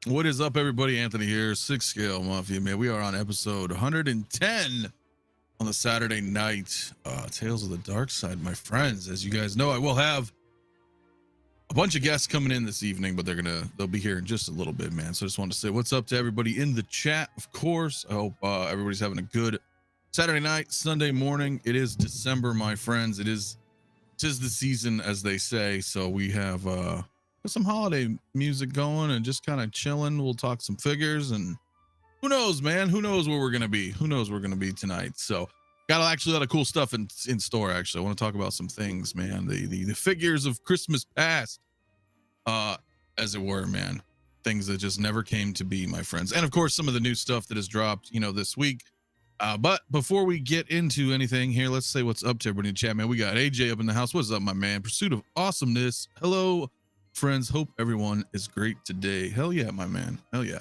What is up, everybody? Anthony here, 6 Scale Mafia, man. We are on episode 110 on the Saturday night. Tales of the Dark Side, my friends. As you guys know, I will have a bunch of guests coming in this evening, but they'll be here in just a little bit, man. So I just wanted to say what's up to everybody in the chat, of course. I hope everybody's having a good Saturday night, Sunday morning. It is December, my friends. Tis the season, as they say. So we have some holiday music going and just kind of chilling. We'll talk some figures, and who knows, man? Who knows where we're gonna be? Who knows where we're gonna be tonight? So got actually a lot of cool stuff in store. Actually, I want to talk about some things, man. The figures of Christmas past, as it were, man. Things that just never came to be, my friends. And of course, some of the new stuff that has dropped, this week. But before we get into anything here, let's say what's up to everybody in the chat, man. We got AJ up in the house. What's up, my man? Pursuit of Awesomeness. Hello, friends. Hope everyone is great today. Hell yeah, my man. Hell yeah.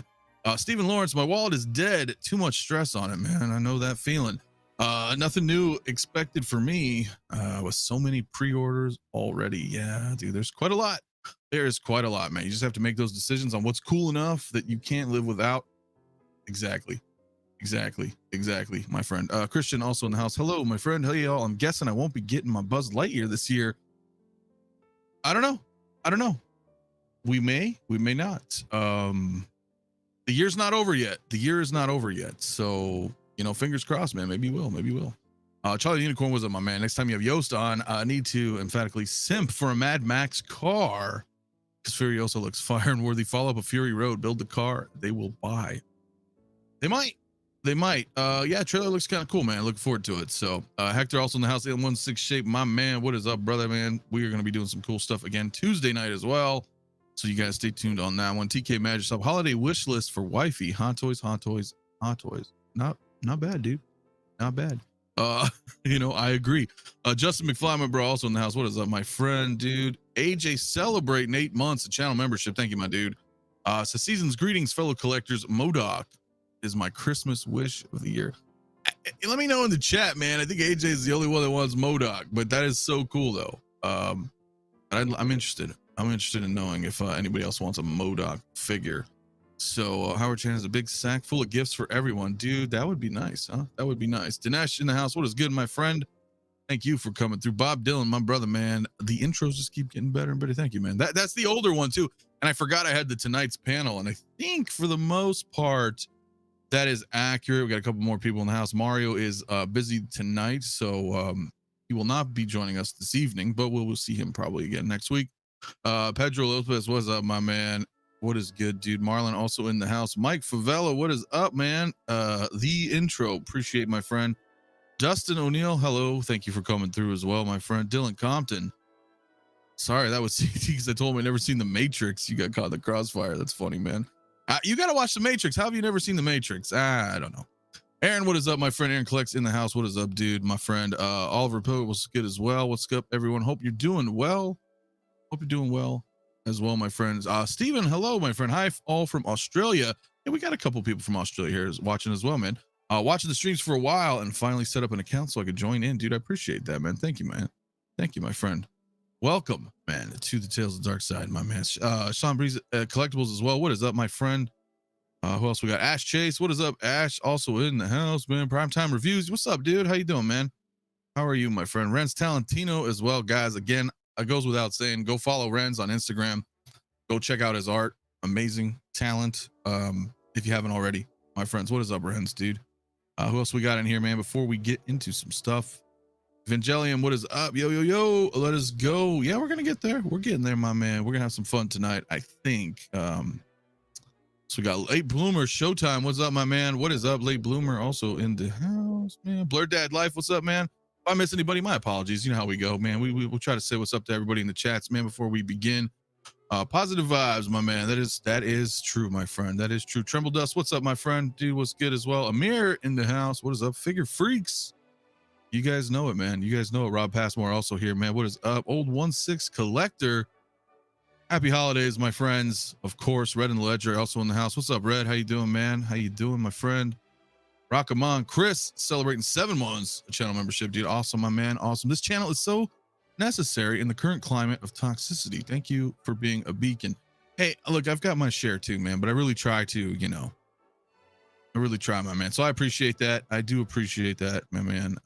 Stephen Lawrence, my wallet is dead. Too much stress on it, man. I know that feeling. Nothing new expected for me with so many pre-orders already. Yeah, dude, there's quite a lot. There's quite a lot, man. You just have to make those decisions on what's cool enough that you can't live without. Exactly, my friend. Christian also in the house. Hello, my friend. Hey, y'all. I'm guessing I won't be getting my Buzz Lightyear this year. I don't know. We may not. The year's not over yet. So, fingers crossed, man. Maybe we will. Charlie the Unicorn was up, my man. Next time you have Yost on, I need to emphatically simp for a Mad Max car, because Furiosa looks fire and worthy. Follow up a Fury Road, build the car they will buy. They might. Yeah, trailer looks kind of cool, man. Looking forward to it. So Hector also in the house, 816 shape, my man. What is up, brother, man? We are going to be doing some cool stuff again Tuesday night as well. So you guys stay tuned on that one. TK Magic up holiday wish list for wifey. Hot toys. Not bad, dude. Not bad. I agree. Justin McFly, my bro, also in the house. What is up, my friend, dude? AJ celebrating 8 months of channel membership. Thank you, my dude. So season's greetings, fellow collectors. MODOK is my Christmas wish of the year. Let me know in the chat, man. I think AJ is the only one that wants MODOK, but that is so cool, though. I'm interested. I'm interested in knowing if anybody else wants a MODOK figure. So Howard Chan has a big sack full of gifts for everyone. Dude, that would be nice, huh? That would be nice. Dinesh in the house. What is good, my friend? Thank you for coming through. Bob Dylan, my brother, man. The intros just keep getting better and better. Thank you, man. That's the older one, too. And I forgot I had the tonight's panel. And I think for the most part, that is accurate. We got a couple more people in the house. Mario is busy tonight, so he will not be joining us this evening, but we'll see him probably again next week. Pedro Lopez, what's up, my man? What is good, dude? Marlon also in the house. Mike Favela, what is up, man? The intro, appreciate, my friend. Dustin O'Neill, hello. Thank you for coming through as well, my friend. Dylan Compton. Sorry, that was because I told him I never seen The Matrix. You got caught in the crossfire. That's funny, man. You got to watch The Matrix. How have you never seen The Matrix? I don't know. Aaron, what is up, my friend? Aaron Collects in the house. What is up, dude? My friend Oliver Poe was good as well. What's up, everyone? Hope you're doing well. As well, my friends. Steven, hello, my friend. Hi, all from Australia. Yeah, we got a couple people from Australia here watching as well, man. Watching the streams for a while and finally set up an account so I could join in, dude. I appreciate that, man. Thank you, man. Thank you, my friend. Welcome, man, to the Tales of the Dark Side, my man. Sean Breeze Collectibles as well. What is up, my friend? Who else we got? Ash Chase. What is up, Ash? Also in the house, man. Primetime Reviews. What's up, dude? How you doing, man? How are you, my friend? Renz Talentino as well, guys. Again, it goes without saying, go follow Renz on Instagram. Go check out his art. Amazing talent. If you haven't already, my friends. What is up, Renz, dude? Who else we got in here, man? Before we get into some stuff, Evangelium, what is up? Yo, let us go. Yeah, we're gonna get there. We're getting there, my man. We're gonna have some fun tonight, I think. So we got Late Bloomer Showtime. What's up, my man? What is up, Late Bloomer? Also in the house, man. Blur Dad Life. What's up, man? If I miss anybody, my apologies. You know how we go, man. We'll try to say what's up to everybody in the chats, man, before we begin. Positive vibes, my man. That is true, my friend. That is true. Tremble Dust, what's up, my friend? Dude, what's good as well? Amir in the house. What is up? Figure Freaks. You guys know it, man. You guys know it. Rob Passmore also here, man. What is up? Old 1/6 Collector. Happy holidays, my friends. Of course, Red in the Ledger also in the house. What's up, Red? How you doing, man? How you doing, my friend? Rockamon Chris celebrating 7 months of channel membership, dude. Awesome, my man. Awesome. This channel is so necessary in the current climate of toxicity. Thank you for being a beacon. Hey, look, I've got my share too, man, but I really try to, I really try, my man. So I appreciate that. I do appreciate that, my man.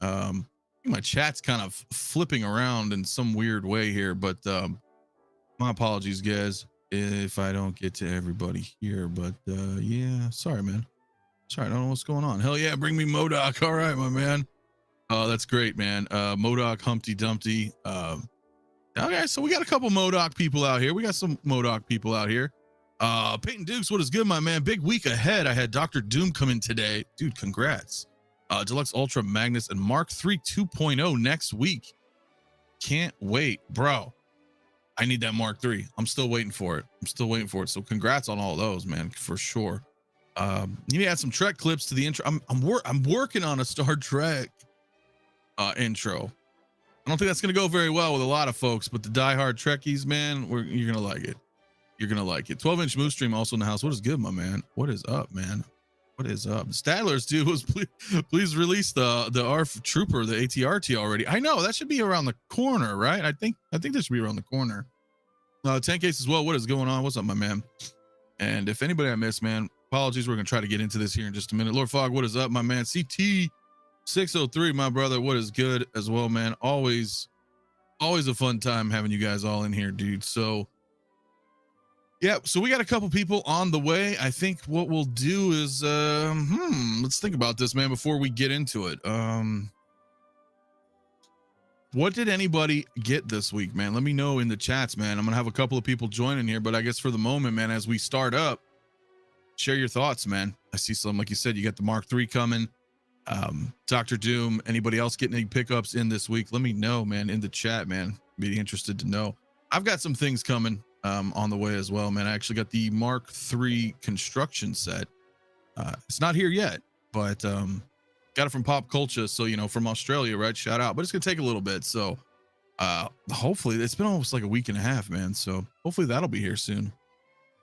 My chat's kind of flipping around in some weird way here, but my apologies, guys, if I don't get to everybody here. But yeah, sorry, man. Sorry, I don't know what's going on. Hell yeah, bring me 𝗦𝗢𝗠𝗘. All right, my man. Oh, that's great, man. 𝗦𝗢𝗠𝗘𝗢𝗠𝗘. Okay, so we got a couple 𝗦𝗢𝗠 people out here. We got some 𝗦𝗢𝗠 people out here. Peyton Dukes, what is good, my man? Big week ahead. I had Dr. Doom come in today. Dude, congrats. Deluxe Ultra Magnus and Mark III 2.0 next week. Can't wait, bro. I need that Mark III. I'm still waiting for it. So congrats on all those, man, for sure. You need to add some Trek clips to the intro. I'm working on a Star Trek intro. I don't think that's going to go very well with a lot of folks, but the diehard Trekkies, man, you're going to like it. You're going to like it. 12-inch Moose Stream also in the house. What is good, my man? What is up, man? What is up? Stadler's dude was please release the ARF Trooper, the ATRT already. I know that should be around the corner, right? I think this should be around the corner. 10 case as well. What is going on? What's up, my man? And if anybody I missed, man, apologies. We're going to try to get into this here in just a minute. Lord Fog, what is up, my man? CT 603, my brother, what is good as well, man? Always a fun time having you guys all in here, dude. So yeah, so we got a couple people on the way. I think what we'll do is let's think about this, man, before we get into it. What did anybody get this week, man? Let me know in the chats, man. I'm gonna have a couple of people joining here, but I guess for the moment, man, as we start up, share your thoughts, man. I see some, like you said, you got the Mark III coming. Dr. Doom, anybody else getting any pickups in this week? Let me know, man, in the chat, man. Be interested to know. I've got some things coming on the way as well, man. I actually got the Mark III construction set. It's not here yet, but got it from Pop Culture, so from Australia, right? Shout out. But it's gonna take a little bit, so hopefully it's been almost like a week and a half, man. So hopefully that'll be here soon.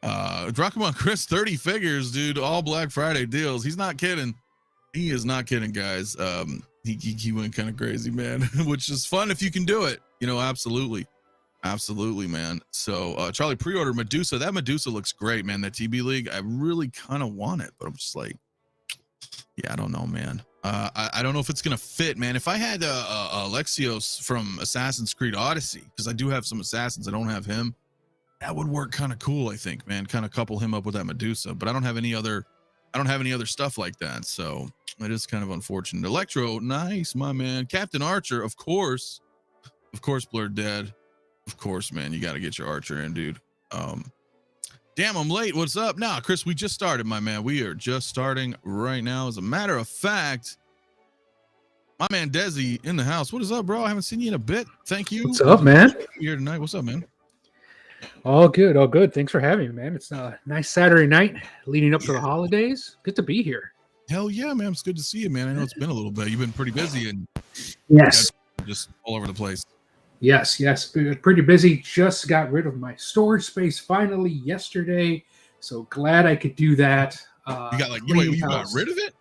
Drachma Chris, 30 figures, dude. All Black Friday deals. He's not kidding. He is not kidding, guys. He went kind of crazy, man, which is fun if you can do it. Absolutely, man. So Charlie pre-ordered Medusa. That Medusa looks great, man. That TB League, I really kind of want it, but I'm just like, yeah, I don't know, man. I don't know if it's gonna fit, man. If I had Alexios from Assassin's Creed Odyssey, because I do have some Assassins, I don't have him. That would work kind of cool, I think, man. Kind of couple him up with that Medusa, but I don't have any other stuff like that, so it is kind of unfortunate. Electro, nice, my man. Captain Archer, of course, Blurred Dead, of course, man. You got to get your Archer in, dude. Damn, I'm late. What's up? Nah, Chris, we just started, my man. We are just starting right now. As a matter of fact, my man Desi in the house. What is up, bro? I haven't seen you in a bit. Thank you. What's up, man? Here tonight. What's up, man? All good. Thanks for having me, man. It's a nice Saturday night leading up to the holidays. Good to be here. Hell yeah, man. It's good to see you, man. I know it's been a little bit. You've been pretty busy and yes, just all over the place. Yes. Been pretty busy. Just got rid of my storage space finally yesterday. So glad I could do that. You got rid of it?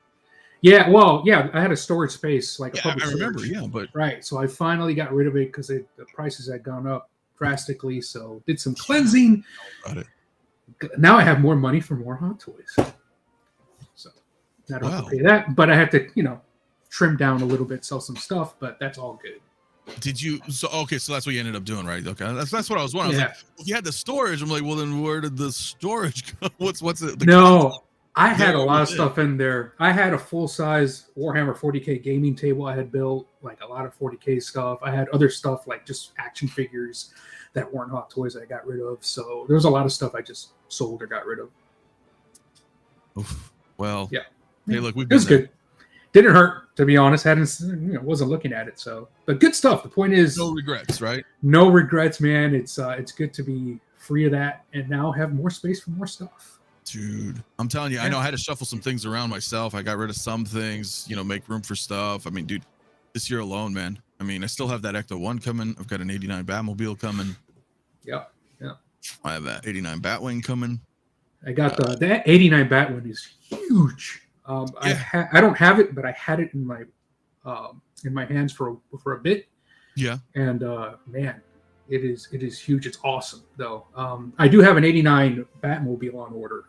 Yeah, well, yeah, I had a storage space like a public I remember, storage. yeah, but right. So I finally got rid of it because the prices had gone up drastically. So did some cleansing. Got it. Now I have more money for more Hot Toys. So I don't have to pay that, but I have to, trim down a little bit, sell some stuff, but that's all good. Did you? So that's what you ended up doing, right? Okay, that's what I was wondering. Yeah. I was like, if you had the storage, I'm like, well, then where did the storage go? What's it? No, I had a lot of stuff in there. I had a full-size Warhammer 40K gaming table I had built, like a lot of 40K stuff. I had other stuff like just action figures that weren't Hot Toys I got rid of. So there's a lot of stuff I just sold or got rid of. Oof. Well, yeah. Hey, look, it was good. Didn't hurt, to be honest. Wasn't looking at it. So, but good stuff. The point is, no regrets, right? No regrets, man. It's good to be free of that and now have more space for more stuff. Dude, I'm telling you, I know I had to shuffle some things around myself. I got rid of some things, make room for stuff. I mean, dude, this year alone, man. I mean, I still have that Ecto-1 coming. I've got an 89 Batmobile coming. Yeah. I have that 89 Batwing coming. I got that 89 Batwing is huge. I don't have it, but I had it in my hands for a bit. Yeah. And man, It is huge. It's awesome though. I do have an '89 Batmobile on order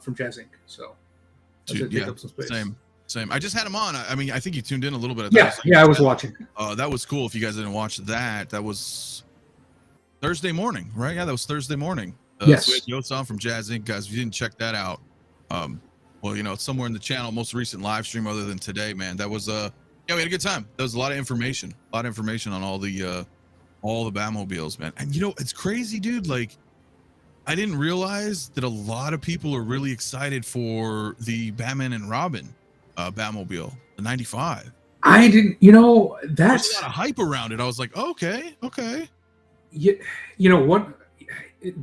from Jazz Inc. So dude, take up some space. Same. I just had him on. I mean, I think you tuned in a little bit. Of that. Yeah, I was watching. That was cool. If you guys didn't watch that, that was Thursday morning, right? Yeah, that was Thursday morning. Yes. So we had Yost on from Jazz Inc. Guys, if you didn't check that out, well, you know, it's somewhere in the channel. Most recent live stream other than today, man. That was yeah, we had a good time. There was a lot of information on all the Batmobiles, man. And you know, it's crazy, dude. Like, I didn't realize that a lot of people are really excited for the Batman and Robin Batmobile, the '95. I didn't, you know, that's there's a lot of hype around it. I was like, okay. You know what?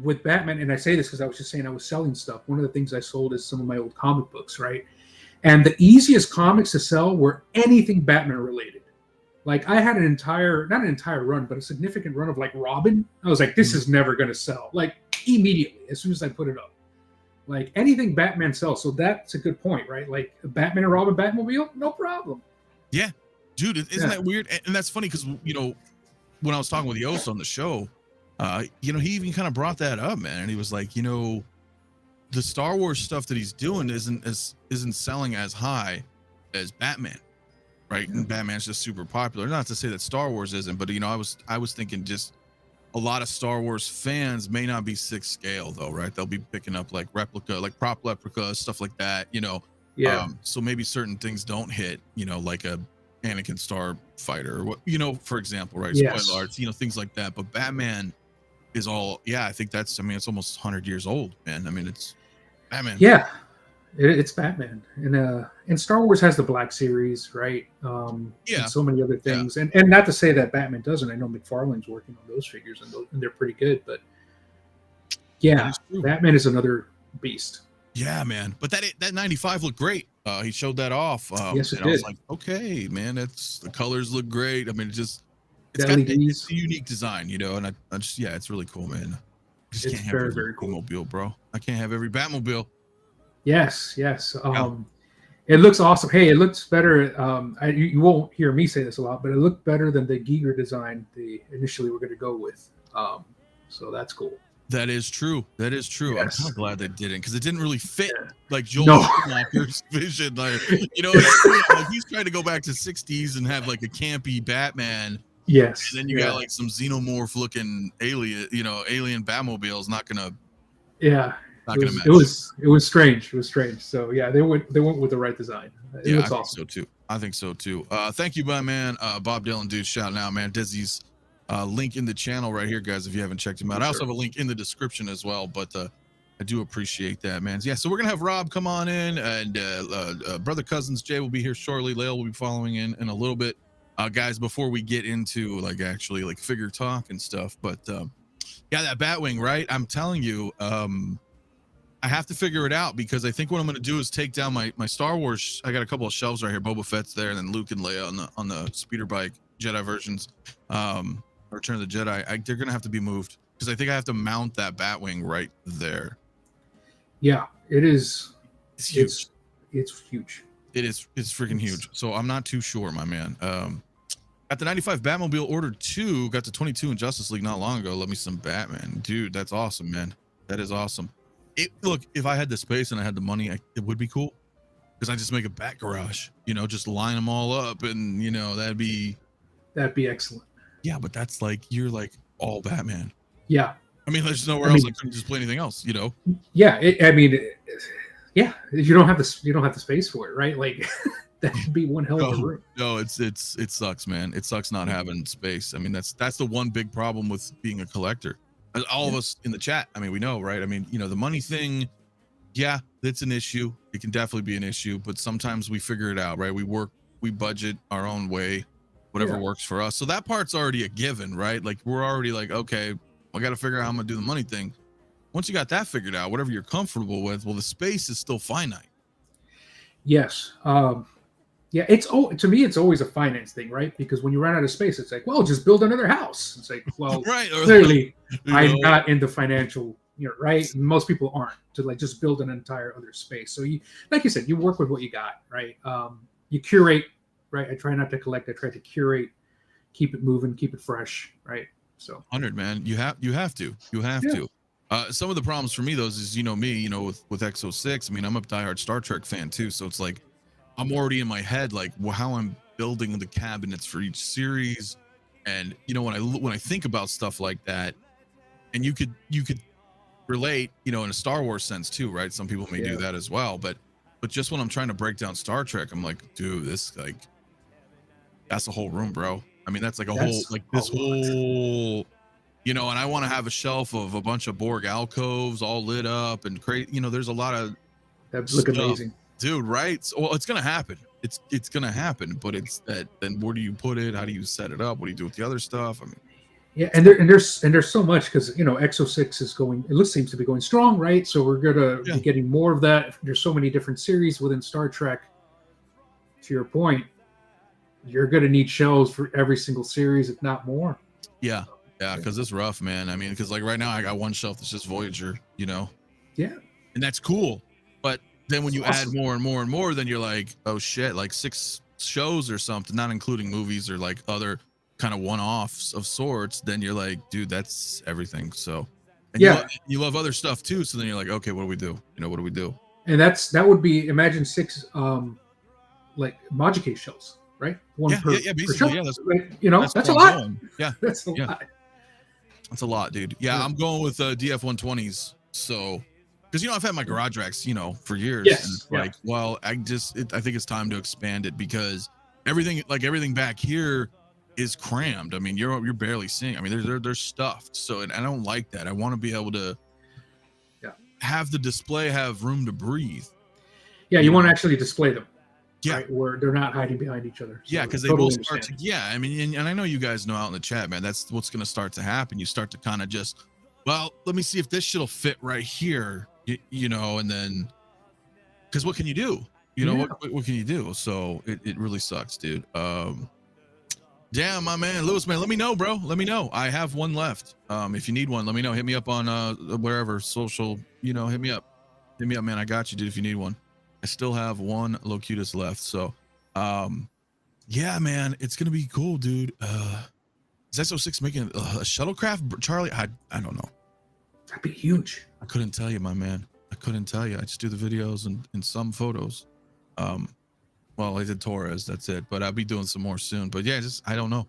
With Batman, and I say this because I was just saying I was selling stuff. One of the things I sold is some of my old comic books, right? And the easiest comics to sell were anything Batman related. Like I had not an entire run, but a significant run of like Robin. I was like, this is never going to sell. Like immediately, as soon as I put it up. Like anything Batman sells. So that's a good point, right? Like Batman and Robin Batmobile, no problem. Yeah, dude, isn't that weird? And that's funny because, you know, when I was talking with Yost on the show, you know, he even kind of brought that up, man. And he was like, you know, the Star Wars stuff that he's doing isn't selling as high as Batman, right? And Batman's just super popular. Not to say that Star Wars isn't, but you know, I was thinking just a lot of Star Wars fans may not be 6 scale though, right? They'll be picking up like replica, like prop replica, stuff like that, you know. Yeah. So maybe certain things don't hit, you know, like a Anakin Starfighter or what, you know, for example, right? Yes. Spoiler arts, you know, things like that. But Batman is all, yeah, I think that's, I mean, it's almost 100 years old, man. I mean, it's Batman. Yeah, it's Batman, and Star Wars has the Black Series, right? And so many other things, and not to say that Batman doesn't. I know McFarlane's working on those figures, and they're pretty good. But yeah, Batman is another beast. Yeah, man. But that 95 looked great. He showed that off. Yes, it and did. I was like, okay, man, the colors look great. I mean, it's a unique design, you know, and I just, yeah, it's really cool, man. I just can't have every very cool Batmobile, bro. I can't have every Batmobile. Yes. It looks awesome. Hey, it looks better. You won't hear me say this a lot, but it looked better than the Giger design they initially were going to go with. So that's cool. That is true. Yes. I'm kind of glad they didn't, because it didn't really fit like Joel Schumacher's vision. Like, you know, like he's trying to go back to '60s and have like a campy Batman. Yes. And then you got like some xenomorph looking alien Batmobiles. Not gonna. Yeah. Not gonna match. It was strange. So yeah, they went with the right design. It looks awesome. I think so too. Thank you, my man, Bob Dylan, dude. Shout out, man. Dizzy's link in the channel right here, guys. If you haven't checked him out, I also have a link in the description as well. But I do appreciate that, man. Yeah. So we're gonna have Rob come on in, and brother Cousins Jay will be here shortly. Lael will be following in a little bit. Guys, before we get into like actually like figure talk and stuff, but yeah, that Batwing, right? I'm telling you, I have to figure it out, because I think what I'm going to do is take down my Star Wars. I got a couple of shelves right here. Boba Fett's there, and then Luke and Leia on the speeder bike Jedi versions. Return of the Jedi. They're going to have to be moved, because I think I have to mount that Batwing right there. Yeah, it is. It's huge. It's huge. It's freaking huge. So I'm not too sure, my man. Got the 95 Batmobile ordered 2. Got the 22 in Justice League not long ago. Let me some Batman, dude. That's awesome, man. That is awesome. Look, if I had the space and I had the money, it would be cool, because I just make a Bat garage, you know, just line them all up, and you know, that'd be excellent. Yeah, but that's like, you're like all Batman. Yeah. I mean, there's nowhere else I couldn't just play anything else, you know. Yeah, yeah, you don't have the space for it, right? Like that should be one hell of a room. No, it sucks, man. It sucks not having space. I mean, that's the one big problem with being a collector. All of us in the chat, I mean, we know, right? I mean, you know, the money thing, yeah, it's an issue. It can definitely be an issue, but sometimes we figure it out, right? We budget our own way, whatever works for us. So that part's already a given, right? Like, we're already like, okay, I got to figure out how I'm gonna do the money thing. Once you got that figured out, whatever you're comfortable with, well, the space is still finite. Yes. Yeah, to me, it's always a finance thing, right? Because when you run out of space, it's like, well, just build another house. It's like, well, right. Clearly, I'm not in the financial, you know, right? Most people aren't, to like just build an entire other space. So you, like you said, you work with what you got, right? You curate, right? I try not to collect. I try to curate, keep it moving, keep it fresh, right? So 100, man. You have to. Some of the problems for me, those is, me, with X06. I mean, I'm a diehard Star Trek fan too, so it's like I'm already in my head like how I'm building the cabinets for each series, and when I think about stuff like that, and you could relate, in a Star Wars sense too, right? Some people may do that as well, but just when I'm trying to break down Star Trek, I'm like, dude, this that's a whole room, bro. I mean, that's like this whole, and I want to have a shelf of a bunch of Borg alcoves all lit up and crazy. There's a lot of that look amazing, dude. Right? So, well, it's gonna happen. It's gonna happen, but it's that. Then where do you put it? How do you set it up? What do you do with the other stuff? I mean, yeah, and there's so much because X06 is going. It seems to be going strong, right? So we're gonna be getting more of that. There's so many different series within Star Trek. To your point, you're gonna need shelves for every single series, if not more. Yeah, because it's rough, man. I mean, because like right now I got one shelf that's just Voyager, Yeah, and that's cool. But then when you add more and more and more, then you're like, oh shit, like 6 shows or something, not including movies or like other kind of one-offs of sorts. Then you're like, dude, that's everything. So, and you love other stuff too. So then you're like, okay, what do we do? What do we do? And that would be, imagine 6 like Moduspace shelves. Right? One per basically, yeah. That's a lot. Yeah, that's a lot. That's a lot, dude. Yeah, I'm going with DF120s. So, because I've had my garage racks, for years. Yes. And like, well, I think it's time to expand it because everything back here is crammed. I mean, you're barely seeing. I mean, they're stuffed. So, and I don't like that. I want to be able to have the display have room to breathe. Yeah, you want to actually display them. Yeah, right, where they're not hiding behind each other. So because they will start to. Yeah, I mean, and I know you guys know out in the chat, man. That's what's going to start to happen. You start to kind of just, well, let me see if this shit'll fit right here, and then, because what can you do? What can you do? So it really sucks, dude. Damn, my man, Lewis, man, let me know, bro. Let me know. I have one left. If you need one, let me know. Hit me up on wherever social. Hit me up, man. I got you, dude. If you need one. I still have one Locutus left. So, yeah, man, it's going to be cool, dude. Is X06 making a shuttlecraft, Charlie? I don't know. That'd be huge. I couldn't tell you, my man. I couldn't tell you. I just do the videos and some photos. Well, I did Torres. That's it. But I'll be doing some more soon. But yeah, I don't know.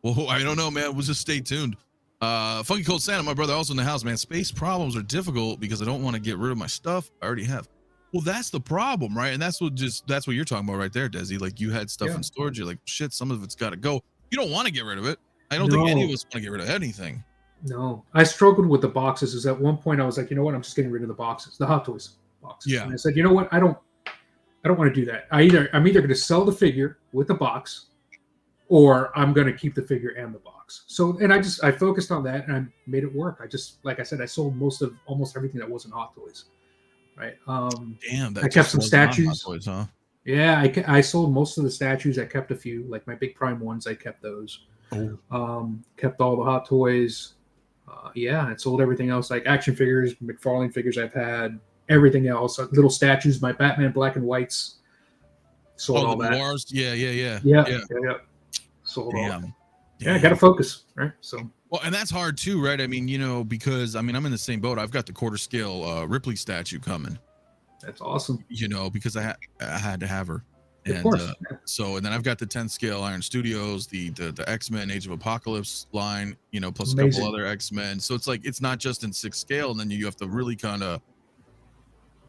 Well, I don't know, man. We'll just stay tuned. Funky Cold Santa, my brother, also in the house, man. Space problems are difficult because I don't want to get rid of my stuff. I already have. Well, that's the problem, right? And that's what you're talking about right there, Desi. Like you had stuff in storage. You're like, shit, some of it's got to go. You don't want to get rid of it. I don't think any of us want to get rid of anything. No, I struggled with the boxes. Is at one point I was like, you know what? I'm just getting rid of the boxes, the Hot Toys boxes. Yeah. And I said, you know what? I don't want to do that. I'm either going to sell the figure with the box, or I'm going to keep the figure and the box. So, and I focused on that and I made it work. Like I said, I sold almost everything that wasn't Hot Toys. Right. Damn. I kept some statues. Toys, huh? Yeah, I sold most of the statues. I kept a few, like my big Prime ones. I kept those. Oh. Kept all the Hot Toys. I sold everything else, like action figures, McFarlane figures. I've had everything else, little statues, my Batman black and whites. Sold all that. Wars? Yeah. Sold all that. Yeah, I got to focus, right? So. Well, and that's hard too, right? I mean, because I'm in the same boat. I've got the quarter scale Ripley statue coming. That's awesome. Because I had to have her. And of course. and then I've got the 10 scale Iron Studios, the X-Men Age of Apocalypse line, plus Amazing. a couple other X-Men. So it's like it's not just in 6 scale, and then you have to really kind of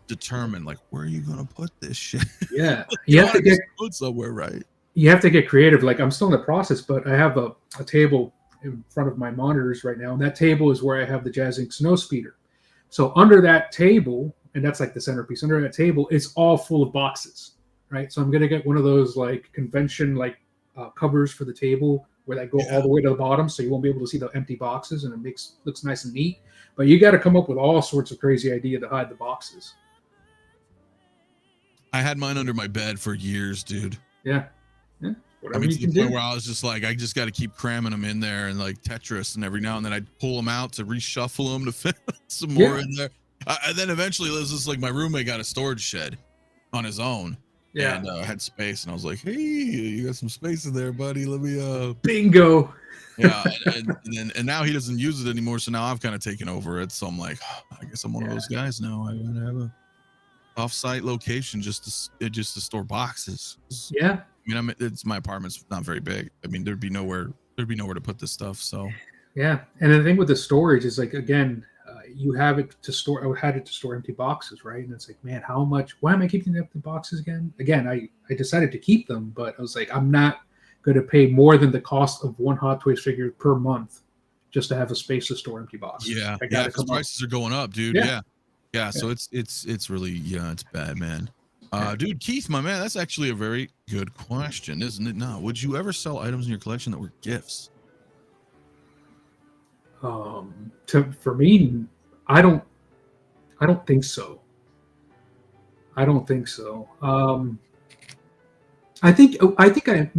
determine like where are you gonna put this shit? Yeah. You have to get put somewhere, right? You have to get creative. Like I'm still in the process, but I have a table in front of my monitors right now, and that table is where I have the Jazzing Snow Speeder. So under that table, and that's like the centerpiece, under that table, it's all full of boxes, right? So I'm gonna get one of those like convention covers for the table where they go all the way to the bottom, so you won't be able to see the empty boxes, and it looks nice and neat. But you got to come up with all sorts of crazy idea to hide the boxes. I had mine under my bed for years, dude. Yeah. To the point where I was just like, I just got to keep cramming them in there and like Tetris, and every now and then I'd pull them out to reshuffle them to fit some more in there. And then eventually it was just like my roommate got a storage shed on his own. Yeah. And had space, and I was like, hey, you got some space in there, buddy. Let me bingo. Yeah, and now he doesn't use it anymore. So now I've kind of taken over it. So I'm like, I guess I'm one of those guys now. I gotta have a off-site location just to store boxes. Yeah. I mean, it's my apartment's not very big. I mean, there'd be nowhere to put this stuff. So Yeah, and the thing with the storage is like, again, you have it to store. I had it to store empty boxes, right? And it's like, man, how much? Why am I keeping the empty boxes again? Again, I decided to keep them, but I was like, I'm not going to pay more than the cost of one Hot Toys figure per month just to have a space to store empty boxes. yeah, I got because prices are going up, dude. Yeah. So it's really it's bad, man. Dude, Keith, my man, that's actually a very good question, isn't it? Not. Would you ever sell items in your collection that were gifts? For me, I don't think so. I don't think so. I think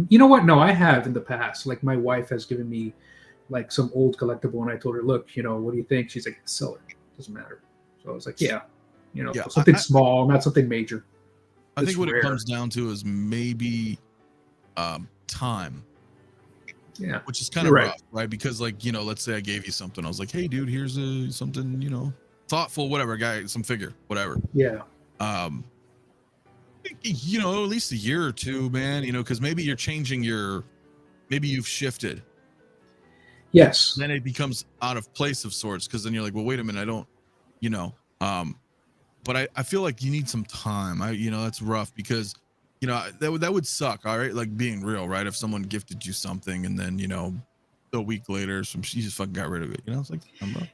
you know what? No, I have in the past. Like my wife has given me like some old collectible, and I told her, look, what do you think? She's like, sell it. Doesn't matter. So I was like, something small, not something major. I think what it comes down to is maybe time. Yeah, which is kind of rough, right? Because like, let's say I gave you something. I was like, hey, dude, here's something, thoughtful, whatever, guy, some figure, whatever. Yeah. At least a year or two, man, because maybe you're changing maybe you've shifted. Yes. Then it becomes out of place of sorts, because then you're like, well, wait a minute, I don't, but I feel like you need some time. That's rough because that would suck, all right? Like being real, right? If someone gifted you something and then, a week later, she just fucking got rid of it. It's like,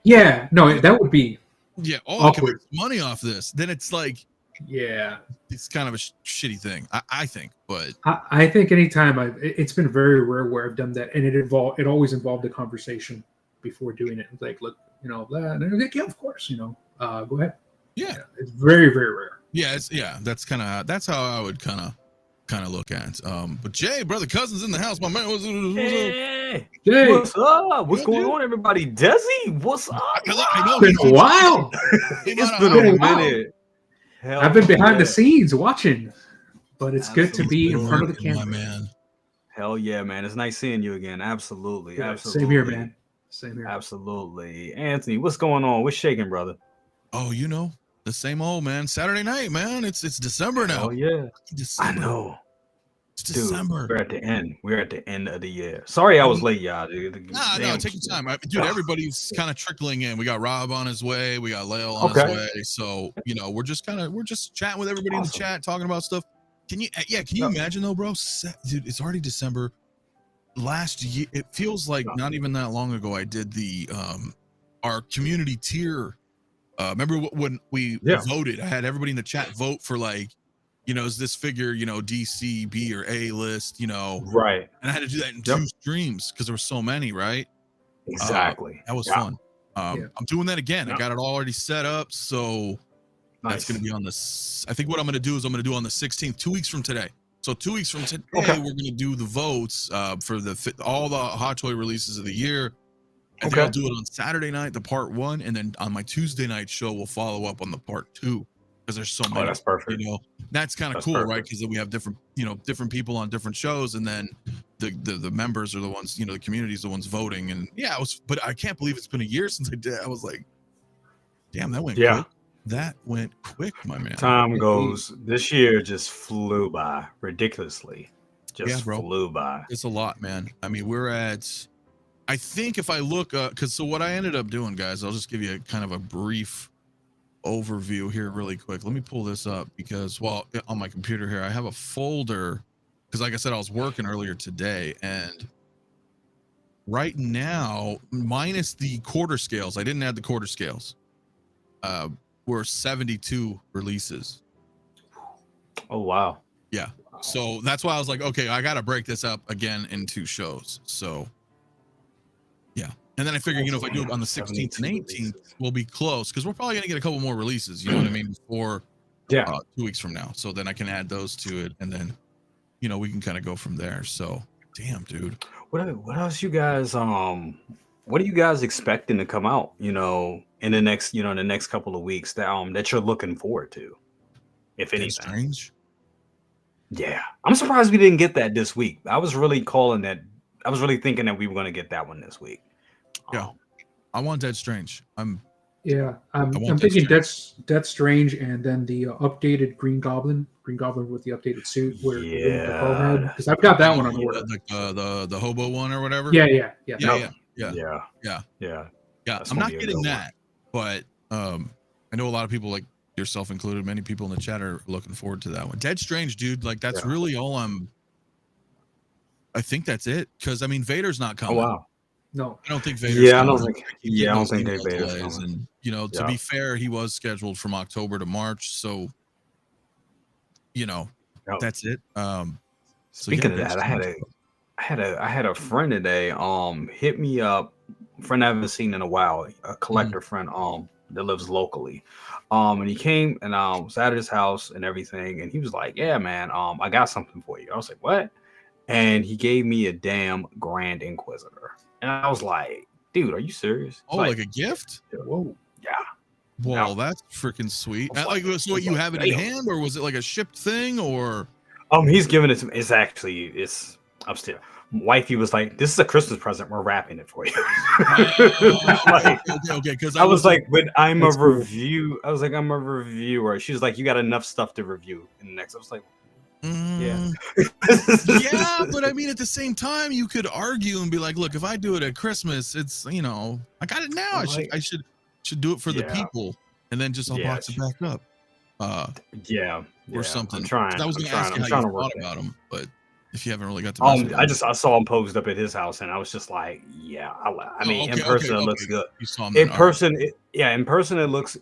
yeah, no, that would be I can make money off this. Then it's like, it's kind of a shitty thing, I think. But I think anytime it's been very rare where I've done that, and it always involved a conversation before doing it. It's like, look, and they're like, yeah, of course, go ahead. Yeah, it's very, very rare. Yeah, that's how I would kind of look at it. But Jay, brother, cousins in the house, my man. Hey, Jay, what's up? What's going on, everybody? Desi, what's up? I know it's been a while. It's been a minute. I've been behind the scenes watching, but it's good to be in front of the camera, my man. Hell yeah, man! It's nice seeing you again. Absolutely, yeah, absolutely. Same here, man. Same here. Absolutely, Anthony. What's going on? What's shaking, brother? Oh, the same old, man. Saturday night, man. It's December now. Oh yeah, December. I know. It's December. Dude, we're at the end. We're at the end of the year. Sorry, I was late, y'all. Dude. No, take your time, dude. Everybody's kind of trickling in. We got Rob on his way. We got Lael on his way. So we're just chatting with everybody in the chat, talking about stuff. Can you imagine though, bro? Dude, it's already December. Last year, it feels like not even that long ago. I did the our community tier. Remember when we voted? I had everybody in the chat vote for like, is this figure, DC, B, or A list, right? And I had to do that in 2 streams because there were so many, right? Exactly. That was fun. I'm doing that again. I got it already set up, so that's going to be on this. I think what I'm going to do is I'm going to do on the 16th, 2 weeks from today. So 2 weeks from today, we're going to do the votes for all the Hot Toy releases of the year. I think I'll do it on Saturday night, the part 1, and then on my Tuesday night show, we'll follow up on the part 2 because there's so many. Oh, that's perfect. That's kind of cool, perfect. Right? Because then we have different people on different shows, and then the members are the ones, the community is the ones voting. And but I can't believe it's been a year since I did. I was like, damn, that went quick. That went quick, my man. Time goes. This year just flew by ridiculously. Just flew by. It's a lot, man. I mean, we're at. I think if I look, so what I ended up doing, guys, I'll just give you a kind of a brief overview here really quick. Let me pull this up because, on my computer here, I have a folder because, like I said, I was working earlier today, and right now, minus the quarter scales, I didn't add the quarter scales, were 72 releases. Oh, wow. Yeah. So that's why I was like, okay, I got to break this up again in 2 shows. So yeah. And then I figured, if I do it on the 16th and 18th, we'll be close because we're probably going to get a couple more releases, you know what I mean, before 2 weeks from now. So then I can add those to it, and then, we can kind of go from there. So, damn, dude. What else you guys, what are you guys expecting to come out, in the next couple of weeks that you're looking forward to, if anything? Strange. Yeah. I'm surprised we didn't get that this week. I was really calling that. I was really thinking that we were gonna get that one this week. Yeah. I want Dead Strange. I'm I'm thinking Death Strange, and then the updated Green Goblin with the updated suit where because I've got that one on order. The hobo one or whatever. Yeah. That's I'm not gonna be a getting good that, but I know a lot of people, like yourself included, many people in the chat are looking forward to that one. Dead Strange, dude. Like that's really all I think that's it. Because I mean, Vader's not coming. Oh wow. No, I don't think Vader's I coming. don't think. I don't think Vader's coming. And you know, to be fair, he was scheduled from October to March, so you know, that's it. Speaking of that, I had a friend today hit me up, a friend I haven't seen in a while, a collector friend that lives locally. And he came and was at his house and everything, and he was like, "Yeah, man, I got something for you." I was like, "What?" And he gave me a damn Grand Inquisitor. And I was like, "Dude, are you serious?" Oh, like a gift? Whoa. Yeah. Well, that's freaking sweet. Like, so what, you have it in hand, or was it like a shipped thing, or? He's giving it to me. It's upstairs. Wifey was like, "This is a Christmas present. We're wrapping it for you." Okay. Because I was like, "But I'm a review." I was like, "I'm a reviewer." She was like, "You got enough stuff to review in the next." I was like, "Yeah, yeah." But I mean, at the same time, you could argue and be like, "Look, if I do it at Christmas, it's I got it now. I should do it for the people, and then just I'll box it back up." Or something. I'm trying. I was going to ask you how you thought about them, but if you haven't really got to I saw him posed up at his house, and I was just like, I mean, in person it looks good. You saw him in person, in person it looks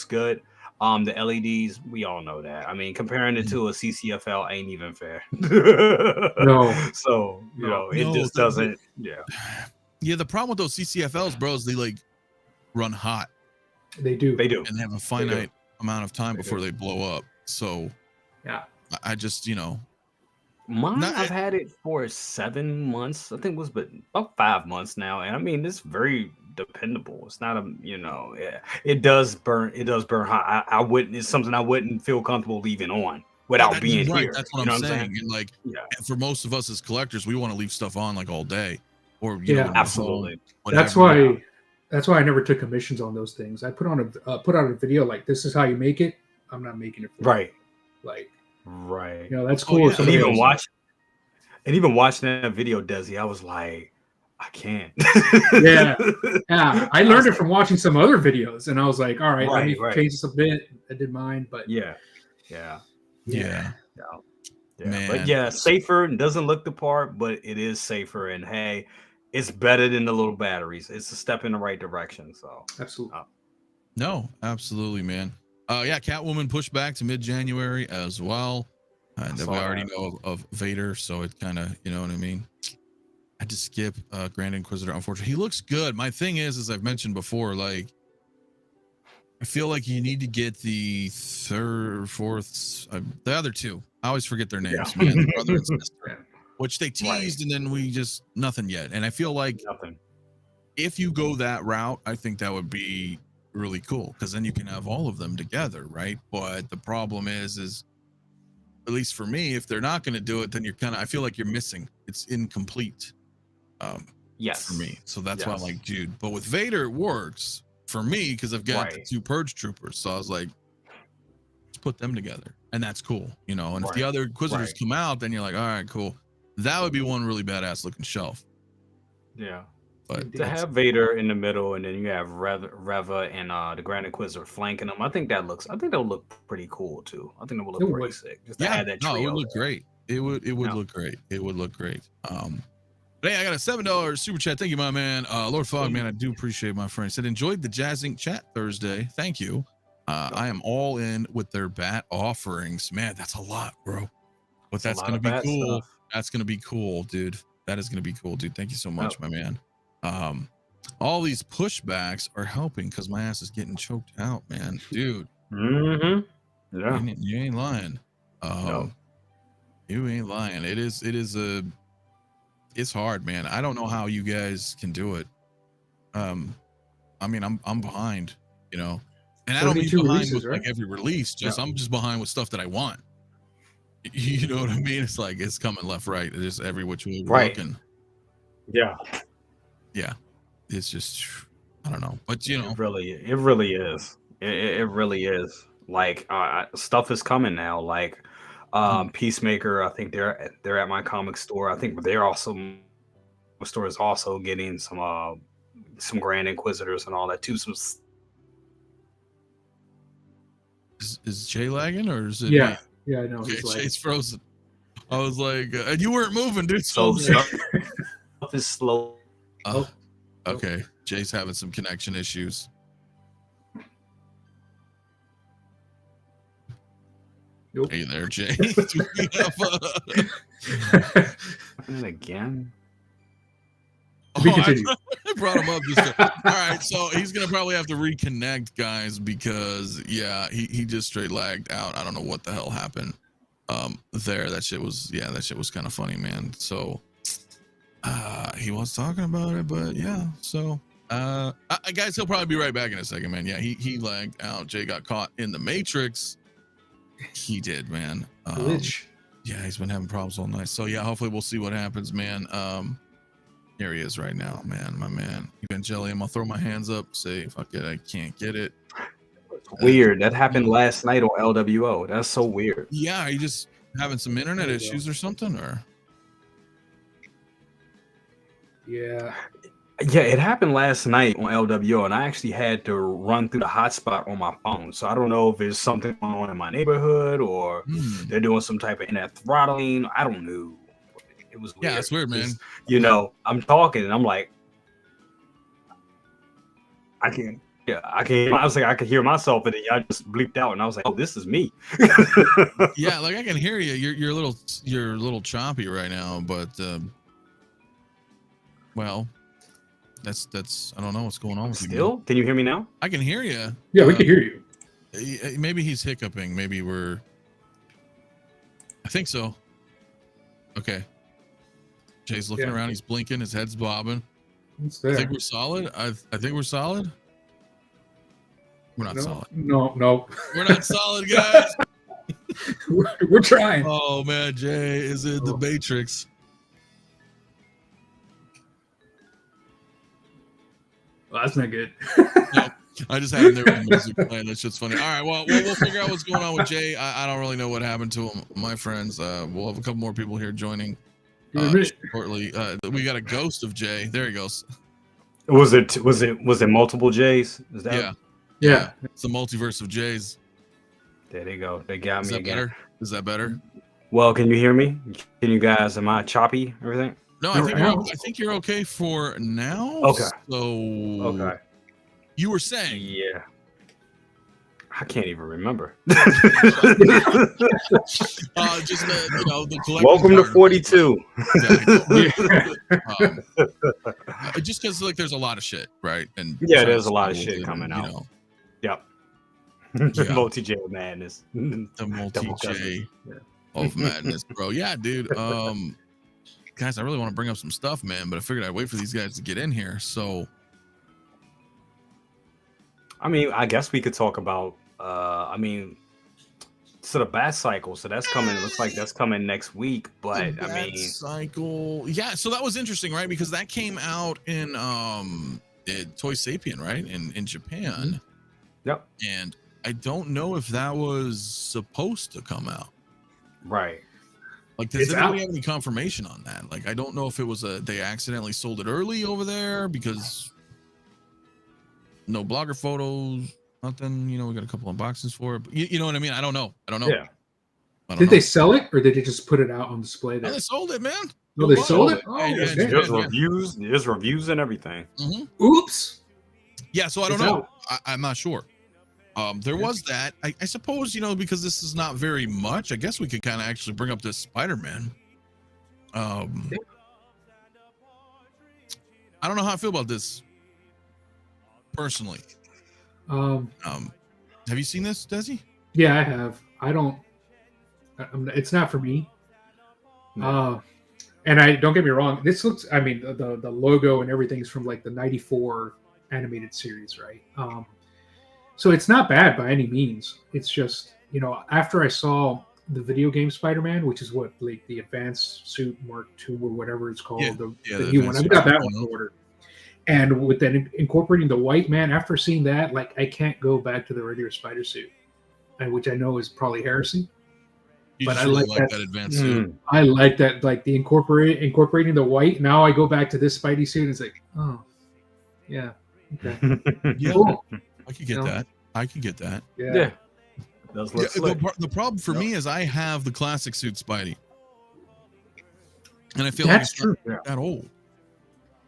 good. The LEDs, we all know that. I mean, comparing it to a CCFL ain't even fair. No. So it just doesn't. Yeah, the problem with those CCFLs, bro, is they like run hot. They do, and they have a finite amount of time before they blow up. So I just mine, I've had it for 7 months. I think it was about 5 months now, and I mean it's very dependable. It's not it does burn hot. I wouldn't. It's something I wouldn't feel comfortable leaving on without being here. That's what I'm saying. And like, for most of us as collectors, we want to leave stuff on like all day, or absolutely. That's why I never took commissions on those things. I put out a video like, "This is how you make it." I'm not making it for you. Like, that's cool. And even watching that video, Desi, I was like, I can't. I learned it from watching some other videos, and I was like, all right, let me change this a bit. I did mine, but Man. But safer. Doesn't look the part, but it is safer. And hey, it's better than the little batteries. It's a step in the right direction. So absolutely. No, absolutely, man. Catwoman pushed back to mid-January as well. And we already know of Vader, so it kind of, you know what I mean? I had to skip Grand Inquisitor, unfortunately. He looks good. My thing is, as I've mentioned before, like, I feel like you need to get the third, fourth, the other two. I always forget their names, man. The brother and sister, which they teased, and then we just, nothing yet. And I feel like if you go that route, I think that would be really cool, because then you can have all of them together, right? But the problem is at least for me, if they're not going to do it, then you're kind of, I feel like you're missing. It's incomplete. For me. So that's why I like Jude. But with Vader, it works for me because I've got the two Purge Troopers. So I was like, let's put them together. And that's cool, And if the other Inquisitors come out, then you're like, all right, cool. That would be one really badass looking shelf. Yeah. But to have Vader in the middle, and then you have Reva and the Grand Inquisitor flanking them, I think that would look pretty cool too. I think that would look pretty sick. Just to add that trio. It would look great. It would look great. It would look great. But hey, I got a $7 super chat. Thank you, my man. Lord Fog, man, I do appreciate my friend. He said, enjoyed the Jazzing chat Thursday. Thank you. I am all in with their bat offerings. Man, that's a lot, bro. But that's gonna be cool. Stuff. That's gonna be cool, dude. That is gonna be cool, dude. Thank you so much, my man. All these pushbacks are helping because my ass is getting choked out, man, dude. Yeah, you ain't lying. You ain't lying. It's hard, man. I don't know how you guys can do it. I mean, I'm behind, and I don't mean behind with like every release. I'm just behind with stuff that I want. You know what I mean? It's like it's coming left, right. It is every which way we're looking. Yeah, Yeah, it's just I don't know, but you know, it really is. It really is. Like stuff is coming now. Like Peacemaker, I think they're at my comic store. I think they're also store is also getting some Grand Inquisitors and all that too. Some is Jay lagging or is it Yeah, me? yeah, I know. Okay, He's like, Jay's frozen. I was like, and you weren't moving, dude. so I was like, stuff is slow. okay, Jay's having some connection issues. nope. Hey there, Jay. And again. To be continued. I brought him up just to, all right, so he's gonna probably have to reconnect, guys, because yeah, he just straight lagged out. I don't know what the hell happened there. That shit was kind of funny, man. So he was talking about it, but yeah, so guys, he'll probably be right back in a second, man. Yeah, he lagged out. Jay got caught in the Matrix. He did, man. Glitch. Yeah, he's been having problems all night. So yeah, hopefully we'll see what happens, man. Here he is right now, man. My man, Evangelium. I'll throw my hands up. Say, fuck it, I can't get it. Weird. That happened last night on LWO. That's so weird. Yeah, are you just having some internet issues or something, or? Yeah. Yeah, it happened last night on LWO, and I actually had to run through the hotspot on my phone. So I don't know if there's something going on in my neighborhood or they're doing some type of internet throttling. I don't know. It was weird. Yeah, it's weird, man. You know, I'm talking and I'm like, I can't. Yeah, I can't. I was like, I could hear myself, and then I just bleeped out, and I was like, "Oh, this is me." Yeah, like I can hear you. You're a little choppy right now, but well, that's I don't know what's going on with you. Still, can you hear me now? I can hear you. Yeah, we can hear you. Maybe he's hiccuping. Maybe we're. I think so. Okay. Jay's looking around. He's blinking. His head's bobbing. I think we're solid. I think we're solid. We're not solid. No. We're not solid, guys. we're trying. Oh man, Jay is in the Matrix. Well, that's not good. No, I just had him there with the music playing. That's just funny. All right, well, we'll figure out what's going on with Jay. I don't really know what happened to him, my friends. We'll have a couple more people here joining shortly. We got a ghost of Jay. There he goes. Was it multiple J's? Is that? Yeah. It's the multiverse of J's. There they go. They got me again. Better? Is that better? Well, can you hear me? Can you guys? Am I choppy? Everything? No, I think you're okay for now. Okay. So you were saying? Yeah. I can't even remember. Just the welcome to 42. Just because like there's a lot of shit, right? And yeah, there's a lot of shit coming out. You know. Yep. Yeah. Multi-J of madness. The multi-J of madness, bro. Yeah, dude. Guys, I really want to bring up some stuff, man, but I figured I'd wait for these guys to get in here. So, I mean, I guess we could talk about. So the Bat Cycle. So that's coming. It looks like that's coming next week. But I mean, Cycle. Yeah. So that was interesting, right? Because that came out in 𝗕𝗘𝗖𝗢𝗠, right? In Japan. Yep. And I don't know if that was supposed to come out. Right. Like, does anybody have any confirmation on that? Like, I don't know if it was they accidentally sold it early over there because no blogger photos, nothing. You know, we got a couple of boxes for it. But you know what I mean? I don't know. Yeah. Did they sell it or did they just put it out on display there? No, they sold it, man. No, they sold it? Oh, okay. There's reviews. There's reviews and everything. Mm-hmm. Oops. Yeah, so I don't know. I'm not sure. There was that. I suppose, because this is not very much, I guess we could kind of actually bring up this Spider-Man. I don't know how I feel about this personally. Have you seen this, Desi? Yeah, I have. It's not for me. No. And I don't get me wrong. This looks, I mean, the logo and everything is from like the '94 animated series, right? So it's not bad by any means. It's just, after I saw the video game Spider-Man, which is what, like the advanced suit Mark II or whatever it's called. Yeah, The new one. I've got that one ordered. And with then incorporating the white, man, after seeing that, like I can't go back to the regular spider suit, which I know is probably heresy. But I like that advanced suit. I like that, like the incorporating the white. Now I go back to this Spidey suit and it's like, oh, yeah, okay, yeah, cool. I could get that. I could get that. Yeah. The problem for me is I have the classic suit Spidey, and I feel like it's true. Not that old.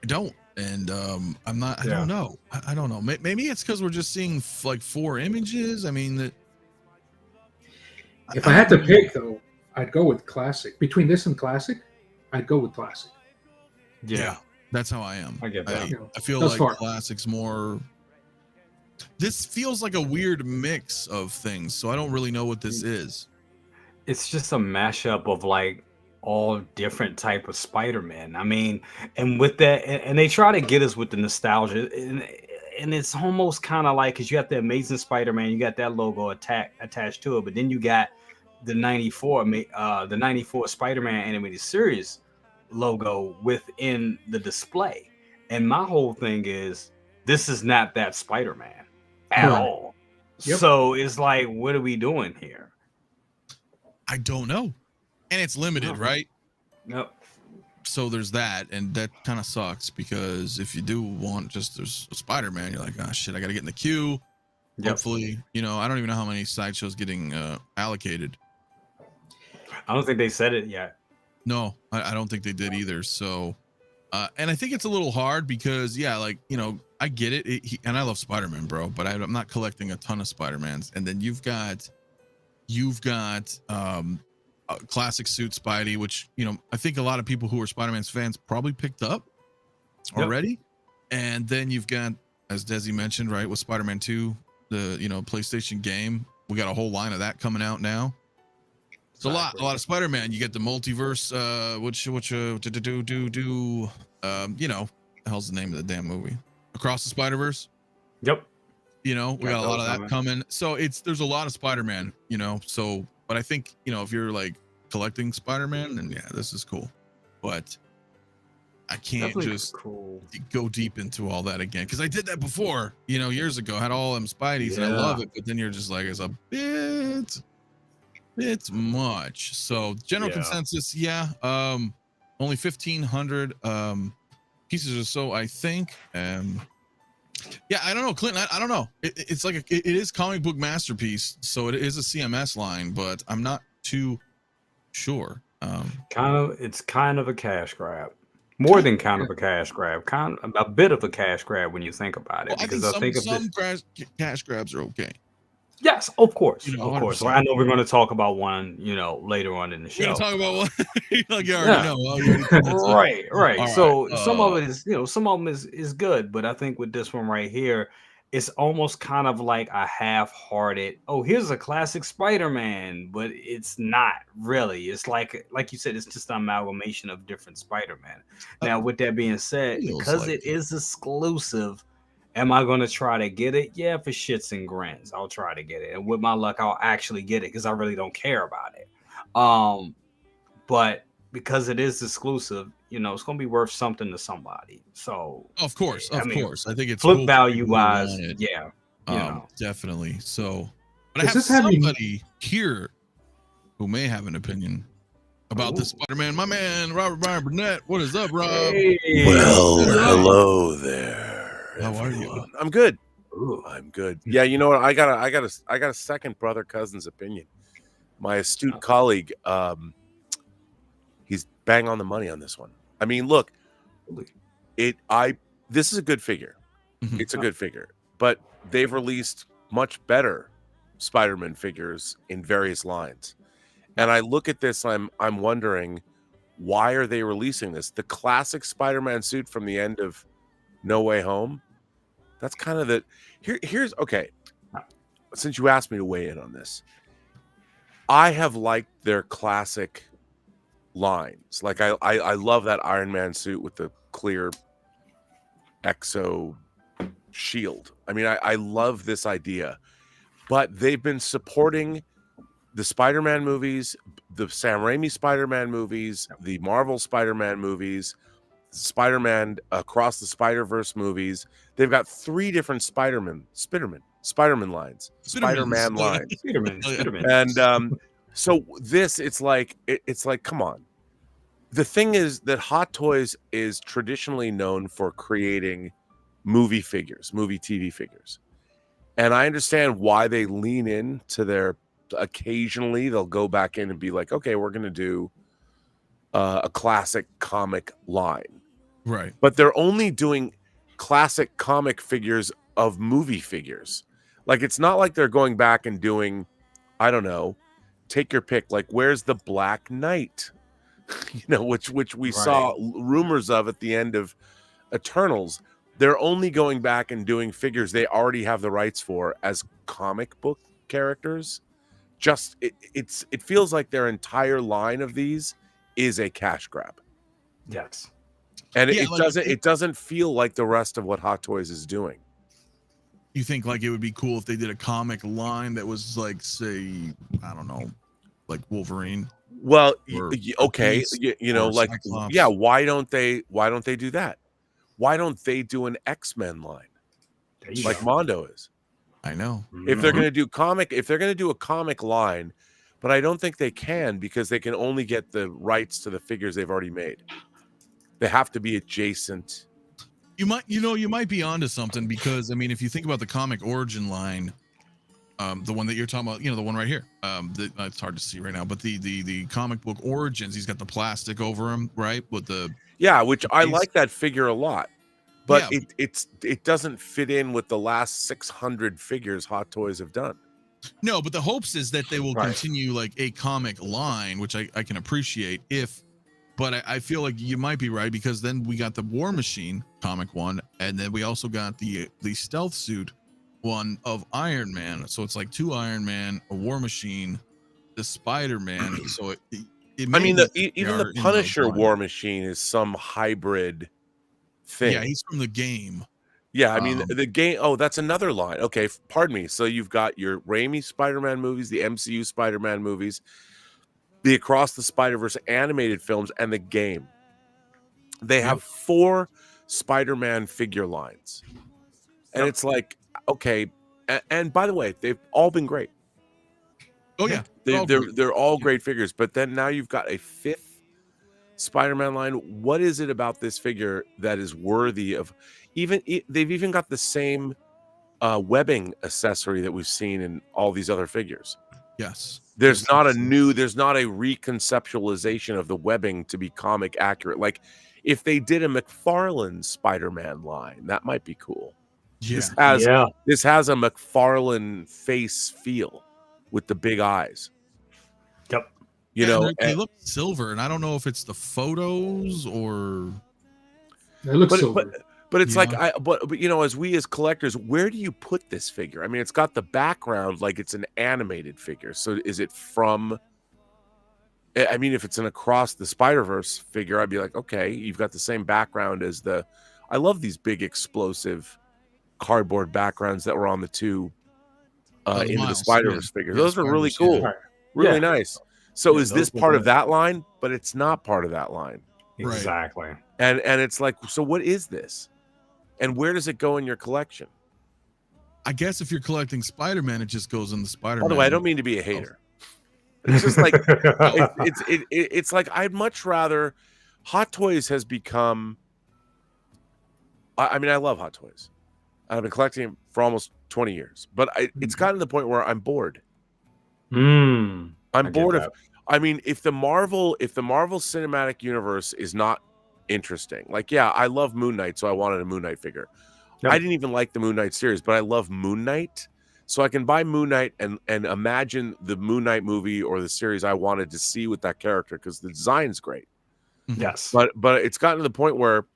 I don't, and I'm not. I don't know. I don't know. Maybe it's because we're just seeing like 4 images. I mean, if I had to pick, though, I'd go with classic. Between this and classic, I'd go with classic. Yeah, that's how I am. I get that. I feel like classic's more. This feels like a weird mix of things, so I don't really know what this is. It's just a mashup of like all different type of Spider-Man. I mean, and with that, and they try to get us with the nostalgia, and it's almost kind of like, because you got the Amazing Spider-Man, you got that logo attached to it, but then you got the 94 Spider-Man animated series logo within the display. And my whole thing is, this is not that Spider-Man at all. Yep. So it's like, what are we doing here? I don't know. And it's limited, right? Nope. So there's that, and that kind of sucks, because if you do want just a Spider-Man, you're like, oh shit, I gotta get in the queue. Yep. Hopefully, I don't even know how many sideshows getting allocated. I don't think they said it yet. No, I don't think they did either. So and I think it's a little hard because, I get it. And I love Spider-Man, bro, but I'm not collecting a ton of Spider-Mans. And then you've got classic suit Spidey, which, I think a lot of people who are Spider-Man's fans probably picked up already. And then you've got, as Desi mentioned, right, with Spider-Man 2, the, PlayStation game, we got a whole line of that coming out now. It's a lot of Spider-Man. You get the multiverse, the hell's the name of the damn movie? Across the Spider-Verse. Yep. We got a lot of that coming. So there's a lot of Spider-Man, but I think, if you're like collecting Spider-Man, then yeah, this is cool. But I can't go deep into all that again, because I did that before, years ago. I had all them Spideys and I love it, but then you're just like, it's a bit much. So general consensus, only 1,500 pieces or so, I think. I don't know, Clinton. I don't know. It's like it is comic book masterpiece, so it is a CMS line, but I'm not too sure. It's kind of a cash grab. More than kind of a cash grab, kind of a bit of a cash grab when you think about it. Well, because I think some cash grabs are okay. Yes, of course, of course. So I know we're going to talk about one, later on in the show. We're going to talk about one. Like you already know. Well, right. All so some of it is, some of them is good, but I think with this one right here, it's almost kind of like a half-hearted, here's a classic Spider-Man, but it's not really. It's like you said, it's just an amalgamation of different Spider-Man. Now, with that being said, because it is exclusive, am I going to try to get it? Yeah, for shits and grins, I'll try to get it. And with my luck, I'll actually get it, because I really don't care about it. But because it is exclusive, it's going to be worth something to somebody. So of course, I think it's flip value wise, definitely. So, but I have somebody here who may have an opinion about this Spider-Man. My man, Robert Bryan Burnett. What is up, Rob? Hey. Well, hello there. How are you? I'm good. I'm good. Yeah, you know what? I got a second brother cousin's opinion. My astute colleague, he's bang on the money on this one. I mean, look, this is a good figure. It's a good figure, but they've released much better Spider-Man figures in various lines. And I look at this, I'm wondering, why are they releasing this? The classic Spider-Man suit from the end of No Way Home. That's kind of here's okay. Since you asked me to weigh in on this, I have liked their classic lines. Like I love that Iron Man suit with the clear exo shield. I mean, I love this idea, but they've been supporting the Spider-Man movies, the Sam Raimi Spider-Man movies, the Marvel Spider-Man movies, Spider-Man Across the Spider-Verse movies. They've got 3 different Spider-Man lines. Spider-Man lines. And so this, it's like come on. The thing is that Hot Toys is traditionally known for creating movie TV figures. And I understand why they lean into their, occasionally they'll go back in and be like, okay, we're going to do a classic comic line. Right. But they're only doing classic comic figures of movie figures. Like, it's not like they're going back and doing, I don't know, take your pick. Like, where's the Black Knight? Which we saw rumors of at the end of Eternals. They're only going back and doing figures they already have the rights for as comic book characters. Just it feels like their entire line of these is a cash grab. Yes. And it doesn't feel like the rest of what Hot Toys is doing. You think like it would be cool if they did a comic line that was like, say, I don't know, like Wolverine? Well, okay, Beast, like Cyclops. Yeah, why don't they do that? Why don't they do an X-Men line like Mondo is? I know. If they're going to do a comic line, but I don't think they can, because they can only get the rights to the figures they've already made. They have to be adjacent. You might be onto something, because I mean, if you think about the comic origin line, the one that you're talking about, the one right here, it's hard to see right now, but the comic book origins, he's got the plastic over him, right? With which I like that figure a lot, but it doesn't fit in with the last 600 figures Hot Toys have done. No, but the hopes is that they will continue like a comic line, which I can appreciate but I feel like you might be right, because then we got the War Machine comic one, and then we also got the stealth suit one of Iron Man. So it's like 2 Iron Man, a War Machine, the Spider-Man. So it I mean, even the Punisher War Machine is some hybrid thing. Yeah, he's from the game. Yeah, I mean, the game. Oh, that's another line. Okay, pardon me. So you've got your Raimi Spider-Man movies, the MCU Spider-Man movies, the Across the Spider-Verse animated films, and the game. They have 4 Spider-Man figure lines. And it's like, okay. And by the way, they've all been great. Oh, yeah. They're all great figures. But then now you've got a 5th Spider-Man line. What is it about this figure that is worthy of they've even got the same webbing accessory that we've seen in all these other figures. Yes. There's not a reconceptualization of the webbing to be comic accurate. Like, if they did a McFarlane Spider-Man line, that might be cool. Yeah. This has a McFarlane face feel with the big eyes. Yep. They look silver, and I don't know if it's the photos or they look silver. But it's like, as we as collectors, where do you put this figure? I mean, it's got the background like it's an animated figure. So is it from? I mean, if it's an Across the Spider-Verse figure, I'd be like, okay, you've got the same background as the. I love these big explosive cardboard backgrounds that were on the 2 into the Spider-Verse figures. Those are really cool, really nice. So is this part of that line? But it's not part of that line. Exactly. And it's like, so what is this? And where does it go in your collection? I guess if you're collecting Spider-Man, it just goes in the Spider-Man. By the way, I don't mean to be a hater. It's just like it's like I'd much rather. Hot Toys has become. I mean, I love Hot Toys. I've been collecting them for almost 20 years, but it's gotten to the point where I'm bored. I'm bored of. I mean, if the Marvel Cinematic Universe is not interesting, like, I love Moon Knight, so I wanted a Moon Knight figure. Yep. I didn't even like the Moon Knight series, but I love Moon Knight, so I can buy Moon Knight and imagine the Moon Knight movie or the series I wanted to see with that character, because the design's great. Yes, but it's gotten to the point where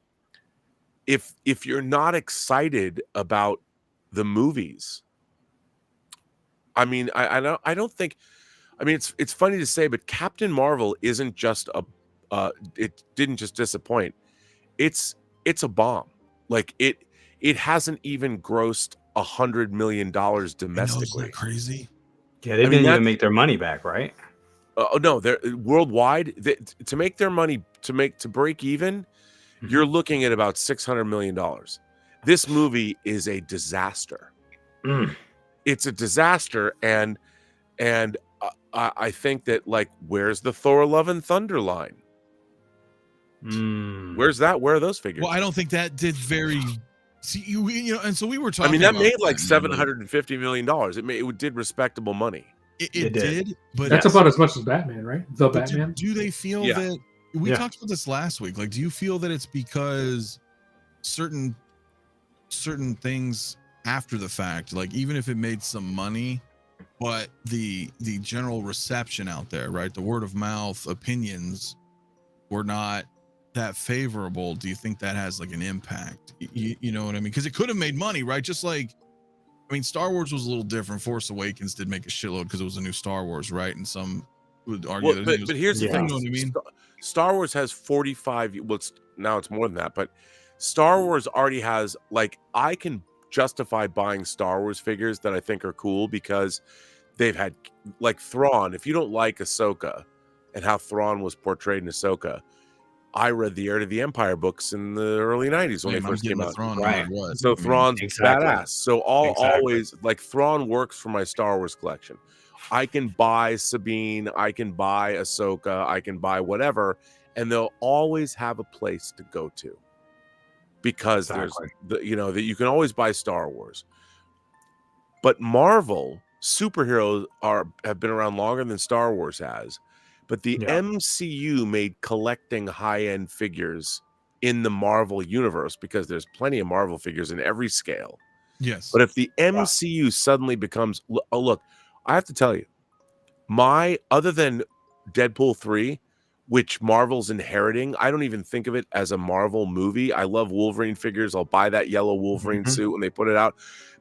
if you're not excited about the movies, I mean, I don't think. I mean, it's funny to say, but Captain Marvel isn't just it didn't just disappoint. It's a bomb. Like, it hasn't even grossed $100 million domestically. Isn't that crazy? Yeah, they didn't even make their money back, right? Oh no, they're worldwide. To make their money to break even, you're looking at about $600 million. This movie is a disaster. It's a disaster, and I think that, like, where's the Thor: Love and Thunder line? Where's that? Where are those figures? Well, I don't think that did very. See, you know, and so we were talking. I mean, that about made like $750 million. It did respectable money. It did, but that's about as much as Batman, right? The but Batman. Do they feel that we talked about this last week? Like, do you feel that it's because certain things after the fact, like even if it made some money, but the general reception out there, right? The word of mouth opinions were not that favorable. Do you think that has like an impact? You know what I mean? Because it could have made money, right? Just like, I mean, Star Wars was a little different. Force Awakens did make a shitload because it was a new Star Wars, right? And some would argue that it was, but here's the thing. You know what I mean? Star Wars has 45. Well, now it's more than that, but Star Wars already has, like, I can justify buying Star Wars figures that I think are cool because they've had, like, Thrawn. If you don't like Ahsoka and how Thrawn was portrayed in Ahsoka, I read the Heir to the Empire books in the early 90s when they first came out. Thrawn, right. So Thrawn's badass. So always, like, Thrawn works for my Star Wars collection. I can buy Sabine, I can buy Ahsoka, I can buy whatever, and they'll always have a place to go to. Because there's that you can always buy Star Wars. But Marvel superheroes have been around longer than Star Wars has. But the MCU made collecting high-end figures in the Marvel universe, because there's plenty of Marvel figures in every scale. Yes. But if the MCU suddenly becomes, look, I have to tell you, other than Deadpool 3, which Marvel's inheriting, I don't even think of it as a Marvel movie. I love Wolverine figures. I'll buy that yellow Wolverine suit when they put it out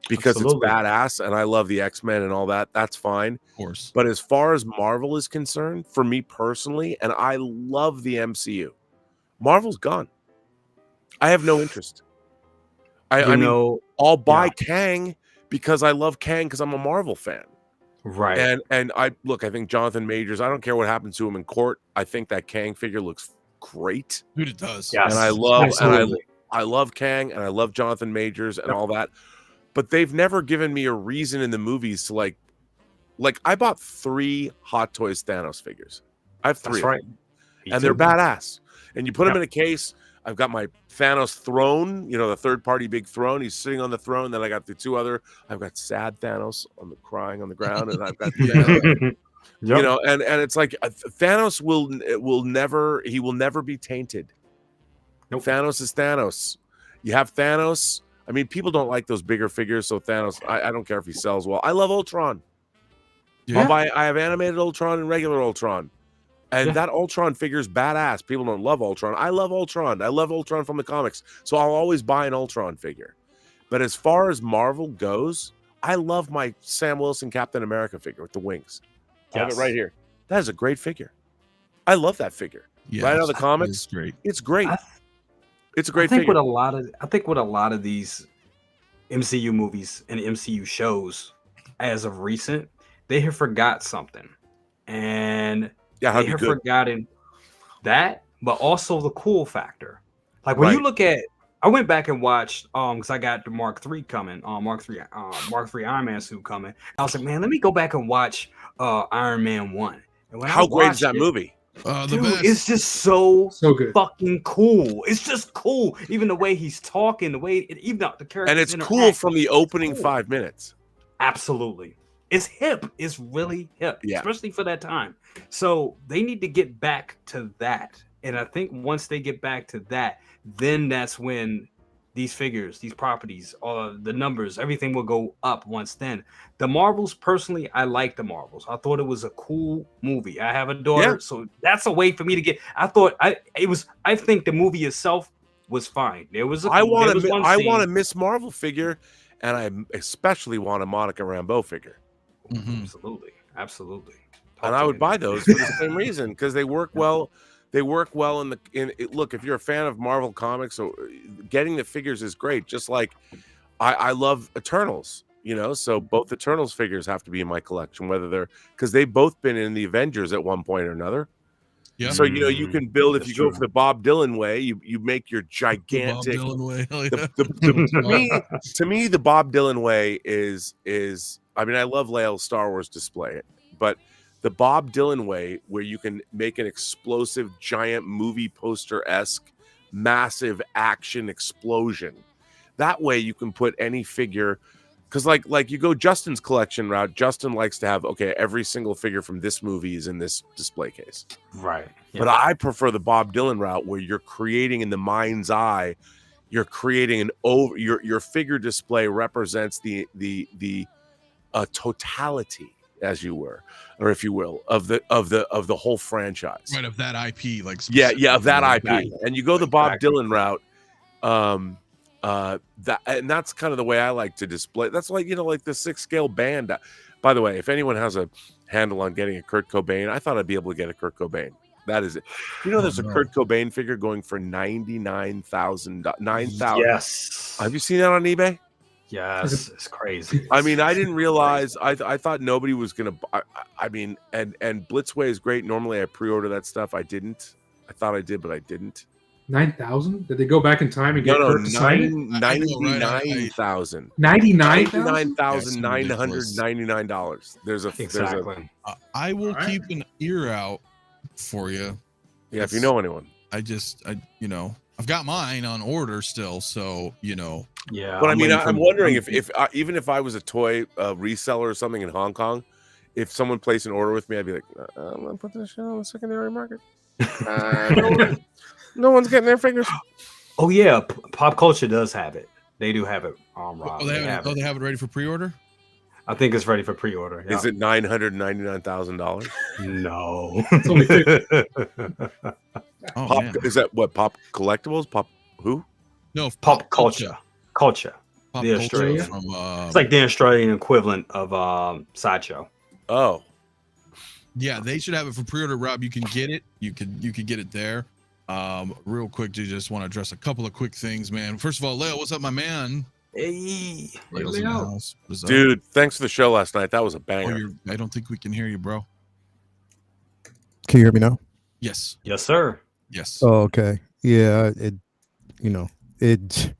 because it's badass, and I love the X-Men and all that. That's fine. Of course. But as far as Marvel is concerned, for me personally, and I love the MCU, Marvel's gone. I have no interest. I mean, I'll buy Kang because I love Kang because I'm a Marvel fan. Right. And I think Jonathan Majors, I don't care what happens to him in court. I think that Kang figure looks great. Dude, it does. Yes. And I love Kang, and I love Jonathan Majors and all that. But they've never given me a reason in the movies to like I bought 3 Hot Toys Thanos figures. I have 3. That's right. And they're badass. And you put them in a case. I've got my Thanos throne, the third-party big throne. He's sitting on the throne. Then I got the 2 other. I've got sad Thanos crying on the ground, and I've got and it's like Thanos will never be tainted. Nope. Thanos is Thanos. You have Thanos. I mean, people don't like those bigger figures, so Thanos. I don't care if he sells well. I love Ultron. Yeah. I have animated Ultron and regular Ultron. And that Ultron figure is badass. People don't love Ultron. I love Ultron. I love Ultron from the comics. So I'll always buy an Ultron figure. But as far as Marvel goes, I love my Sam Wilson Captain America figure with the wings. I have it right here. That is a great figure. I love that figure. Yes, right out of the comics. It's great. It's great. It's a great figure. figure. I think with a lot of these MCU movies and MCU shows, as of recent, they have forgot something. And they have forgotten that, but also the cool factor. Like when you look at, I went back and watched, because I got the Mark III coming, Mark III Iron Man suit coming. I was like, man, let me go back and watch Iron Man 1. And when how great is that movie? The best. It's just so good, fucking cool. It's just cool. Even the way he's talking, the way even the characters, and it's cool from the opening 5 minutes. Absolutely. It's hip. It's really hip, especially for that time. So they need to get back to that. And I think once they get back to that, then that's when these figures, these properties, the numbers, everything will go up once then. The Marvels, personally, I like the Marvels. I thought it was a cool movie. I have a daughter, so that's a way for me to get. I think the movie itself was fine. I want a Miss Marvel figure, and I especially want a Monica Rambeau figure. Mm-hmm. Absolutely. And I would buy those for the same reason, because they work well. They work well look, if you're a fan of Marvel Comics, so getting the figures is great. Just like I love Eternals. You know, so both Eternals figures have to be in my collection, whether they're because they've both been in the Avengers at one point or another. Yeah. So you know you can build if That's you true. go for the Bob Dylan way, you make your The Bob gigantic. Dylan way. Hell yeah. To me, the Bob Dylan way is I mean I love Leo's Star Wars display, but the Bob Dylan way where you can make an explosive giant movie poster-esque massive action explosion. That way you can put any figure. Because like you go Justin's collection route, Justin likes to have every single figure from this movie is in this display case, Right? Yeah. but I prefer the Bob Dylan route where you're creating in the mind's eye, you're creating your figure display represents the totality, as you were, or if you will, of the whole franchise, Right, of that IP, like yeah, of that IP, Exactly. and you go the Bob Exactly. Dylan route. That's kind of the way I like to display. That's like like the 6-scale band. By the way, if anyone has a handle on getting a Kurt Cobain, I thought I'd be able to get a Kurt Cobain. That is it. There's a Kurt Cobain figure going for $99,000. Yes. Have you seen that on eBay? Yes, it's crazy. I mean, I didn't realize. I thought nobody was gonna. I mean, and Blitzway is great. Normally, I pre-order that stuff. I didn't. I thought I did, but I didn't. 9,000? Did they go back in time and get Kurt to sign it? 99,000. 99,000? $99,999. There's a Exactly. I will Alright. keep an ear out for you. yeah. If you know anyone, I I've got mine on order still, so Yeah. but I mean, waiting for- I'm wondering if even if I was a toy reseller or something in Hong Kong, if someone placed an order with me, I'd be like, I'm gonna put this shit on the secondary market. No one's getting their fingers. Oh yeah, Pop Culture does have it. They do have it. Rob. they have it ready for pre-order. I think it's ready for pre-order. Yeah. Is it $999,000? No. It's only 50. Oh man. Is that what Pop Collectibles? Pop who? No, Pop Culture. Culture. Pop The Culture Australian. from It's like the Australian equivalent of Sideshow. Oh, yeah, they should have it for pre-order. Rob, you can get it. You could get it there. Real quick, do just want to address a couple of quick things, man. First of all, Leo, what's up, my man? Hey. Leo's in the Leo. house. What is up? dude, thanks for the show last night. That was a Oh, banger. I don't think we can hear you, bro. Can you hear me now? Yes. Yes, sir. Yes. Oh, okay. Yeah, it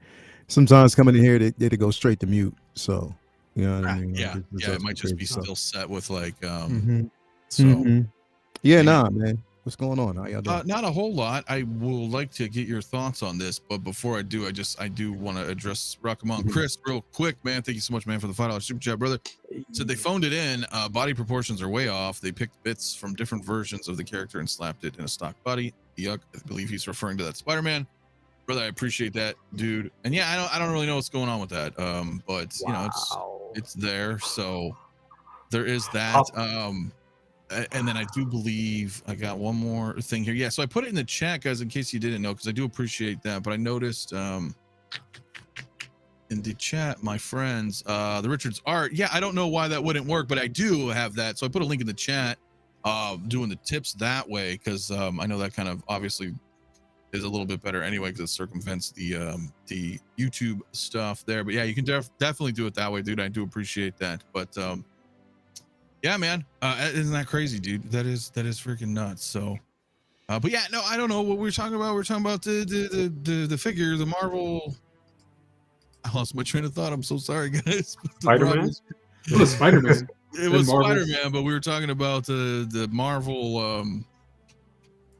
sometimes coming in here, it goes straight to mute. So, you know what I mean? Yeah. Like, it's Yeah. It might just be crazy stuff. still set with like Mhm. so Mhm. Yeah, Yeah. nah, man. What's going on? How y'all doing? not a whole lot. I will like to get your thoughts on this, but before I do, I do want to address Rockamon. Chris, real quick, man. Thank you so much, man, for the $5 super chat, brother. Said they phoned it in. Body proportions are way off. They picked bits from different versions of the character and slapped it in a stock body. Yuck. I believe he's referring to that Spider-Man. Brother, I appreciate that, dude. And yeah, I don't really know what's going on with that. But you know, it's there. So there is that. And then I do believe I got one more thing here. Yeah, so I put it in the chat, guys, in case you didn't know, because I do appreciate that. But I noticed in the chat, my friends, the Richards art. Yeah, I don't know why that wouldn't work, but I do have that. So I put a link in the chat, doing the tips that way, because I know that kind of obviously is a little bit better anyway, because it circumvents the YouTube stuff there. But yeah, you can definitely do it that way, dude. I do appreciate that. But yeah, man, isn't that crazy, dude? That is freaking nuts. So, but yeah, no, I don't know what we're talking about. We're talking about the figure, the Marvel. I lost my train of thought. I'm so sorry, guys. Spider-Man? It was Spider-Man. It was Marvel. Spider-Man, but we were talking about the Marvel.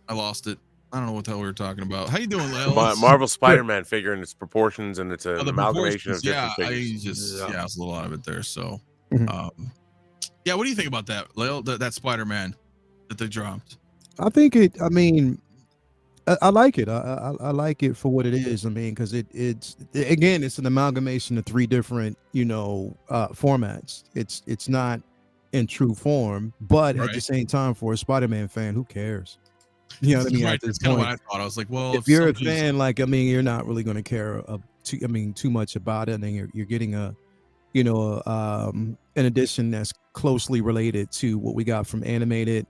I lost it. I don't know what the hell we were talking about. How you doing, Lel? Marvel Spider-Man figure and its proportions, and it's an the amalgamation of proportions, different I figures. just Yeah. it's a lot of it there. So, Mhm. yeah, what do you think about that, Lel? That Spider-Man that they dropped? I think I mean, I like it. I like it for what it is. I mean, because it's again, it's an amalgamation of three different, formats. It's not in true form, but at the Right. same time, for a Spider-Man fan, who cares? You know what I mean? Right, At this that's kind of what point, I thought. I was like, well, if you're a somebody's- fan, like, I mean, you're not really going to care too much about it, and then you're getting an edition that's closely related to what we got from animated.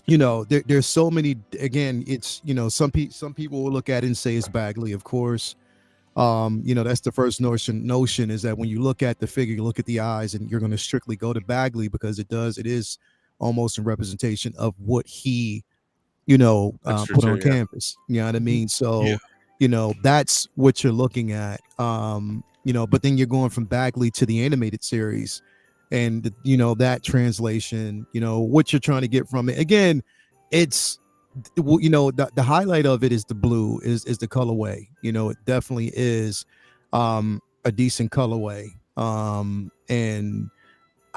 There's so many. Again, it's some people will look at it and say it's Bagley, of course. That's the first notion is that when you look at the figure, you look at the eyes, and you're going to strictly go to Bagley because it is almost a representation of what he, put on canvas. You know what I mean? So, that's what you're looking at. But then you're going from Bagley to the animated series, and that translation, what you're trying to get from it. Again, it's the highlight of it is the blue, is the colorway. It definitely is a decent colorway. And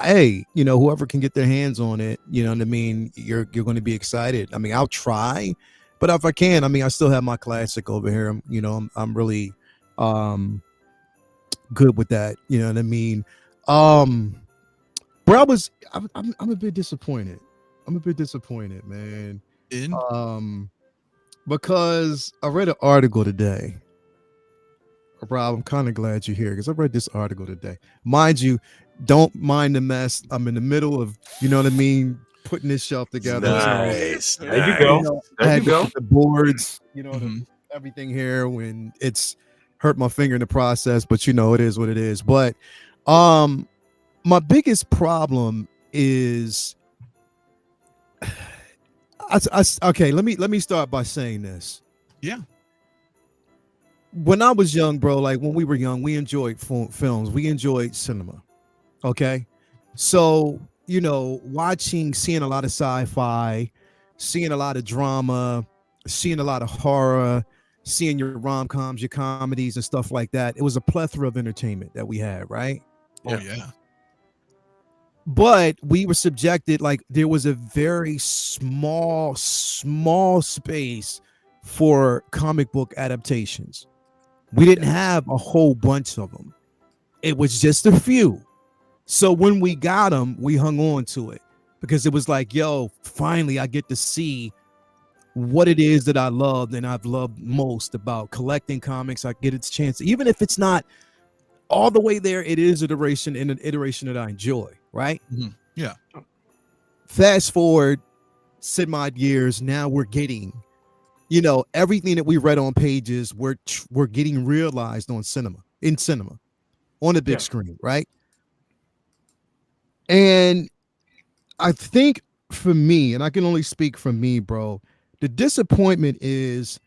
hey, whoever can get their hands on it, you know what I mean, you're going to be excited. I mean, I'll try, but if I can, I mean, I still have my classic over here. I'm really good with that. You know what I mean? But I'm a bit disappointed. I'm a bit disappointed, man. Because I read an article today. Rob, I'm kind of glad you're here because I read this article today. Mind you, don't mind the mess. I'm in the middle of, putting this shelf together. Nice. There you go. There you go. The boards, everything here when it's hurt my finger in the process, but it is what it is. But my biggest problem is okay, let me start by saying this. Yeah. When I was young, bro, like when we were young, we enjoyed films. We enjoyed cinema. Okay. So, seeing a lot of sci-fi, seeing a lot of drama, seeing a lot of horror, seeing your rom-coms, your comedies and stuff like that. It was a plethora of entertainment that we had, right? Oh, yeah. But we were subjected, like there was a very small space for comic book adaptations. We didn't have a whole bunch of them. It was just a few. So when we got them, we hung on to it because it was like, yo, finally I get to see what it is that I loved and I've loved most about collecting comics. I get its chance, even if it's not all the way there, it is an iteration that I enjoy, right? Mm-hmm. Yeah. Fast forward semi years, now we're getting everything that we read on pages, we're getting realized in cinema, on the big screen, right? And I think for me, and I can only speak for me, bro, the disappointment is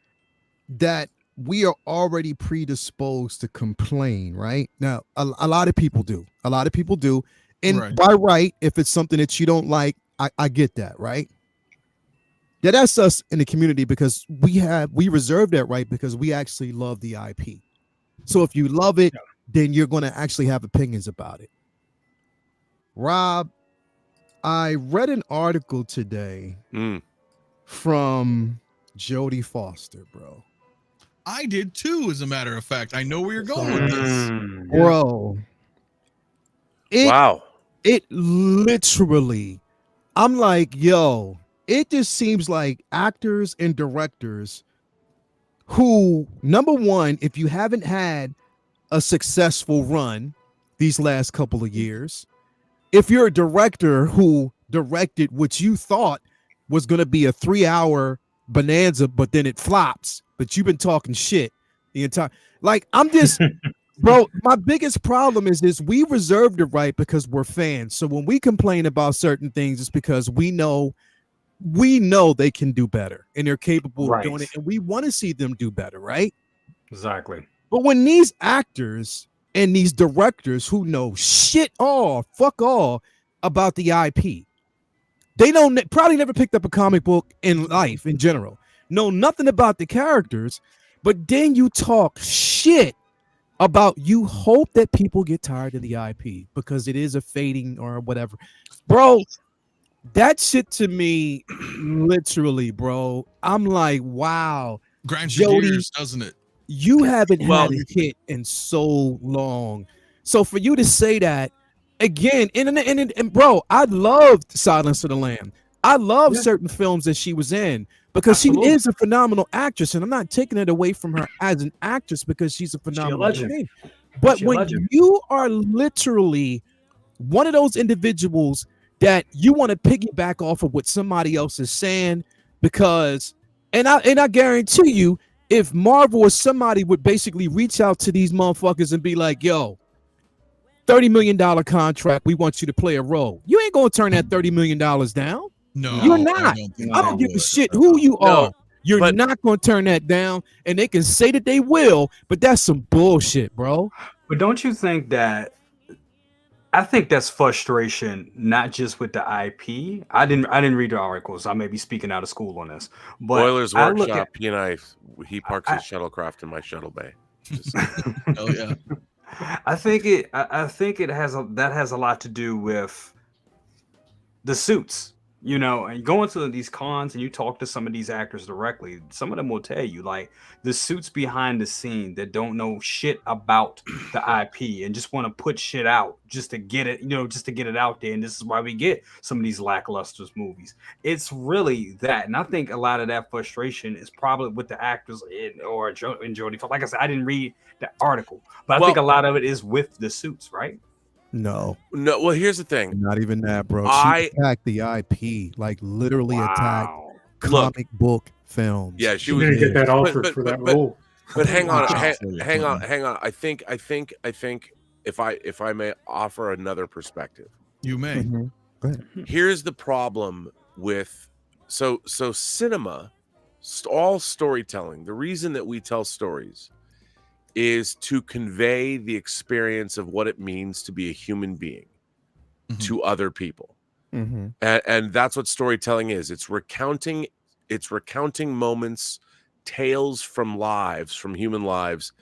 that we are already predisposed to complain, right? Now, a lot of people do. And right. By right, if it's something that you don't like, I get that, right? That's us in the community because we reserve that right because we actually love the IP. So if you love it, then you're going to actually have opinions about it. Rob, I read an article today from Jodie Foster, bro. I did too, as a matter of fact. I know where you're going with this. Bro. Wow. It literally, I'm like, yo, it just seems like actors and directors who, number one, if you haven't had a successful run these last couple of years, if you're a director who directed what you thought was going to be a 3-hour bonanza, but then it flops, but you've been talking shit the entire, like, I'm just, bro, my biggest problem is this: we reserve the right because we're fans. So when we complain about certain things, it's because we know they can do better and they're capable of doing it, and we want to see them do better, right? Exactly. But when these actors and these directors who know fuck all about the IP, they don't probably never picked up a comic book in life in general, know nothing about the characters, but then you talk shit about, you hope that people get tired of the IP because it is a fading or whatever, bro. That shit to me, literally, bro. I'm like, wow, grinds your gears, doesn't it? You haven't had a hit in so long. So for you to say that again, and bro, I loved Silence of the Lamb. I love certain films that she was in because she is a phenomenal actress, and I'm not taking it away from her as an actress because she's a phenomenal legend. But when you are literally one of those individuals that you want to piggyback off of what somebody else is saying, because and I guarantee you, if Marvel or somebody would basically reach out to these motherfuckers and be like, yo, $30 million contract, we want you to play a role. You ain't gonna turn that $30 million down. No, You're not. I don't give a shit who you are. You're not gonna turn that down, and they can say that they will, but that's some bullshit, bro. But don't you think that? I think that's frustration, not just with the IP. I didn't read the articles. I may be speaking out of school on this. But Boilers Workshop, he parks his shuttlecraft in my shuttle bay. Oh yeah. I think it has a lot to do with the suits. You know, and going to these cons and you talk to some of these actors directly, some of them will tell you like the suits behind the scene that don't know shit about the IP and just want to put shit out just to get it, just to get it out there. And this is why we get some of these lackluster movies. It's really that. And I think a lot of that frustration is probably with the actors in Jodie. Like I said, I didn't read the article, but I think a lot of it is with the suits, right? No. Well, here's the thing. Not even that, bro. She attacked the IP, like literally attacked comic book films. Yeah, she didn't get that offer for that role. But hang on. I think if I may offer another perspective. You may. Mm-hmm. Go ahead. Here's the problem with so cinema, all storytelling. The reason that we tell stories is to convey the experience of what it means to be a human being to other people. Mm-hmm. And that's what storytelling is. It's recounting moments, tales from human lives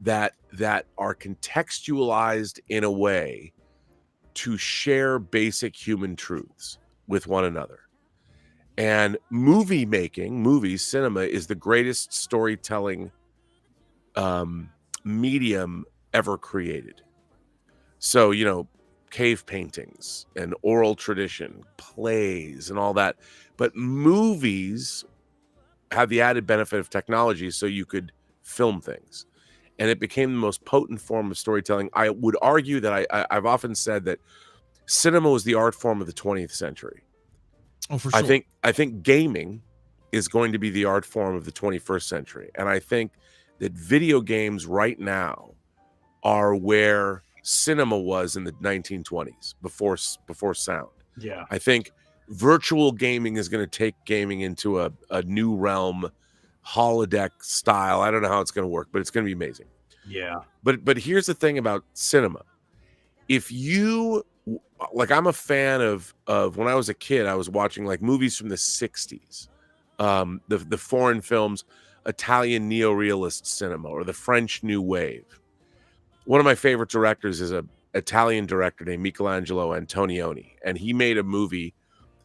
that are contextualized in a way to share basic human truths with one another. And cinema is the greatest storytelling medium ever created. So, cave paintings and oral tradition, plays and all that. But movies have the added benefit of technology, so you could film things. And it became the most potent form of storytelling. I would argue that I've often said that cinema was the art form of the 20th century. Oh, for sure. I think gaming is going to be the art form of the 21st century. And I think that video games right now are where cinema was in the 1920s before sound. Yeah. I think virtual gaming is going to take gaming into a new realm, holodeck style. I don't know how it's going to work, but it's going to be amazing. Yeah. But here's the thing about cinema. If you I'm a fan of when I was a kid, I was watching like movies from the 60s, the foreign films, Italian neorealist cinema or the French New Wave. One of my favorite directors is an Italian director named Michelangelo Antonioni, and he made a movie.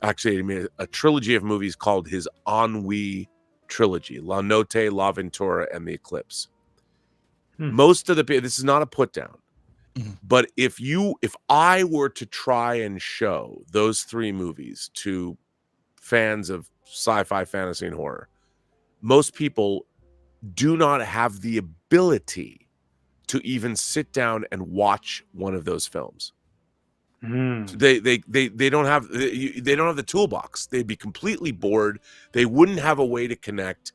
Actually, he made a trilogy of movies called his Ennui trilogy: La Notte, L'Avventura, and The Eclipse. Most of this is not a put down, but if I were to try and show those three movies to fans of sci-fi, fantasy, and horror, most people do not have the ability to even sit down and watch one of those films. They don't have the toolbox. They'd be completely bored. They wouldn't have a way to connect.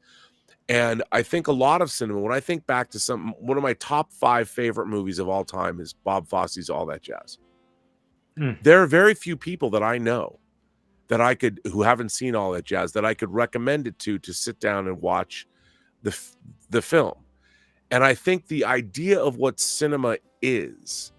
And I think a lot of cinema, when I think back to one of my top 5 favorite movies of all time is Bob Fosse's All That Jazz. There are very few people that I know who haven't seen All That Jazz that I could recommend it to sit down and watch the film. And I think the idea of what cinema is,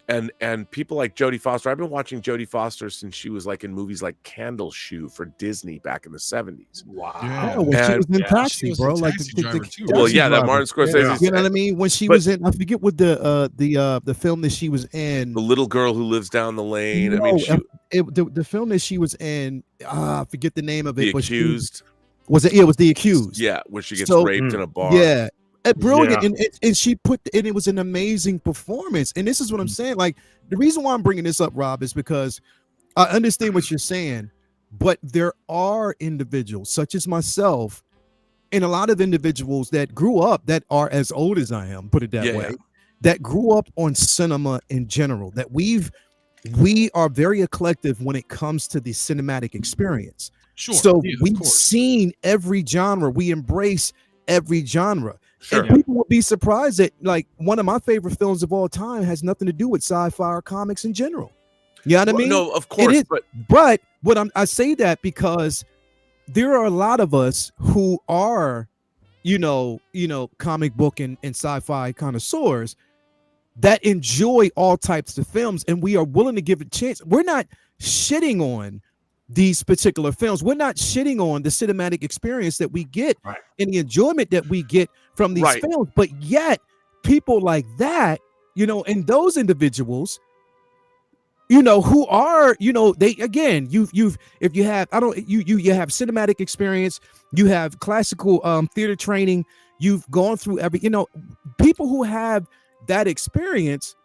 and people like Jodie Foster, I've been watching Jodie Foster since she was like in movies like Candle Shoe for Disney back in the 70s. Wow. Yeah, when she was in Taxi, bro. Like that Martin Scorsese. You know what I mean? When she was in, I forget what the film that she was in. The Little Girl Who Lives Down the Lane. No, I mean, the film that she was in, I forget the name of it. The Accused. It was The Accused. Yeah, where she gets raped in a bar. Yeah. Brilliant, and she and it was an amazing performance. And this is what I'm saying. Like, the reason why I'm bringing this up, Rob, is because I understand what you're saying, but there are individuals such as myself and a lot of individuals that grew up that are as old as I am, put it that way, that grew up on cinema in general, that we are very eclectic when it comes to the cinematic experience. Sure. So we've seen every genre. We embrace every genre. Sure. And people would be surprised that like one of my favorite films of all time has nothing to do with sci-fi or comics in general. You know what I mean? No, of course, but what I say that because there are a lot of us who are, comic book and sci-fi connoisseurs that enjoy all types of films, and we are willing to give it a chance. We're not shitting on these particular films. We're not shitting on the cinematic experience that we get and the enjoyment that we get from these films. But yet, people like that, and those individuals, who are, they again, you have cinematic experience, you have classical theater training, you've gone through people who have that experience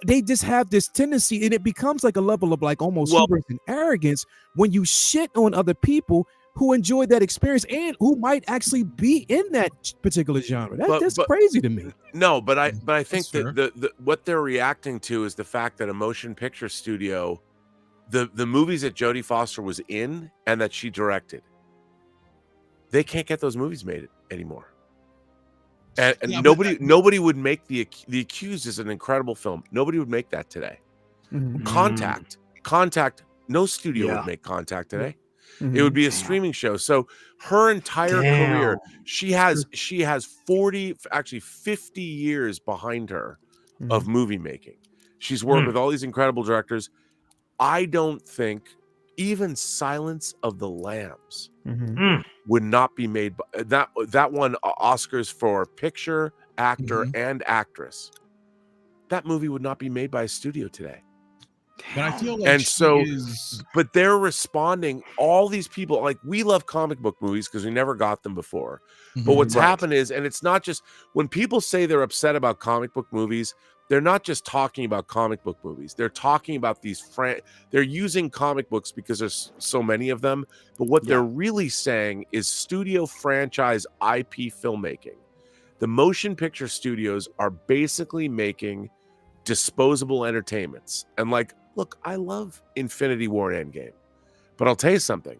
they just have this tendency, and it becomes like a level of like almost hubris and arrogance when you shit on other people who enjoyed that experience and who might actually be in that particular genre. That's crazy to me. No, but I think that the what they're reacting to is the fact that a motion picture studio, the movies that Jodie Foster was in and that she directed, they can't get those movies made anymore. And nobody would make the Accused is an incredible film. Nobody would make that today. Contact. No studio would make Contact today. It would be a streaming show. So her entire career, she has 50 years behind her of movie making. She's worked with all these incredible directors. I don't think even Silence of the Lambs would not be made by that won Oscars for picture, actor, and actress. That movie would not be made by a studio today. But I feel like but they're responding. All these people, like, we love comic book movies because we never got them before. But what's happened is, and it's not just when people say they're upset about comic book movies, they're not just talking about comic book movies. They're talking about they're using comic books because there's so many of them. But what they're really saying is studio franchise IP filmmaking. The motion picture studios are basically making disposable entertainments. And like, look, I love Infinity War and Endgame, but I'll tell you something.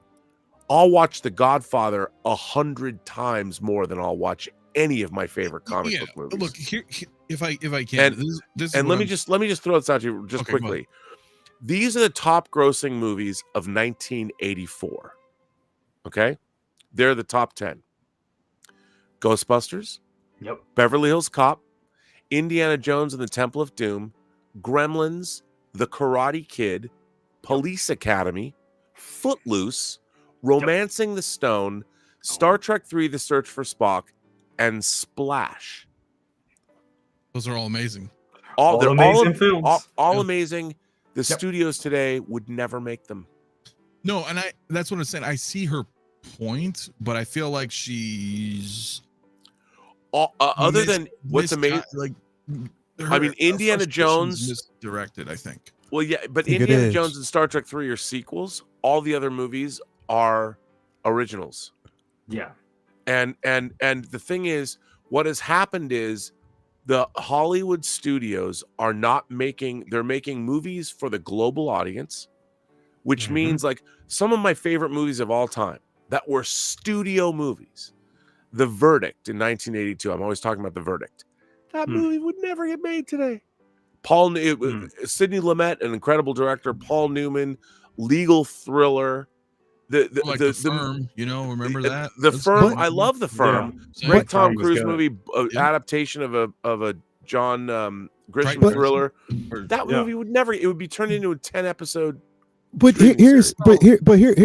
I'll watch The Godfather 100 times more than I'll watch any of my favorite comic book movies. Look, here if I can, and let me just throw this out to you just quickly. These are the top grossing movies of 1984. Okay, they're the top 10. Ghostbusters, Beverly Hills Cop, Indiana Jones and the Temple of Doom, Gremlins, The Karate Kid, Police Academy, Footloose, Romancing the Stone, Star Trek III: The Search for Spock, and Splash. Those are all amazing. They're amazing films. All amazing. The studios today would never make them. No, and that's what I'm saying. I see her point, but I feel like she's other than what's amazing, like Indiana Jones misdirected, I think. Well, yeah, but Indiana Jones and Star Trek 3 are sequels. All the other movies are originals. Yeah. And the thing is, what has happened is the Hollywood studios are they're making movies for the global audience, which means like some of my favorite movies of all time that were studio movies. The Verdict in 1982. I'm always talking about The Verdict. That movie would never get made today. Sidney Lumet, an incredible director. Paul Newman, legal thriller. The Firm, remember that? The Firm. I love The Firm. Yeah. Great Tom Cruise movie, adaptation of a John Grisham thriller. That movie would never. It would be turned into a 10-episode. But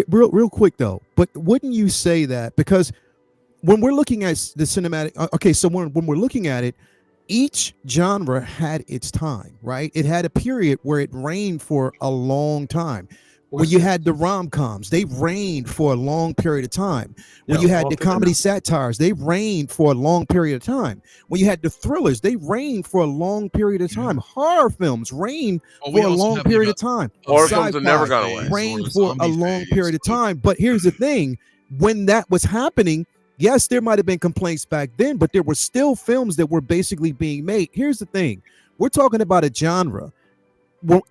real quick though. But wouldn't you say that because when we're looking at the cinematic, so when we're looking at it, each genre had its time, right? It had a period where it reigned for a long time. When you had the rom-coms, they reigned for a long period of time. When you had the comedy satires, they reigned for a long period of time. When you had the thrillers, they reigned for a long period of time. Horror films reigned for a long period of time. Horror films have never gone away. Reigned for a long period of time. But here's the thing. When that was happening, yes, there might have been complaints back then, but there were still films that were basically being made. Here's the thing. We're talking about a genre,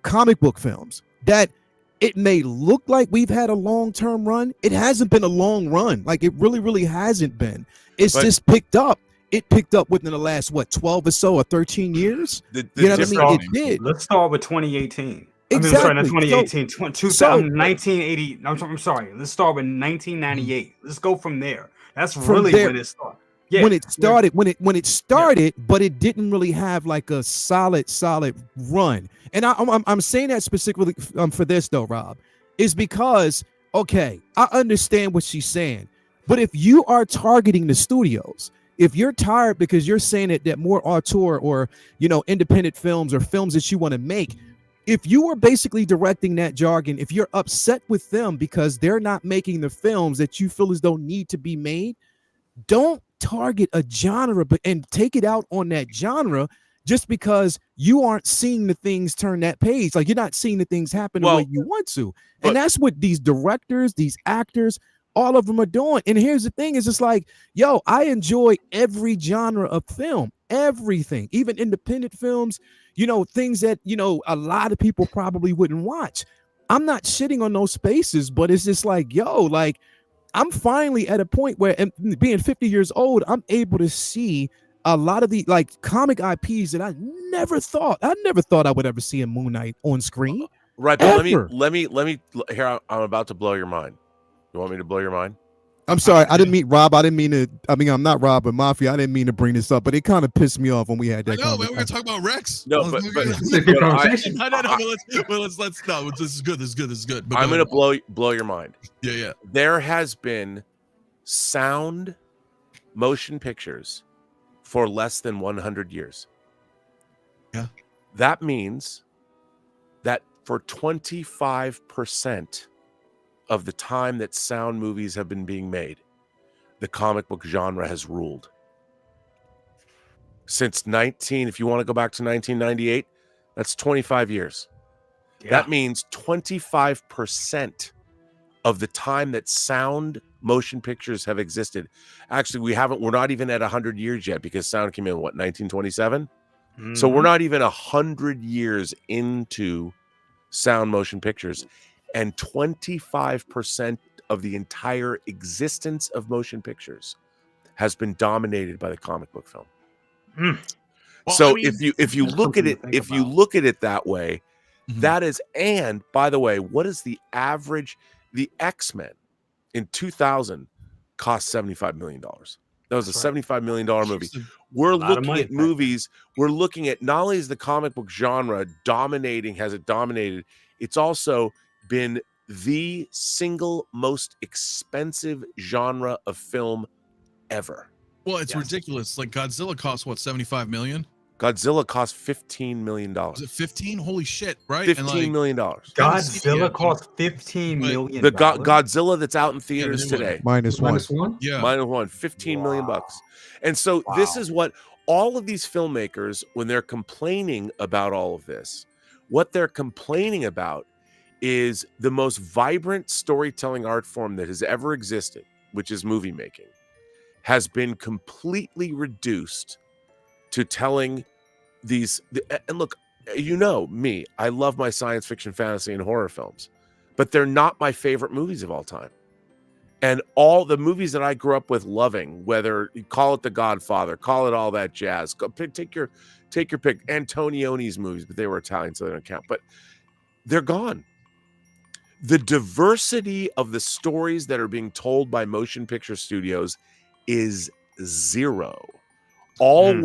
comic book films, that it may look like we've had a long-term run. It hasn't been a long run. Like, it really, really hasn't been. It's just picked up. It picked up within the last 12 or so or 13 years. You know what I mean? It did. Let's start with 2018. Exactly. I mean, sorry, not 2018. 1980. I'm sorry. Let's start with 1998. Let's go from there. That's really when it started. Yeah. When it started, but it didn't really have like a solid run. And I'm saying that specifically for this though, Rob, is because okay, I understand what she's saying, but if you are targeting the studios, if you're tired because you're saying that more auteur or independent films or films that you want to make, if you are basically directing that jargon, if you're upset with them because they're not making the films that you feel as though need to be made, don't target a genre and take it out on that genre just because you aren't seeing the things turn that page. Like you're not seeing the things happen the way you want to. And that's what these directors, these actors, all of them are doing. And here's the thing, is it's like, yo, I enjoy every genre of film, everything, even independent films, things that, a lot of people probably wouldn't watch. I'm not shitting on those spaces, but it's just like, yo, like I'm finally at a point where, and being 50 years old, I'm able to see a lot of the like comic IPs that I never thought I would ever see in Moon Knight on screen. Right, but let me here, I'm about to blow your mind. You want me to blow your mind? I'm sorry, I didn't mean Rob. I didn't mean to. I mean, I'm not Rob, but Mafia. I didn't mean to bring this up, but it kind of pissed me off when we had that. No, man, we're gonna talk about Rex. No, but it's a good conversation. Let's no. This is good. This is good. But I'm gonna blow your mind. Yeah. There has been sound motion pictures for less than 100 years. Yeah. That means that for 25% of the time that sound movies have been being made, the comic book genre has ruled. Since if you want to go back to 1998, that's 25 years. Yeah. That means 25% of the time that sound motion pictures have existed. Actually, we're not even at 100 years yet, because sound came in, 1927? Mm-hmm. So we're not even 100 years into sound motion pictures. And 25% of the entire existence of motion pictures has been dominated by the comic book film. Well, so if you look at it that way, that is. And by the way, what is the average? The X-Men in 2000 cost $75 million. That was a $75 million movie. We're looking at movies. We're looking at, not only is the comic book genre dominated, it's also been the single most expensive genre of film ever. Well, it's ridiculous. Like Godzilla costs what, 75 million? Godzilla cost $15 million. Is it 15? Holy shit, right? $15 million. Godzilla cost $15 million. The Godzilla that's out in theaters today. Minus one. Yeah. Minus one. $15 million bucks. And so this is what all of these filmmakers, when they're complaining about all of this, what they're complaining about is the most vibrant storytelling art form that has ever existed, which is movie making, has been completely reduced to telling these. And look, me, I love my science fiction, fantasy, and horror films, but they're not my favorite movies of all time. And all the movies that I grew up with loving, whether you call it The Godfather, call it all that jazz, take your pick. Antonioni's movies, but they were Italian, so they don't count. But they're gone. The diversity of the stories that are being told by motion picture studios is zero. All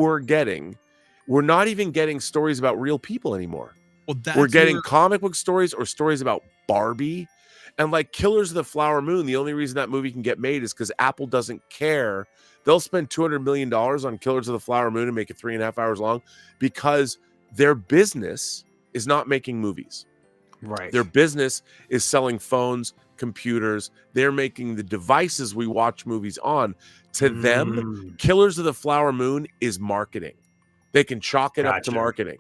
we're not even getting stories about real people anymore. Well, we're getting comic book stories or stories about Barbie. And like Killers of the Flower Moon, the only reason that movie can get made is because Apple doesn't care. They'll spend $200 million on Killers of the Flower Moon and make it 3.5 hours long because their business is not making movies. Right. Their business is selling phones, computers. They're making the devices we watch movies on. To them, Killers of the Flower Moon is marketing. They can chalk it up to marketing.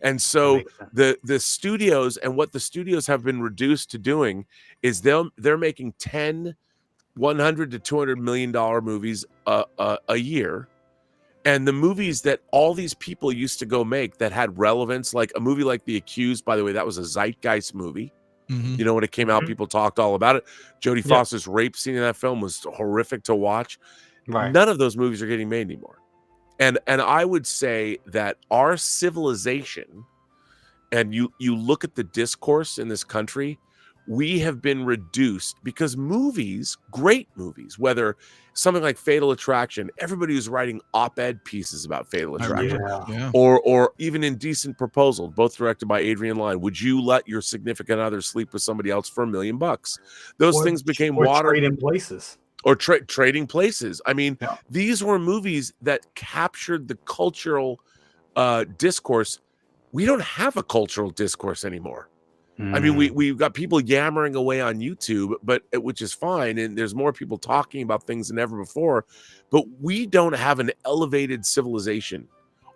And so the studios, and what the studios have been reduced to doing is they're making 10 $100 to $200 million movies a year. And the movies that all these people used to go make that had relevance, like a movie like The Accused, by the way, that was a zeitgeist movie. Mm-hmm. You know, when it came out, people talked all about it. Jodie Foster's rape scene in that film was horrific to watch. Right. None of those movies are getting made anymore. And I would say that our civilization, and you look at the discourse in this country, we have been reduced because movies, great movies, whether something like Fatal Attraction, everybody was writing op-ed pieces about Fatal Attraction, Yeah. or even Indecent Proposal, both directed by Adrian Lyne. Would you let your significant other sleep with somebody else for $1 million? Those things became water. Trading places. Or trading places. I mean, these were movies that captured the cultural discourse. We don't have a cultural discourse anymore. I mean, we've got people yammering away on YouTube, but which is fine, and there's more people talking about things than ever before. But we don't have an elevated civilization.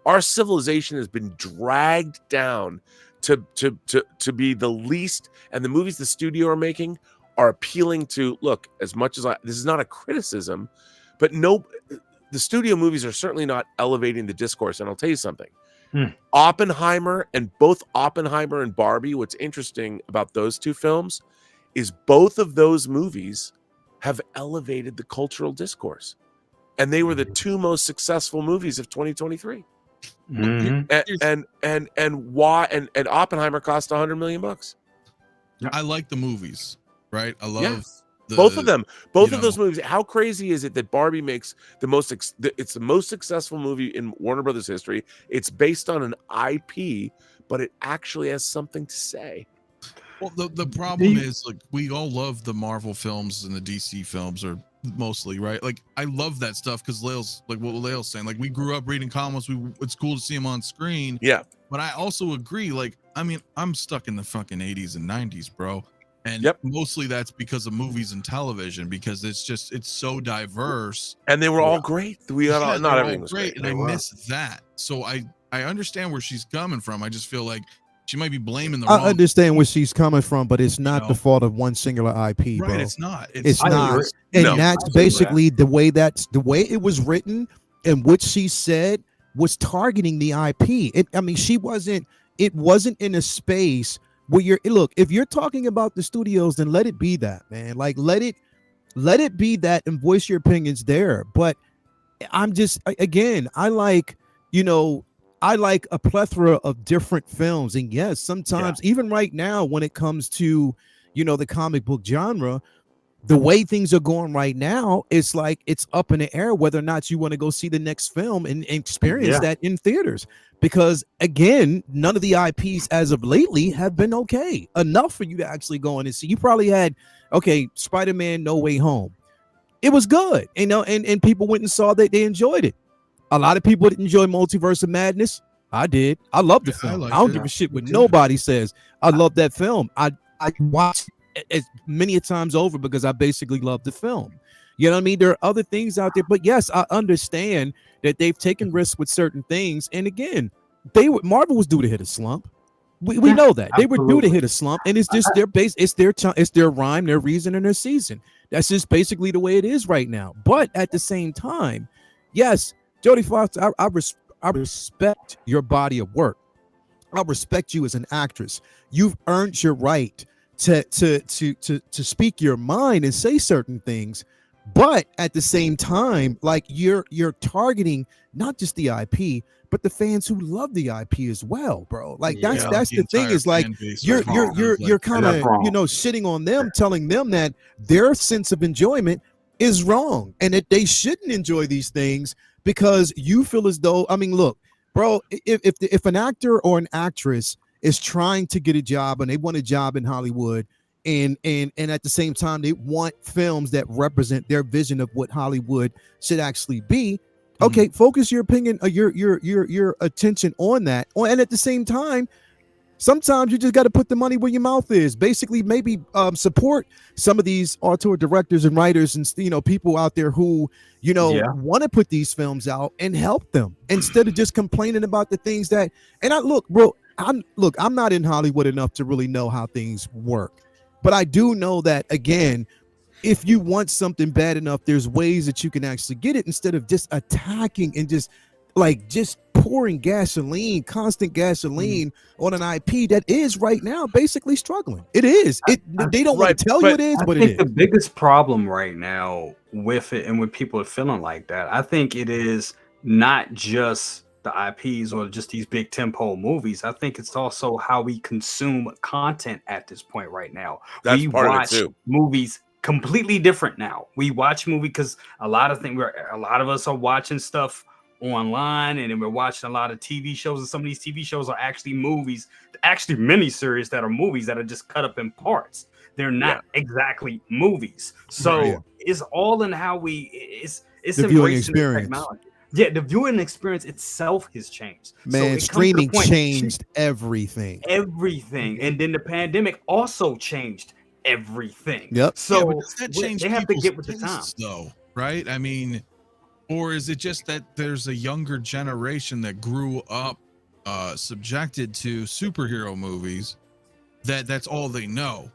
Our civilization has been dragged down to be the least, and the movies the studio are making are appealing to, look, as much as this is not a criticism, but the studio movies are certainly not elevating the discourse. And I'll tell you something. Oppenheimer and Barbie, what's interesting about those two films is both of those movies have elevated the cultural discourse, and they were the two most successful movies of 2023. And why? And Oppenheimer cost $100 million. I like the movies, right? I love both of them. Both of those movies. How crazy is it that Barbie makes it's the most successful movie in Warner Brothers history? It's based on an IP, but it actually has something to say. Well, the problem is, like, we all love the Marvel films and the DC films, or mostly, right? Like, I love that stuff because Lael's, like what Lael's saying, like, we grew up reading comics. It's cool to see them on screen. Yeah. But I also agree, like, I mean, I'm stuck in the fucking 80s and 90s, bro. And mostly that's because of movies and television, because it's so diverse. And they were all great. Not everything was great. And I miss that. So I understand where she's coming from. I just feel like she might be blaming the wrong. I understand where she's coming from, but it's not the fault of one singular IP, right, bro. it's not. It's not. And that's basically the way it was written, and what she said was targeting the IP. It wasn't in a space where if you're talking about the studios, then let it be that, man. Like, let it be that, and voice your opinions there. But I'm just, again, I like a plethora of different films. And yes, sometimes even right now, when it comes to, the comic book genre, the way things are going right now, it's like it's up in the air whether or not you want to go see the next film and experience that in theaters. Because again, none of the IPs as of lately have been okay enough for you to actually go in and see. You probably had, Spider-Man No Way Home. It was good, and people went and saw that, they enjoyed it. A lot of people didn't enjoy Multiverse of Madness. I did. I love the film. I don't give a shit what nobody says. I love that film. I watched it as many a times over because I basically love the film. You know what I mean? There are other things out there, but yes, I understand that they've taken risks with certain things. And again, Marvel was due to hit a slump. We know that they were due to hit a slump, and it's just their base. It's their rhyme, their reason, and their season. That's just basically the way it is right now. But at the same time, yes, Jodie Foster, I respect your body of work. I respect you as an actress. You've earned your right to speak your mind and say certain things. But at the same time, like, you're targeting not just the IP, but the fans who love the IP as well, bro. Like, that's the thing, is like you're kind of shitting on them, telling them that their sense of enjoyment is wrong and that they shouldn't enjoy these things because you feel as though, look, bro, if an actor or an actress is trying to get a job and they want a job in Hollywood, and at the same time they want films that represent their vision of what Hollywood should actually be, okay, focus your opinion, your attention on that. And at the same time, sometimes you just got to put the money where your mouth is. Basically, maybe support some of these auteur directors and writers and people out there who want to put these films out and help them instead of just complaining about the things that. And I'm not in Hollywood enough to really know how things work. But I do know that, again, if you want something bad enough, there's ways that you can actually get it instead of just attacking and just like just pouring gasoline, constant gasoline on an IP that is right now basically struggling. It is. They don't want to tell you it is, but it is. The biggest problem right now with it and when people are feeling like that, I think it is not just the IPs or just these big tentpole movies. I think it's also how we consume content at this point right now. That's we part watch of it too. Movies completely different now. We watch movie because a lot of us are watching stuff online, and then we're watching a lot of TV shows, and some of these TV shows are actually movies, actually miniseries that are movies that are just cut up in parts. They're not exactly movies. So it's all in how it's the viewing experience. Technology. Yeah, the viewing experience itself has changed. Man, so streaming changed everything. Everything. And then the pandemic also changed everything. Yep. So does that change they have to get with the tastes, times, though, right? I mean, or is it just that there's a younger generation that grew up subjected to superhero movies that's all they know?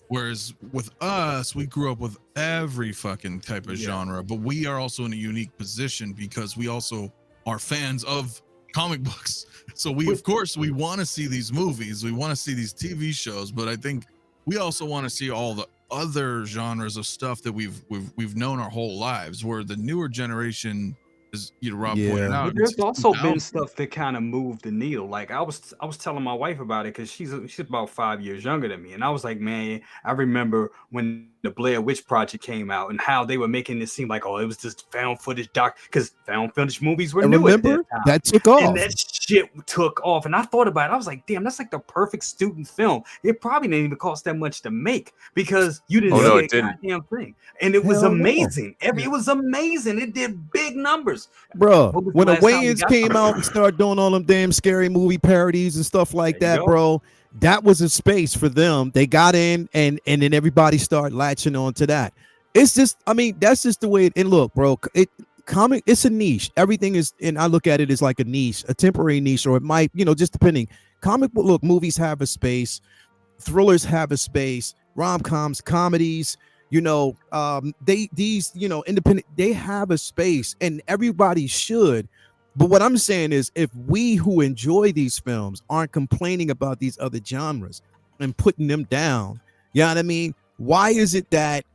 Whereas with us, we grew up with every fucking type of genre, but we are also in a unique position because we also are fans of comic books. So of course, we want to see these movies, we want to see these TV shows, but I think we also want to see all the other genres of stuff that we've known our whole lives, where the newer generation, as Rob pointed out, there's also been stuff that kind of moved the needle. Like I was telling my wife about it because she's about 5 years younger than me, and I was like, man, I remember when the Blair Witch Project came out and how they were making it seem like, oh, it was just found footage because found footage movies were new at that time. That took off. And that shit took off. And I thought about it. I was like, damn, that's like the perfect student film. It probably didn't even cost that much to make because you didn't see a goddamn thing. And it was amazing. It was amazing. It did big numbers. Bro, when the Wayans came out and started doing all them damn scary movie parodies and stuff like that, bro, that was a space for them. They got in and then everybody started latching on to that. It's just, I mean, that's just the way and look, bro, it's a niche. Everything is, and I look at it as like a niche, a temporary niche, or it might, just depending. Comic book, look, movies have a space, thrillers have a space, rom-coms, comedies, independent, they have a space, and everybody should. But what I'm saying is, if we who enjoy these films aren't complaining about these other genres and putting them down, you know what I mean? Why is it that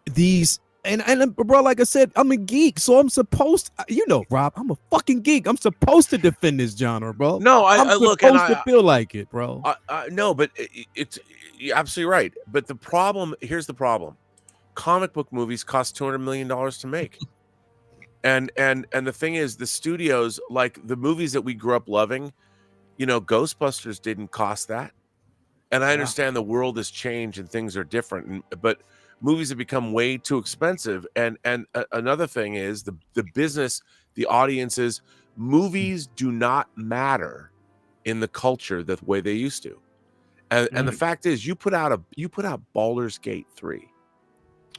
these and bro, like I said, I'm a geek, so I'm supposed to, Rob, I'm a fucking geek. I'm supposed to defend this genre, bro. No, I'm supposed to feel like it, bro. No, but it's you're absolutely right. But here's the problem. Comic book movies cost $200 million to make. And the thing is, the studios, like the movies that we grew up loving, Ghostbusters didn't cost that. And I understand the world has changed and things are different, but movies have become way too expensive. And another thing is the business, the audiences, movies do not matter in the culture the way they used to. And the fact is, you put out Baldur's Gate 3.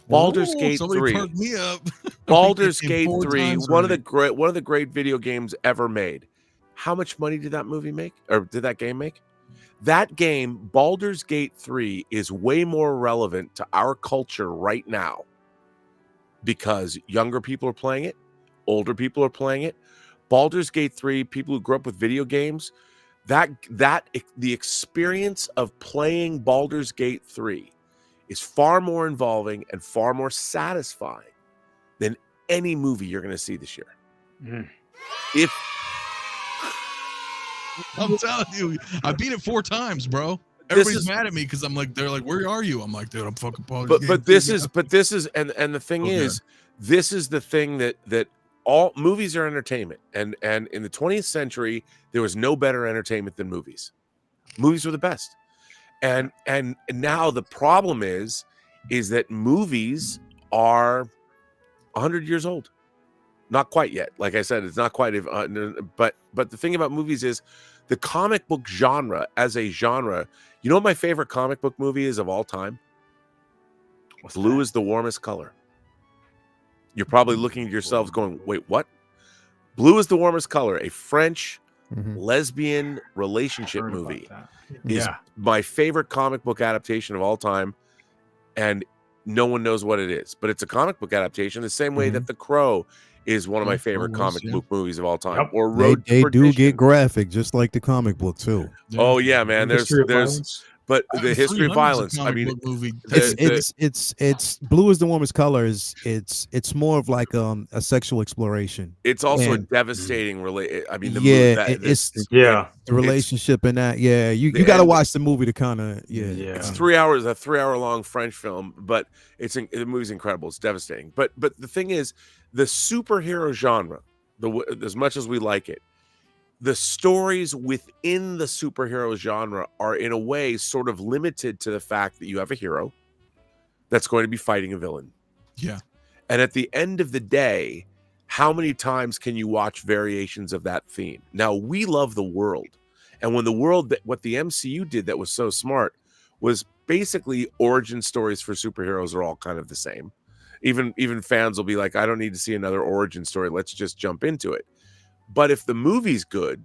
Baldur's Gate 3. Perked me up. Baldur's Gate 3, one of the great video games ever made. How much money did that movie make? Or did that game make? That game, Baldur's Gate 3, is way more relevant to our culture right now because younger people are playing it, older people are playing it. Baldur's Gate 3, people who grew up with video games, the experience of playing Baldur's Gate 3 is far more involving and far more satisfying than any movie you're going to see this year. I'm telling you, I beat it 4 times, bro. Everybody's mad at me because I'm like, they're like, where are you? I'm like, dude, I'm fucking Baldur's But this is, and the thing is, this is the thing that all movies are entertainment, and in the 20th century, there was no better entertainment than movies. Movies were the best. And now the problem is that movies are 100 years old. Not quite yet. Like I said, it's not quite. But the thing about movies is the comic book genre as a genre. You know what my favorite comic book movie is of all time? Blue is the warmest color. You're probably looking at yourselves going, wait, what? Blue is the warmest color, a French lesbian relationship movie. Is my favorite comic book adaptation of all time, and no one knows what it is, but it's a comic book adaptation the same way that The Crow is one of my favorite comic book movies of all time. Yep. Or Road They to do Perdition. get graphic, just like the comic book too. Oh yeah, man. History of There's Violence. but the history of 300's a violence. I comic mean, book movie. It's blue is the warmest color. It's more of like a sexual exploration. it's also And- a devastating I mean, the Yeah, movie, it's Yeah. the relationship in that. Yeah, you the got to end- watch the movie to kind of It's 3 hours, a 3-hour long French film, but the movie's incredible. It's devastating. But the thing is, the superhero genre, as much as we like it, the stories within the superhero genre are in a way sort of limited to the fact that you have a hero that's going to be fighting a villain. Yeah. And at the end of the day, how many times can you watch variations of that theme? Now, we love the world. And when what the MCU did that was so smart was basically origin stories for superheroes are all kind of the same. Even fans will be like, I don't need to see another origin story. Let's just jump into it. But if the movie's good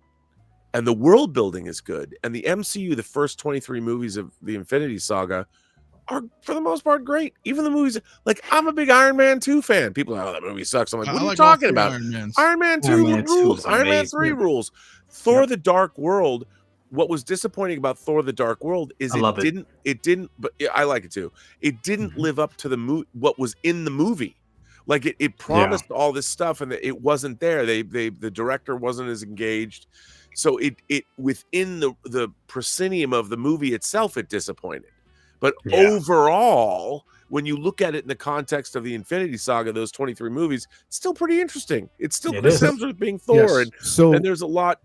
and the world building is good and the MCU, the first 23 movies of the Infinity Saga are for the most part great. Even the movies, like I'm a big Iron Man 2 fan. People are like, oh, that movie sucks. I'm like, what are you talking about? Iron Man 2 rules. Iron Man 3 rules. Thor the Dark World. What was disappointing about Thor the Dark World is it didn't, but I like it too. It didn't live up to what was in the movie. Like it promised all this stuff and it wasn't there. The director wasn't as engaged. So it within the proscenium of the movie itself, it disappointed. But overall, when you look at it in the context of the Infinity Saga, those 23 movies, it's still pretty interesting. It's still Chris Hemsworth being Thor, and there's a lot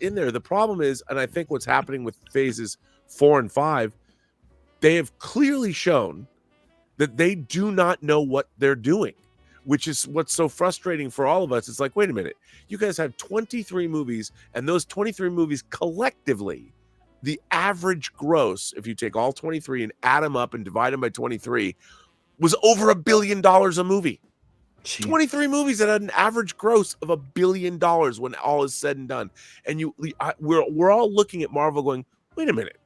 in there. The problem is, and I think what's happening with phases 4 and 5, they have clearly shown that they do not know what they're doing, which is what's so frustrating for all of us. It's like, wait a minute, you guys have 23 movies, and those 23 movies collectively, the average gross, if you take all 23 and add them up and divide them by 23, was over $1 billion a movie. Jeez. 23 movies that had an average gross of $1 billion when all is said and done. And we're all looking at Marvel going, wait a minute,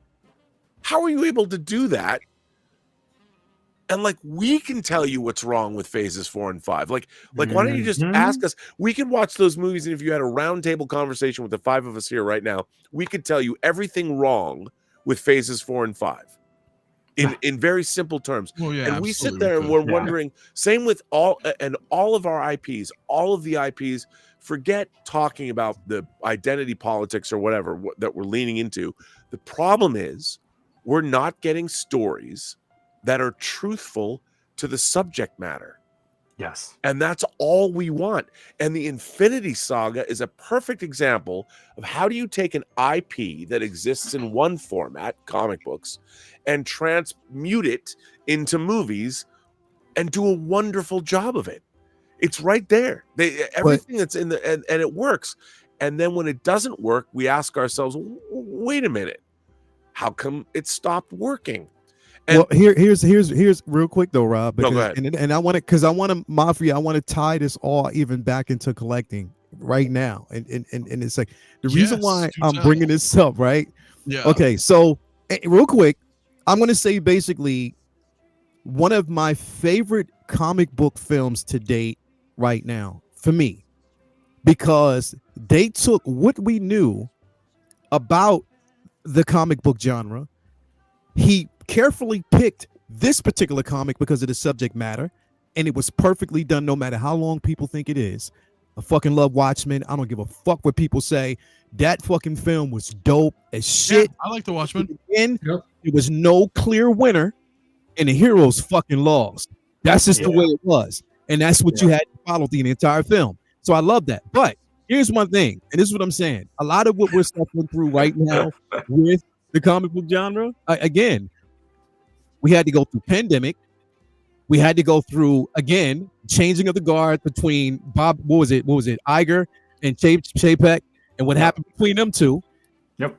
how are you able to do that? And like, we can tell you what's wrong with phases 4 and 5. Like, why don't you just ask us? We can watch those movies, and if you had a roundtable conversation with the 5 of us here right now, we could tell you everything wrong with phases 4 and 5 in very simple terms. Well, yeah, and we sit there and we're wondering. Same with all of our IPs, all of the IPs. Forget talking about the identity politics or whatever that we're leaning into. The problem is we're not getting stories that are truthful to the subject matter. Yes. And that's all we want. And the Infinity Saga is a perfect example of how do you take an IP that exists in one format, comic books, and transmute it into movies and do a wonderful job of it. It's right there. Everything that's in the and it works. And then when it doesn't work, we ask ourselves, wait a minute, how come it stopped working? And well, here's real quick though, Rob. Because, go ahead. And I want to Mafia. I want to tie this all even back into collecting right now. And it's like the reason why I'm bringing this up, right? Yeah. Okay. So real quick, I'm going to say basically one of my favorite comic book films to date right now for me, because they took what we knew about the comic book genre. He carefully picked this particular comic because of the subject matter, and it was perfectly done no matter how long people think it is. I fucking love Watchmen. I don't give a fuck what people say. That fucking film was dope as shit. Yeah, I like the Watchmen. And there was no clear winner, and the heroes fucking lost. That's just the way it was. And that's what you had to follow the entire film. So I love that. But here's one thing, and this is what I'm saying. A lot of what we're suffering through right now with the comic book genre, again, we had to go through pandemic. We had to go through, again, changing of the guard between Bob, what was it, Iger and 𝗕𝗘𝗖𝗢𝗠𝗘, and what happened between them two. Yep.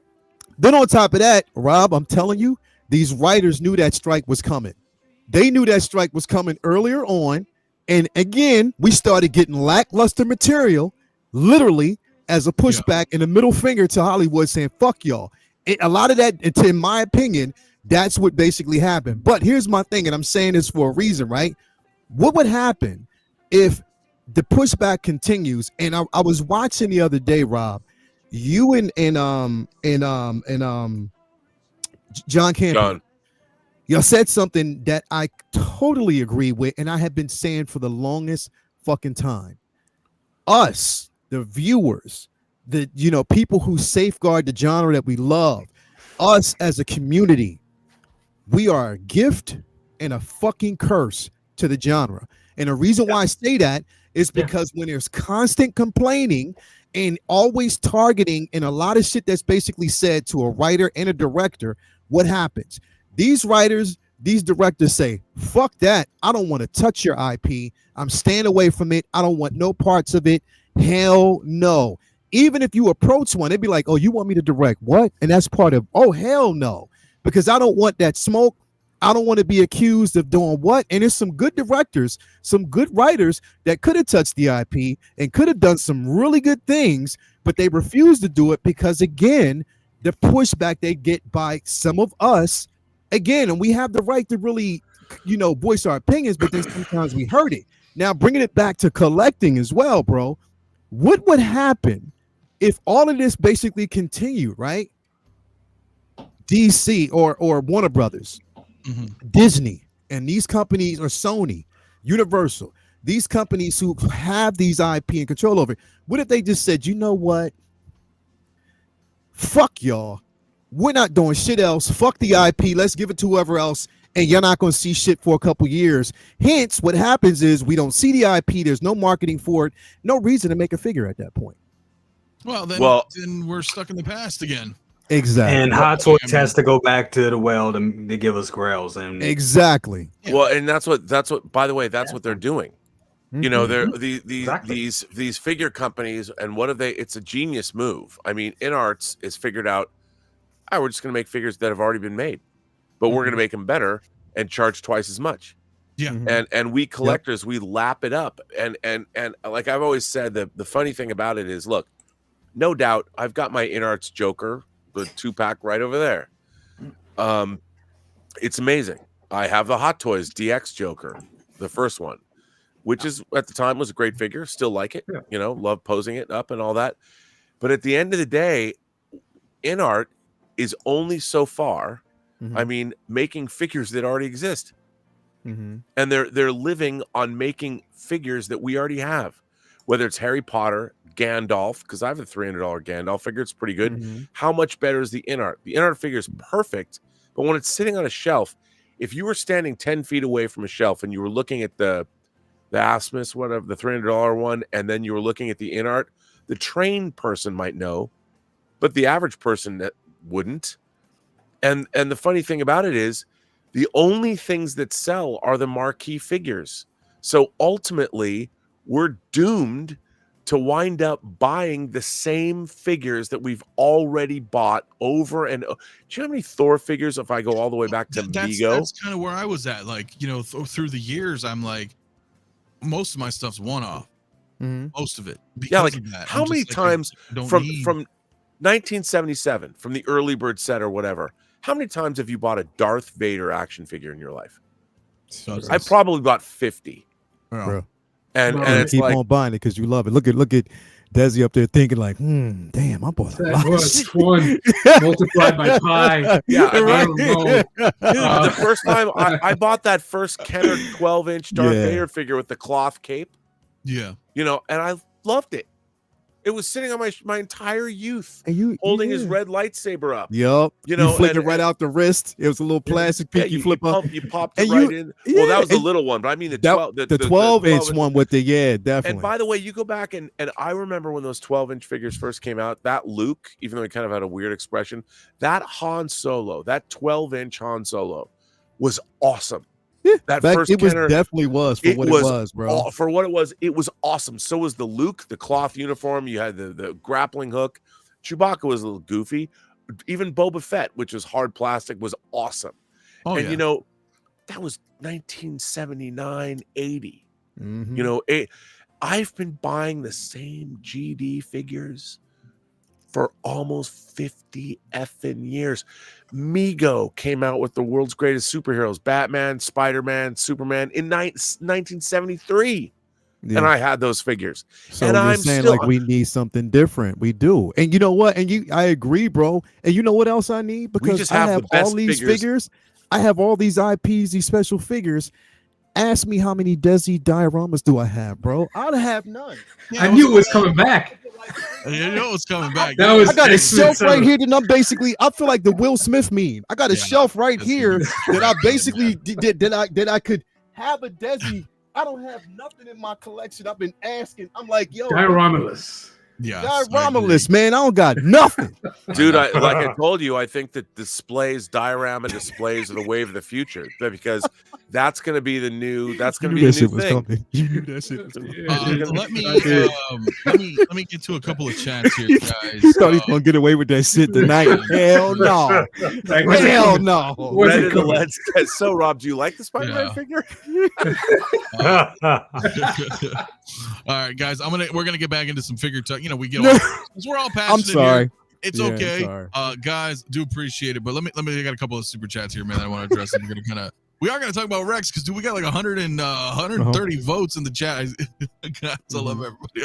Then on top of that, Rob, I'm telling you, these writers knew that strike was coming. They knew that strike was coming earlier on. And again, we started getting lackluster material, literally as a pushback and a middle finger to Hollywood saying, fuck y'all. A lot of that, in my opinion, that's what basically happened. But here's my thing, and I'm saying this for a reason, right? What would happen if the pushback continues. And I was watching the other day, Rob, you and John Campion. Y'all said something that I totally agree with, and I have been saying for the longest fucking time. Us, the viewers, the people who safeguard the genre that we love, us as a community, we are a gift and a fucking curse to the genre. And the reason why I say that is because when there's constant complaining and always targeting and a lot of shit that's basically said to a writer and a director, what happens? These writers, these directors say, fuck that. I don't want to touch your IP. I'm staying away from it. I don't want no parts of it. Hell no. Even if you approach one, they'd be like, oh, you want me to direct what? And that's part of, oh, hell no. Because I don't want that smoke. I don't want to be accused of doing what? And there's some good directors, some good writers that could have touched the IP and could have done some really good things, but they refuse to do it because, again, the pushback they get by some of us, again, and we have the right to really, voice our opinions, but then sometimes we hurt it. Now, bringing it back to collecting as well, bro, what would happen if all of this basically continued, right? DC or Warner Brothers, Disney, and these companies, or Sony, Universal, these companies who have these IP and control over it, what if they just said, you know what? Fuck y'all. We're not doing shit else. Fuck the IP. Let's give it to whoever else. And you're not going to see shit for a couple years. Hence, what happens is we don't see the IP. There's no marketing for it. No reason to make a figure at that point. Well, then we're stuck in the past again. Exactly. And Hot Toys has to go back to the well to give us grails. And exactly. Well, and that's what. By the way, that's what they're doing. They're these figure companies, and what have they? It's a genius move. I mean, InArts is figured out. We're just going to make figures that have already been made, but we're going to make them better and charge twice as much. Yeah. And we collectors, we lap it up. And like I've always said, the funny thing about it is, look, no doubt I've got my InArts Joker, the 2-pack right over there. It's amazing. I have the Hot Toys DX Joker, the first one, which is at the time was a great figure. Still like it, love posing it up and all that. But at the end of the day, InArt is only so far. I mean, making figures that already exist. And they're living on making figures that we already have, whether it's Harry Potter, Gandalf, because I have a $300 Gandalf figure. It's pretty good. How much better is the InArt? The InArt figure is perfect, but when it's sitting on a shelf, if you were standing 10 feet away from a shelf and you were looking at the Asmus, whatever, the $300 one, and then you were looking at the InArt, the trained person might know, but the average person that wouldn't. And the funny thing about it is, the only things that sell are the marquee figures. So ultimately, we're doomed to wind up buying the same figures that we've already bought over and over. Do you know how many Thor figures, if I go all the way back to Vigo? That's kind of where I was at. Like, through the years, I'm like, most of my stuff's one-off. Most of it. Like, how many times from 1977, from the early bird set or whatever, how many times have you bought a Darth Vader action figure in your life? I probably bought 50. Bro. And it's keep like, on buying it because you love it. Look at Desi up there thinking like, damn, I bought a lot. That was one multiplied by pi. Yeah, I don't know. The first time I bought that first Kenner 12-inch Darth Vader figure with the cloth cape. Yeah. And I loved it. It was sitting on my entire youth, and you holding his red lightsaber up. Yep. You flick it right out the wrist. It was a little plastic piece. You flip up. You popped it right in. Well, that was the little one, but I mean the 12-inch one with the definitely. And by the way, you go back and I remember when those 12-inch figures first came out. That Luke, even though he kind of had a weird expression, that Han Solo, that 12-inch Han Solo, was awesome. Yeah, that first Kenner, definitely was for what it was, bro. For what it was awesome. So was the Luke, the cloth uniform. You had the grappling hook. Chewbacca was a little goofy. Even Boba Fett, which was hard plastic, was awesome. Oh, and that was 1979, 80. I've been buying the same GD figures for almost 50 effing years. Mego came out with the world's greatest superheroes, Batman, Spider-Man, Superman, in 1973. Yeah. and I had those figures. So and you're I'm saying still like we need something different. We do. And you know what? And I agree, bro. And you know what else I need? Because just I have the have all best these figures. figures. I have all these IPs, these special figures. Ask me how many Desi dioramas do I have, bro? I'd have none. I knew it was coming back. You know it's coming back. That was I got a excellent shelf right setup. here that I'm basically. I feel like the Will Smith meme. I got a shelf right here that I basically did that I could have a Desi. I don't have nothing in my collection. I've been asking. I'm like, yo, Dioramaless. Yeah, dioramaless, man. I don't got nothing. Dude, like I told you, I think that diorama displays are the wave of the future, because that's going to be the new. That's going to be the new thing. You knew that shit was coming. Let me get to a couple of chats here, guys. You thought he was gonna get away with that shit tonight? Hell no! Hell no! Red in the Lens says, so Rob, do you like the Spider-Man figure? All right, guys, we're gonna get back into some figure talk. You know, we're all passionate. I'm sorry. Here. It's okay. Guys, do appreciate it. But let me I got a couple of super chats here, man, that I want to address. And we are gonna talk about Rex, because dude, we got like 130 votes in the chat. Guys, I love everybody.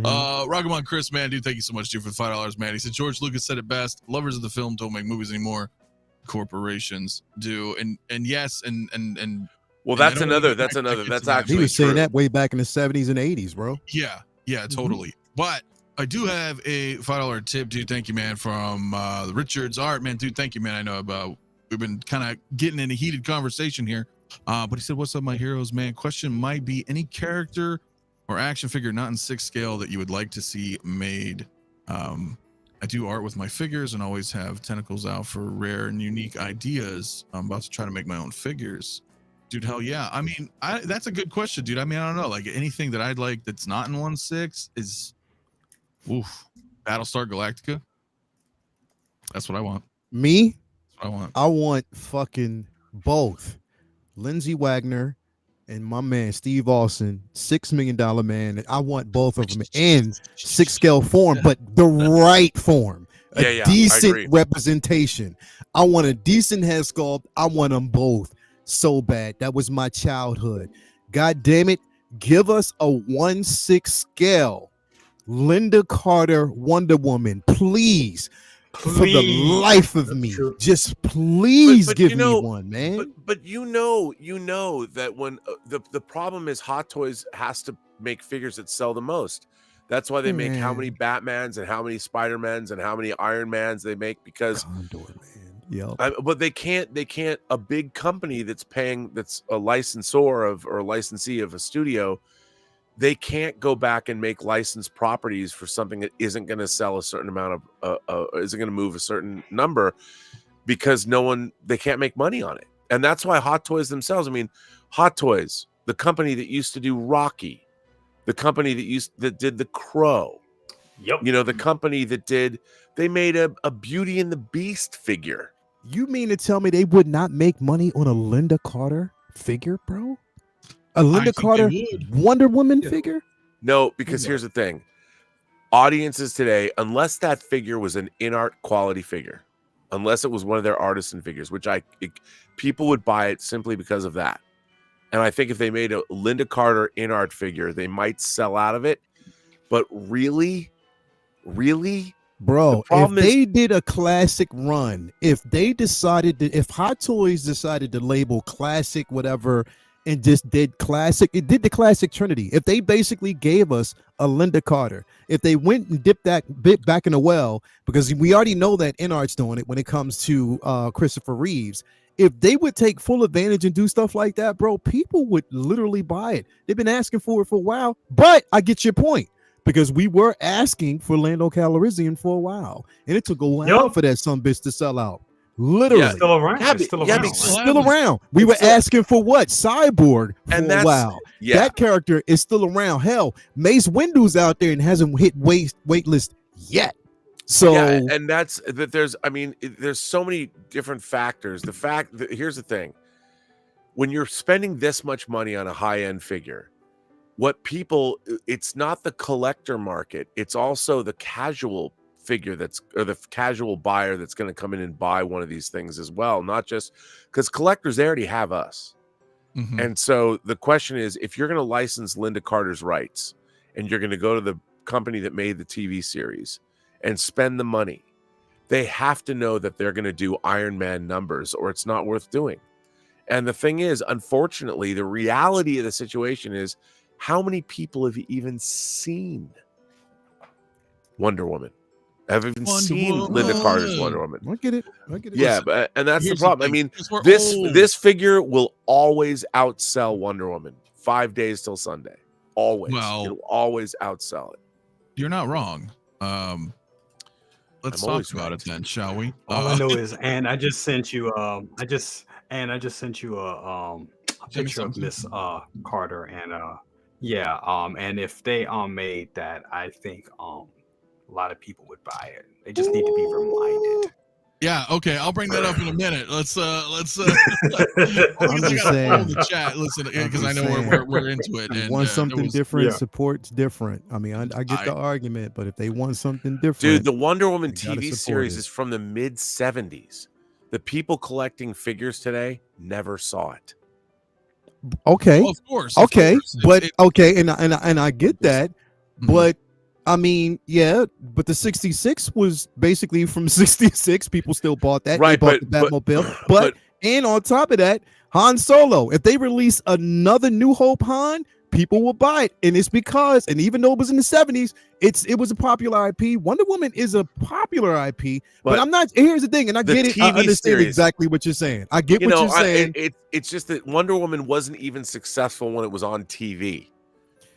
Rock'em Chris, man, dude, thank you so much, dude, for the $5, man. He said George Lucas said it best. Lovers of the film don't make movies anymore. Corporations do. And yes, and well, that's actually he was saying true. that way back in the 70s and 80s, bro. Yeah, totally. But I do have a $5 tip, dude. Thank you, man, from the 𝗕𝗘𝗖𝗢𝗠𝗕, man, dude. Thank you, man. I know we've been kind of getting in a heated conversation here, but he said, "What's up, my heroes, man? Question might be any character or action figure not in 6 scale that you would like to see made. I do art with my figures and always have tentacles out for rare and unique ideas. I'm about to try to make my own figures." Dude, hell yeah. I mean, that's a good question, dude. I mean, I don't know. Like, anything that I'd like that's not in 1/6 is, Battlestar Galactica. That's what I want. Me? That's what I want fucking both Lindsay Wagner and my man Steve Austin, $6 Million Man. I want both of them in 6 scale form, but the right form. A decent representation. I want a decent head sculpt. I want them both so bad. That was my childhood. God damn it. Give us a 1/6 scale Linda Carter Wonder Woman, please. For the life of me, just please give me one, man. But you know that when the problem is Hot Toys has to make figures that sell the most. That's why they make how many Batmans and how many Spider-Mans and how many Iron Mans they make, because but they can't a big company that's a licensor or licensee of a studio, they can't go back and make licensed properties for something that isn't going to sell a certain amount of isn't going to move a certain number, because they can't make money on it. And that's why Hot Toys themselves, I mean, Hot Toys, the company that used to do Rocky, the company that did The Crow, the company that they made a Beauty and the Beast figure. You mean to tell me they would not make money on a Linda Carter figure, bro? A Linda Carter Wonder Woman figure? No, because here's the thing. Audiences today, unless that figure was an in-art quality figure, unless it was one of their artisan figures, which people would buy it simply because of that. And I think if they made a Linda Carter in-art figure, they might sell out of it. But really? Bro, if they did a classic run, if Hot Toys decided to label classic whatever and just did the classic Trinity, if they basically gave us a Linda Carter, if they went and dipped that bit back in the well, because we already know that InArt's doing it when it comes to Christopher Reeves, if they would take full advantage and do stuff like that, bro, people would literally buy it. They've been asking for it for a while, but I get your point. Because we were asking for Lando Calrissian for a while, and it took a while for that sumbitch to sell out. Literally, still around. Still around. We were asking for what? Cyborg for a while. That character is still around. Hell, Mace Windu's out there and hasn't hit waitlist yet. So and that's that. There's so many different factors. Here's the thing: when you're spending this much money on a high-end figure, it's not the collector market, it's also the casual figure or the casual buyer that's going to come in and buy one of these things as well. Not just because collectors, they already have us. And so the question is, if you're going to license Linda Carter's rights and you're going to go to the company that made the TV series and spend the money, they have to know that they're going to do Iron Man numbers or it's not worth doing. And the thing is, unfortunately, the reality of the situation is, how many people have even seen Wonder Woman? Have even seen Linda Carter's Wonder Woman? I get it. Yeah, but and that's the problem. I mean, this figure will always outsell Wonder Woman. 5 days till Sunday. Always. Well, it'll always outsell it. You're not wrong. Let's talk about it then, shall we? All I know is, and I just sent you a picture of Miss Carter, and and if they made that, I think a lot of people would buy it. They just need to be reminded. Yeah, okay, I'll bring that up in a minute. Let's I'm just saying the chat. Listen, because I know we're into it. And want something different, support's different. I mean, I get the argument, but if they want something different, dude, the Wonder Woman TV series is from the mid 70s. The people collecting figures today never saw it. Okay, well, of course. But I get that, but I mean, yeah, but the 66 was basically from 66. People still bought that. Right, they bought the Batmobile. But and on top of that, Han Solo. If they release another New Hope Han, people will buy it. And it's because, and even though it was in the 70s, it was a popular IP. Wonder Woman is a popular IP, but I'm not. Here's the thing, and I get it. I understand exactly what you're saying. I get what you're saying. It's just that Wonder Woman wasn't even successful when it was on TV.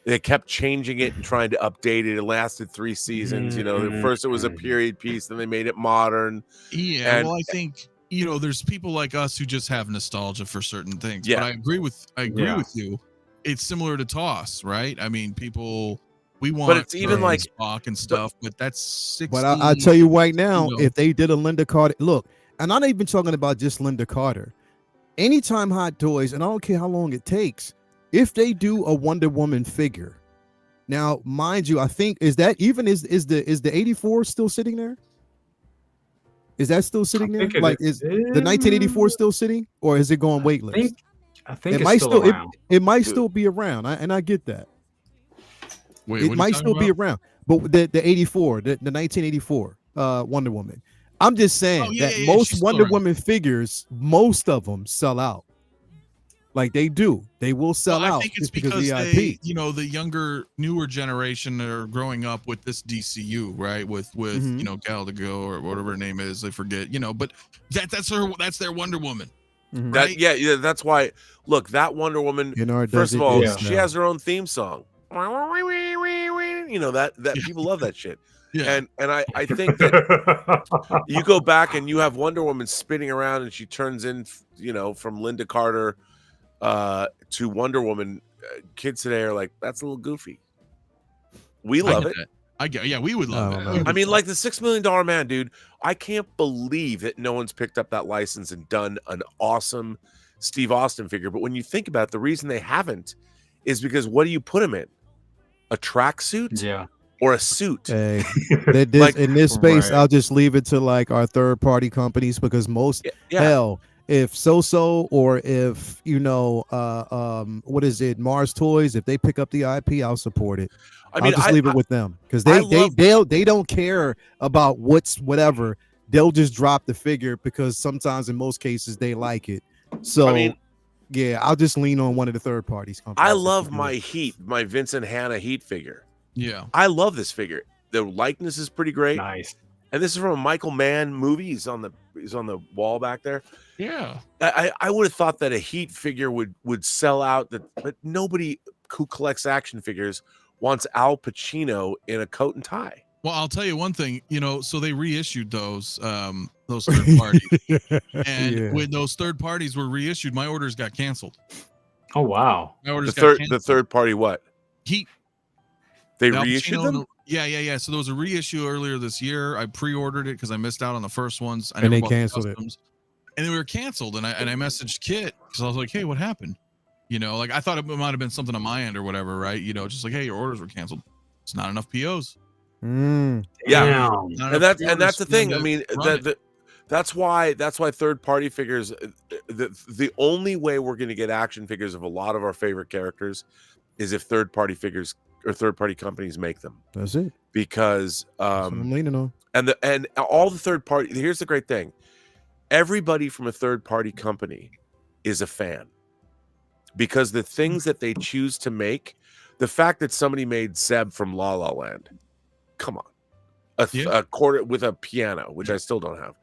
They kept changing it and trying to update it. It lasted 3 seasons. You know, first it was a period piece, then they made it modern. Yeah, well, I think there's people like us who just have nostalgia for certain things. Yeah, but I agree with you. It's similar to Toss, right? I mean, we want, but it's even like Spock and stuff. But that's 60. But I'll tell you right now, if they did a Linda Carter, look, and I'm not even talking about just Linda Carter. Anytime Hot Toys, and I don't care how long it takes. If they do a Wonder Woman figure, now mind you, I think is the 84 still sitting there? Is that still sitting there? Like is the 1984 still sitting, or is it going waitlist? I think it might still around. It might still be around, and I get that. Wait, it might still be around, but the 84, the 1984 Wonder Woman. I'm just saying most Wonder Woman figures, most of them sell out. Like they do, they will sell out. I think it's because of the IP. The younger, newer generation are growing up with this DCU, right? With 𝗕𝗘𝗖𝗢𝗠𝗘 or whatever her name is, I forget. But that's their Wonder Woman. Right? That's why. Look, that Wonder Woman. First of all, she has her own theme song. That people love that shit. Yeah. And I think that you go back and you have Wonder Woman spinning around and she turns in, from Linda Carter to Wonder Woman. Kids today are like, that's a little goofy. We love it. We would love it. I mean, like the $6 Million Man, dude. I can't believe that no one's picked up that license and done an awesome Steve Austin figure. But when you think about it, the reason they haven't is because what do you put him in? A tracksuit? Yeah. Or a suit? Hey, in this space, right. I'll just leave it to like our third-party companies because most hell. If So or if what is it, Mars Toys, if they pick up the IP, I'll support it. I'll just leave it with them because they don't care about whatever. They'll just drop the figure because sometimes in most cases they like it. So I'll just lean on one of the third parties. I love my Vincent Hanna Heat figure. Yeah, I love this figure. The likeness is pretty great. Nice. And this is from a Michael Mann movie. He's on the wall back there. Yeah. I would have thought that a Heat figure would sell out, but nobody who collects action figures wants Al Pacino in a coat and tie. Well, I'll tell you one thing, so they reissued those third parties. And when those third parties were reissued, my orders got canceled. Oh wow. My orders the third party what? Heat. They reissued them? Yeah. So there was a reissue earlier this year. I pre-ordered it because I missed out on the first ones. And they canceled it. And they were canceled. And I messaged Kit because I was like, hey, what happened? I thought it might have been something on my end or whatever, right? Just like, hey, your orders were canceled. It's not enough POs. Yeah. And that's the thing. I mean, the That's why third-party figures, the only way we're going to get action figures of a lot of our favorite characters is if third-party figures or third-party companies make them. That's it. Because That's what I'm leaning on. and all the third party, here's the great thing. Everybody from a third-party company is a fan. Because the things that they choose to make, the fact that somebody made Zeb from La La Land, come on. A quarter with a piano, which I still don't have.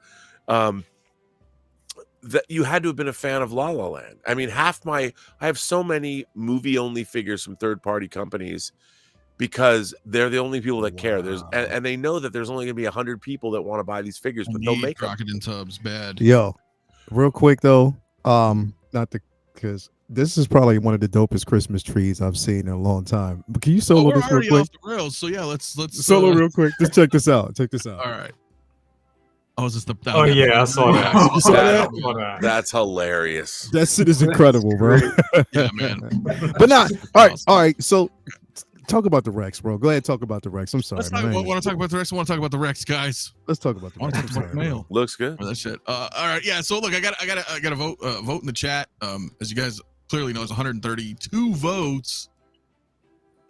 That you had to have been a fan of La La Land. I mean, I have so many movie-only figures from third-party companies because they're the only people that care. And they know that there's only going to be 100 people that want to buy these figures, but they'll make them. 𝗕𝗘𝗢𝗢𝗠𝗘 bad. Yo, real quick though, because this is probably one of the dopest Christmas trees I've seen in a long time. But can you solo this real quick? Off the rails, so yeah, let's solo real quick. Just check this out. Check this out. All right. Oh, is this the? Oh yeah, I saw that. You saw that? That's hilarious. That shit is incredible, bro. Yeah, man. But not all right. So talk about the Rex, bro. Go ahead and talk about the Rex. I'm sorry. Want to talk about the Rex? I want to talk about the Rex, guys. Let's talk about the Rex. I want to talk about the mail. Looks good. That shit. All right. Yeah. So look, I got to vote in the chat. As you guys clearly know, it's 132 votes.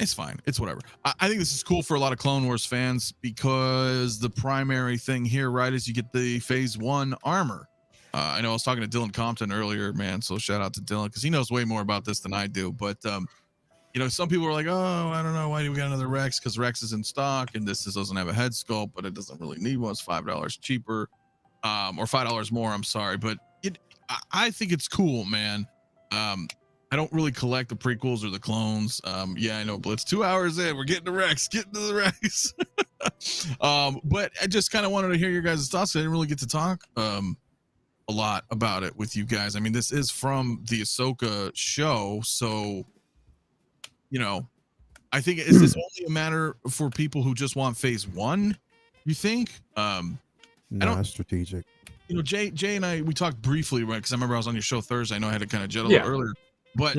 It's fine. It's whatever. I think this is cool for a lot of Clone Wars fans because the primary thing here, right, is you get the Phase 1 armor. I know I was talking to Dylan Compton earlier, man. So shout out to Dylan because he knows way more about this than I do. But you know, some people are like, oh, I don't know, why do we got another Rex? Because Rex is in stock and this doesn't have a head sculpt, but it doesn't really need one. It's $5 cheaper, or $5 more. I'm sorry, but I think it's cool, man. I don't really collect the prequels or the clones. Yeah, I know, Blitz. 2 hours in, we're getting to Rex. Getting to the Rex. But I just kind of wanted to hear your guys' thoughts. I didn't really get to talk a lot about it with you guys. I mean, this is from the Ahsoka show, so you know, I think is this only a matter for people who just want Phase 1? You think? Nah, strategic. You know, Jay and I, we talked briefly, right? Because I remember I was on your show Thursday. I know I had to kind of jet a little earlier. But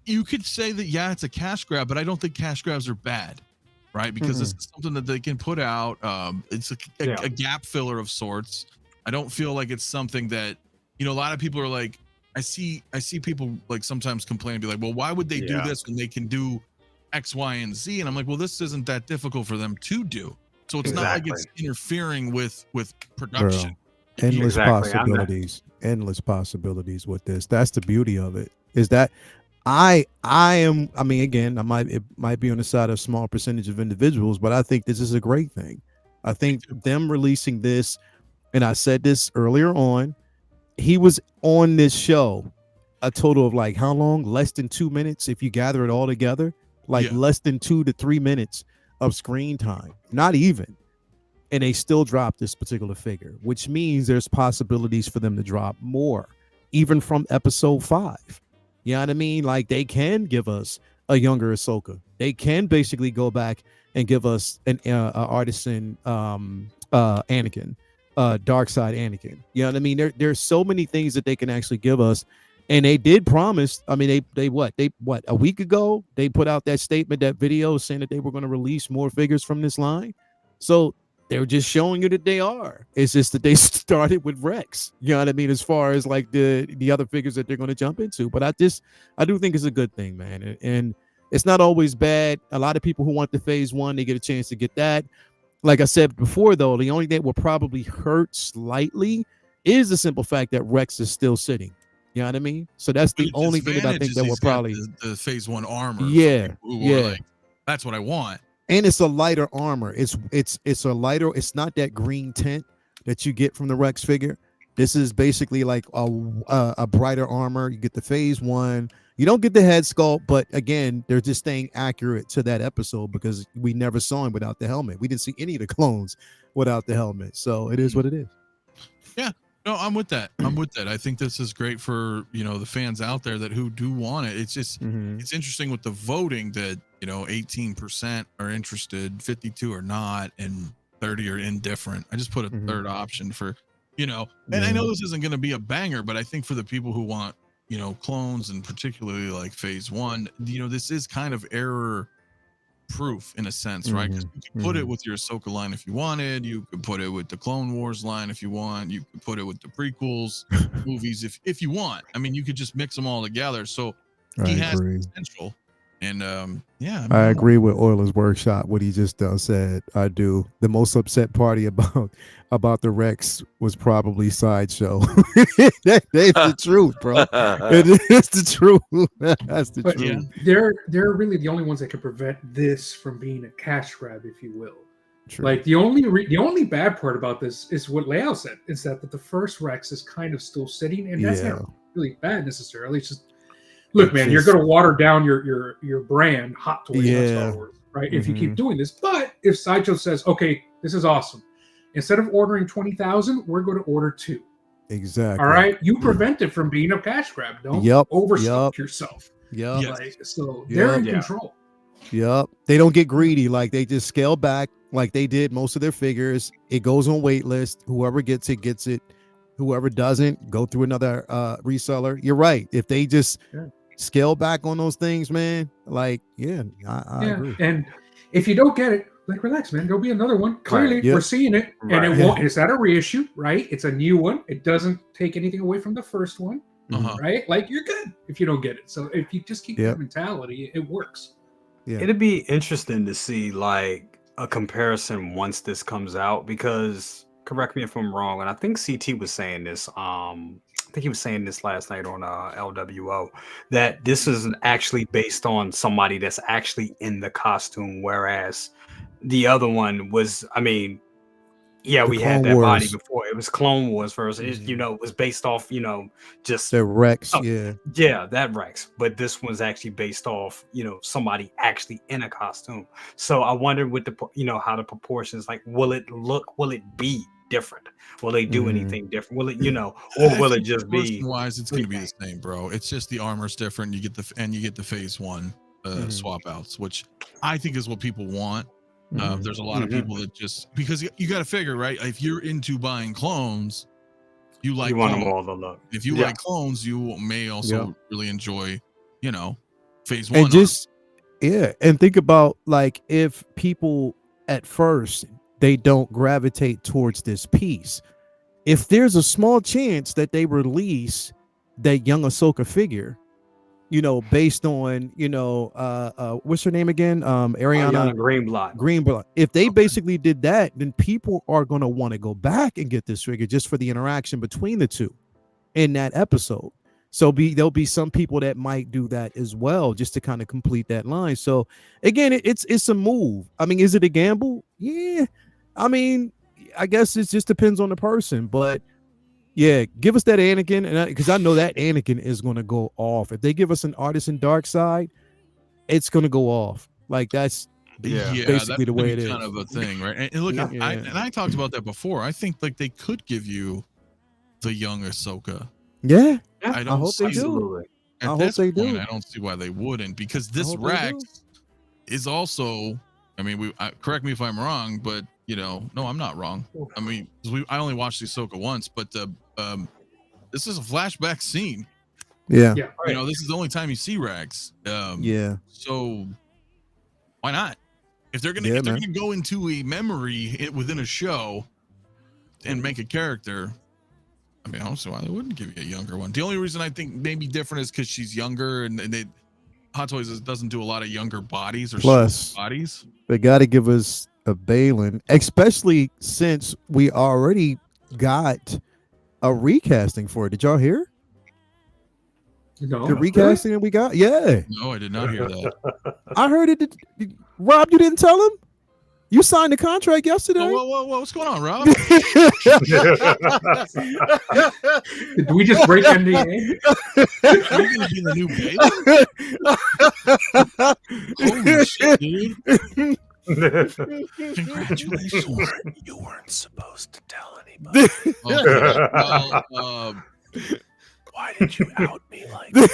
you could say that, yeah, it's a cash grab, but I don't think cash grabs are bad, right? Because this is something that they can put out. It's a gap filler of sorts. I don't feel like it's something that, you know, a lot of people are like, I see people like sometimes complain and be like, well, why would they do this when they can do X, Y, and Z? And I'm like, well, this isn't that difficult for them to do. So it's not like it's interfering with production. Girl. Endless possibilities with this. That's the beauty of it. Is that I mean, again, it might be on the side of a small percentage of individuals, but I think this is a great thing. I think them releasing this, and I said this earlier on, he was on this show a total of like how long? Less than 2 minutes if you gather it all together. Like less than 2 to 3 minutes of screen time. Not even. And they still dropped this particular figure, which means there's possibilities for them to drop more, even from episode 5. You know what I mean? Like they can give us a younger Ahsoka. They can basically go back and give us an artisan Anakin, Darkside Anakin. You know what I mean? There's so many things that they can actually give us. And they did promise. I mean, they a week ago they put out that statement, that video saying that they were going to release more figures from this line. So they're just showing you that they are. It's just that they started with Rex. You know what I mean? As far as like the other figures that they're going to jump into. But I do think it's a good thing, man. And it's not always bad. A lot of people who want the Phase 1, they get a chance to get that. Like I said before, though, the only thing that will probably hurt slightly is the simple fact that Rex is still sitting. You know what I mean? So that's the only thing that I think that will probably the Phase 1 armor. Yeah. Like, that's what I want. And it's a lighter armor. It's a lighter. It's not that green tint that you get from the Rex figure. This is basically like a brighter armor. You get the Phase 1. You don't get the head sculpt, but again, they're just staying accurate to that episode because we never saw him without the helmet. We didn't see any of the clones without the helmet. So it is what it is. Yeah. No, I'm with that. I think this is great for, you know, the fans out there who do want it. It's just it's interesting with the voting that, you know, 18% are interested, 52 are not, and 30 are indifferent. I just put a third option for, you know, and I know this isn't going to be a banger, but I think for the people who want, you know, clones and particularly like Phase 1, you know, this is kind of error proof in a sense, right? 'Cause you could put it with your Ahsoka line if you wanted. You could put it with the Clone Wars line if you want. You could put it with the prequels movies if you want. I mean, you could just mix them all together. So he has potential. And yeah, I agree with Euler's workshop. What he just said, I do. The most upset party about the Rex was probably Sideshow. That's the truth, bro. It is the truth. That's the truth. Yeah, they're really the only ones that can prevent this from being a cash grab, if you will. True. Like the only bad part about this is what Leo said, is that the first Rex is kind of still sitting, and that's not really bad necessarily. It's just, look, man, you're going to water down your brand, Hot Toys, on Star Wars, right? If you keep doing this. But if Sideshow says, okay, this is awesome, instead of ordering 20,000, we're going to order 2. Exactly. All right, you prevent it from being a cash grab. Don't overstock yourself. So they're in control. Yep. They don't get greedy. Like, they just scale back like they did most of their figures. It goes on wait list. Whoever gets it, gets it. Whoever doesn't, go through another reseller. You're right. If they just scale back on those things, man, like, I agree. And if you don't get it, like, relax, man. There'll be another one. Clearly, we're seeing it. And it won't, it's not a reissue, right? It's a new one. It doesn't take anything away from the first one, right? Like, you're good if you don't get it. So if you just keep that mentality, it works. Yeah. It'd be interesting to see, like, a comparison once this comes out, because, correct me if I'm wrong, and I think CT was saying this, I think he was saying this last night on LWO, that this is actually based on somebody that's actually in the costume, whereas the other one was, I mean, we had that body before. It was Clone Wars first. It was based off, just the Rex. That Rex. But this one's actually based off, somebody actually in a costume. So I wonder with the, how the proportions, like, will it be different? Will they do anything different? Will it, or will it just be wise? It's going to be the same, bro. It's just the armor's different. You get the phase 1 swap outs, which I think is what people want. There's a lot of people that just, because you got to figure, right? If you're into buying clones, you want them all to look. If you like clones, you may also really enjoy, phase 1. And just and think about, like, if people at first they don't gravitate towards this piece, if there's a small chance that they release that young Ahsoka figure, based on, what's her name again? Ariana Greenblatt. If they basically did that, then people are going to want to go back and get this figure just for the interaction between the two in that episode. So there'll be some people that might do that as well, just to kind of complete that line. So again, it's a move. I mean, is it a gamble? Yeah. I mean, I guess it just depends on the person, but yeah, give us that Anakin, and because I know that Anakin is going to go off. If they give us an artisan Darkside, it's going to go off. Like, that's basically the way it is. Kind of a thing, right? And look, I talked about that before. I think, like, they could give you the young Ahsoka. Yeah, I hope they do. At this point, I don't see why they wouldn't, because this Rex is also, I mean, correct me if I'm wrong, but no, I'm not wrong. I mean, I only watched the Ahsoka once, but this is a flashback scene. Yeah. This is the only time you see Rex. So why not? If they're gonna go into a memory within a show and make a character, I mean, I don't see why they wouldn't give you a younger one. The only reason I think maybe different is because she's younger, and Hot Toys doesn't do a lot of younger bodies or bodies. They got to give us a Baylan, especially since we already got a recasting for it. Did y'all hear? No, the recasting that we got? Yeah. No, I did not hear that. I heard it. Rob, you didn't tell him? You signed the contract yesterday. Whoa, what's going on, Rob? Did we just break NDA? Are you going to be the new Baylan? Holy shit, dude. Congratulations. You weren't supposed to tell anybody. Why did you out me like this?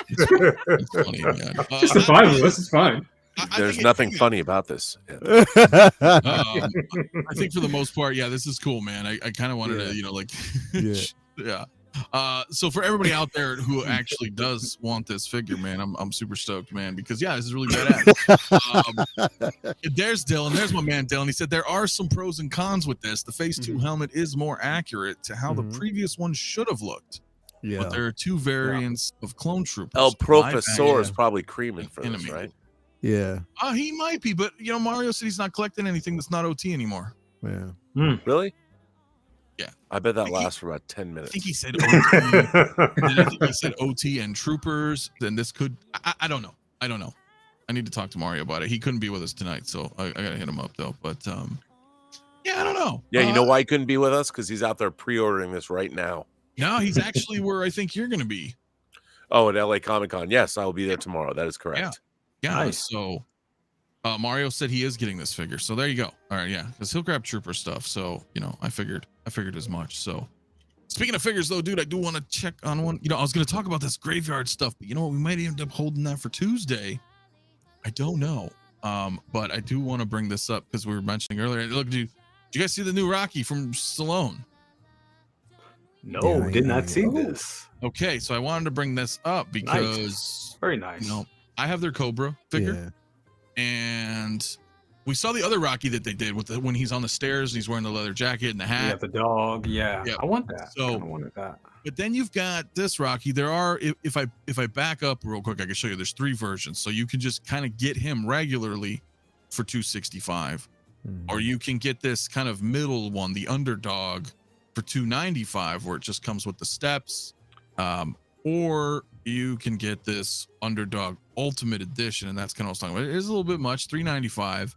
It's funny, man. Just the five of us. It's fine. There's nothing funny about this. I think for the most part, this is cool, man. I kind of wanted to, So for everybody out there who actually does want this figure, man, I'm super stoked, man, because yeah, this is really badass. There's Dylan. There's my man Dylan. He said there are some pros and cons with this. The Phase 2 helmet is more accurate to how the previous one should have looked. Yeah. But there are two variants of clone troopers. El Profesor is probably creaming for this, right? Yeah. He might be, but you know, Mario said he's not collecting anything that's not OT anymore. Yeah. Really? Yeah. I bet that lasts for about 10 minutes. I think he said OT. I think he said OT and troopers. Then this could. I don't know. I don't know. I need to talk to Mario about it. He couldn't be with us tonight, so I gotta hit him up though. But yeah, I don't know. Yeah, you know why he couldn't be with us? Because he's out there pre-ordering this right now. No, he's actually where I think you're gonna be. Oh, at LA Comic-Con. Yes, I will be there tomorrow. That is correct. Yeah. Nice. So Mario said he is getting this figure. So there you go. All right, yeah, because he'll grab trooper stuff. So you know, I figured as much. So speaking of figures, though, dude, I do want to check on one. You know, I was gonna talk about this graveyard stuff, but you know what? We might end up holding that for Tuesday. I don't know. But I do want to bring this up because we were mentioning earlier. Look, dude, did you guys see the new Rocky from Stallone? No, did not see this. Okay, so I wanted to bring this up because very nice. You know, I have their Cobra figure, and we saw the other Rocky that they did with when he's on the stairs and he's wearing the leather jacket and the hat. Yeah, the dog. Yeah. I want that. So I wanted that. But then you've got this Rocky. There are, if I back up real quick, I can show you. There's 3 versions, so you can just kind of get him regularly for $265, or you can get this kind of middle one, the underdog, for $295, where it just comes with the steps, or you can get this underdog ultimate edition, and that's kind of what I was talking about. It is a little bit much, $395,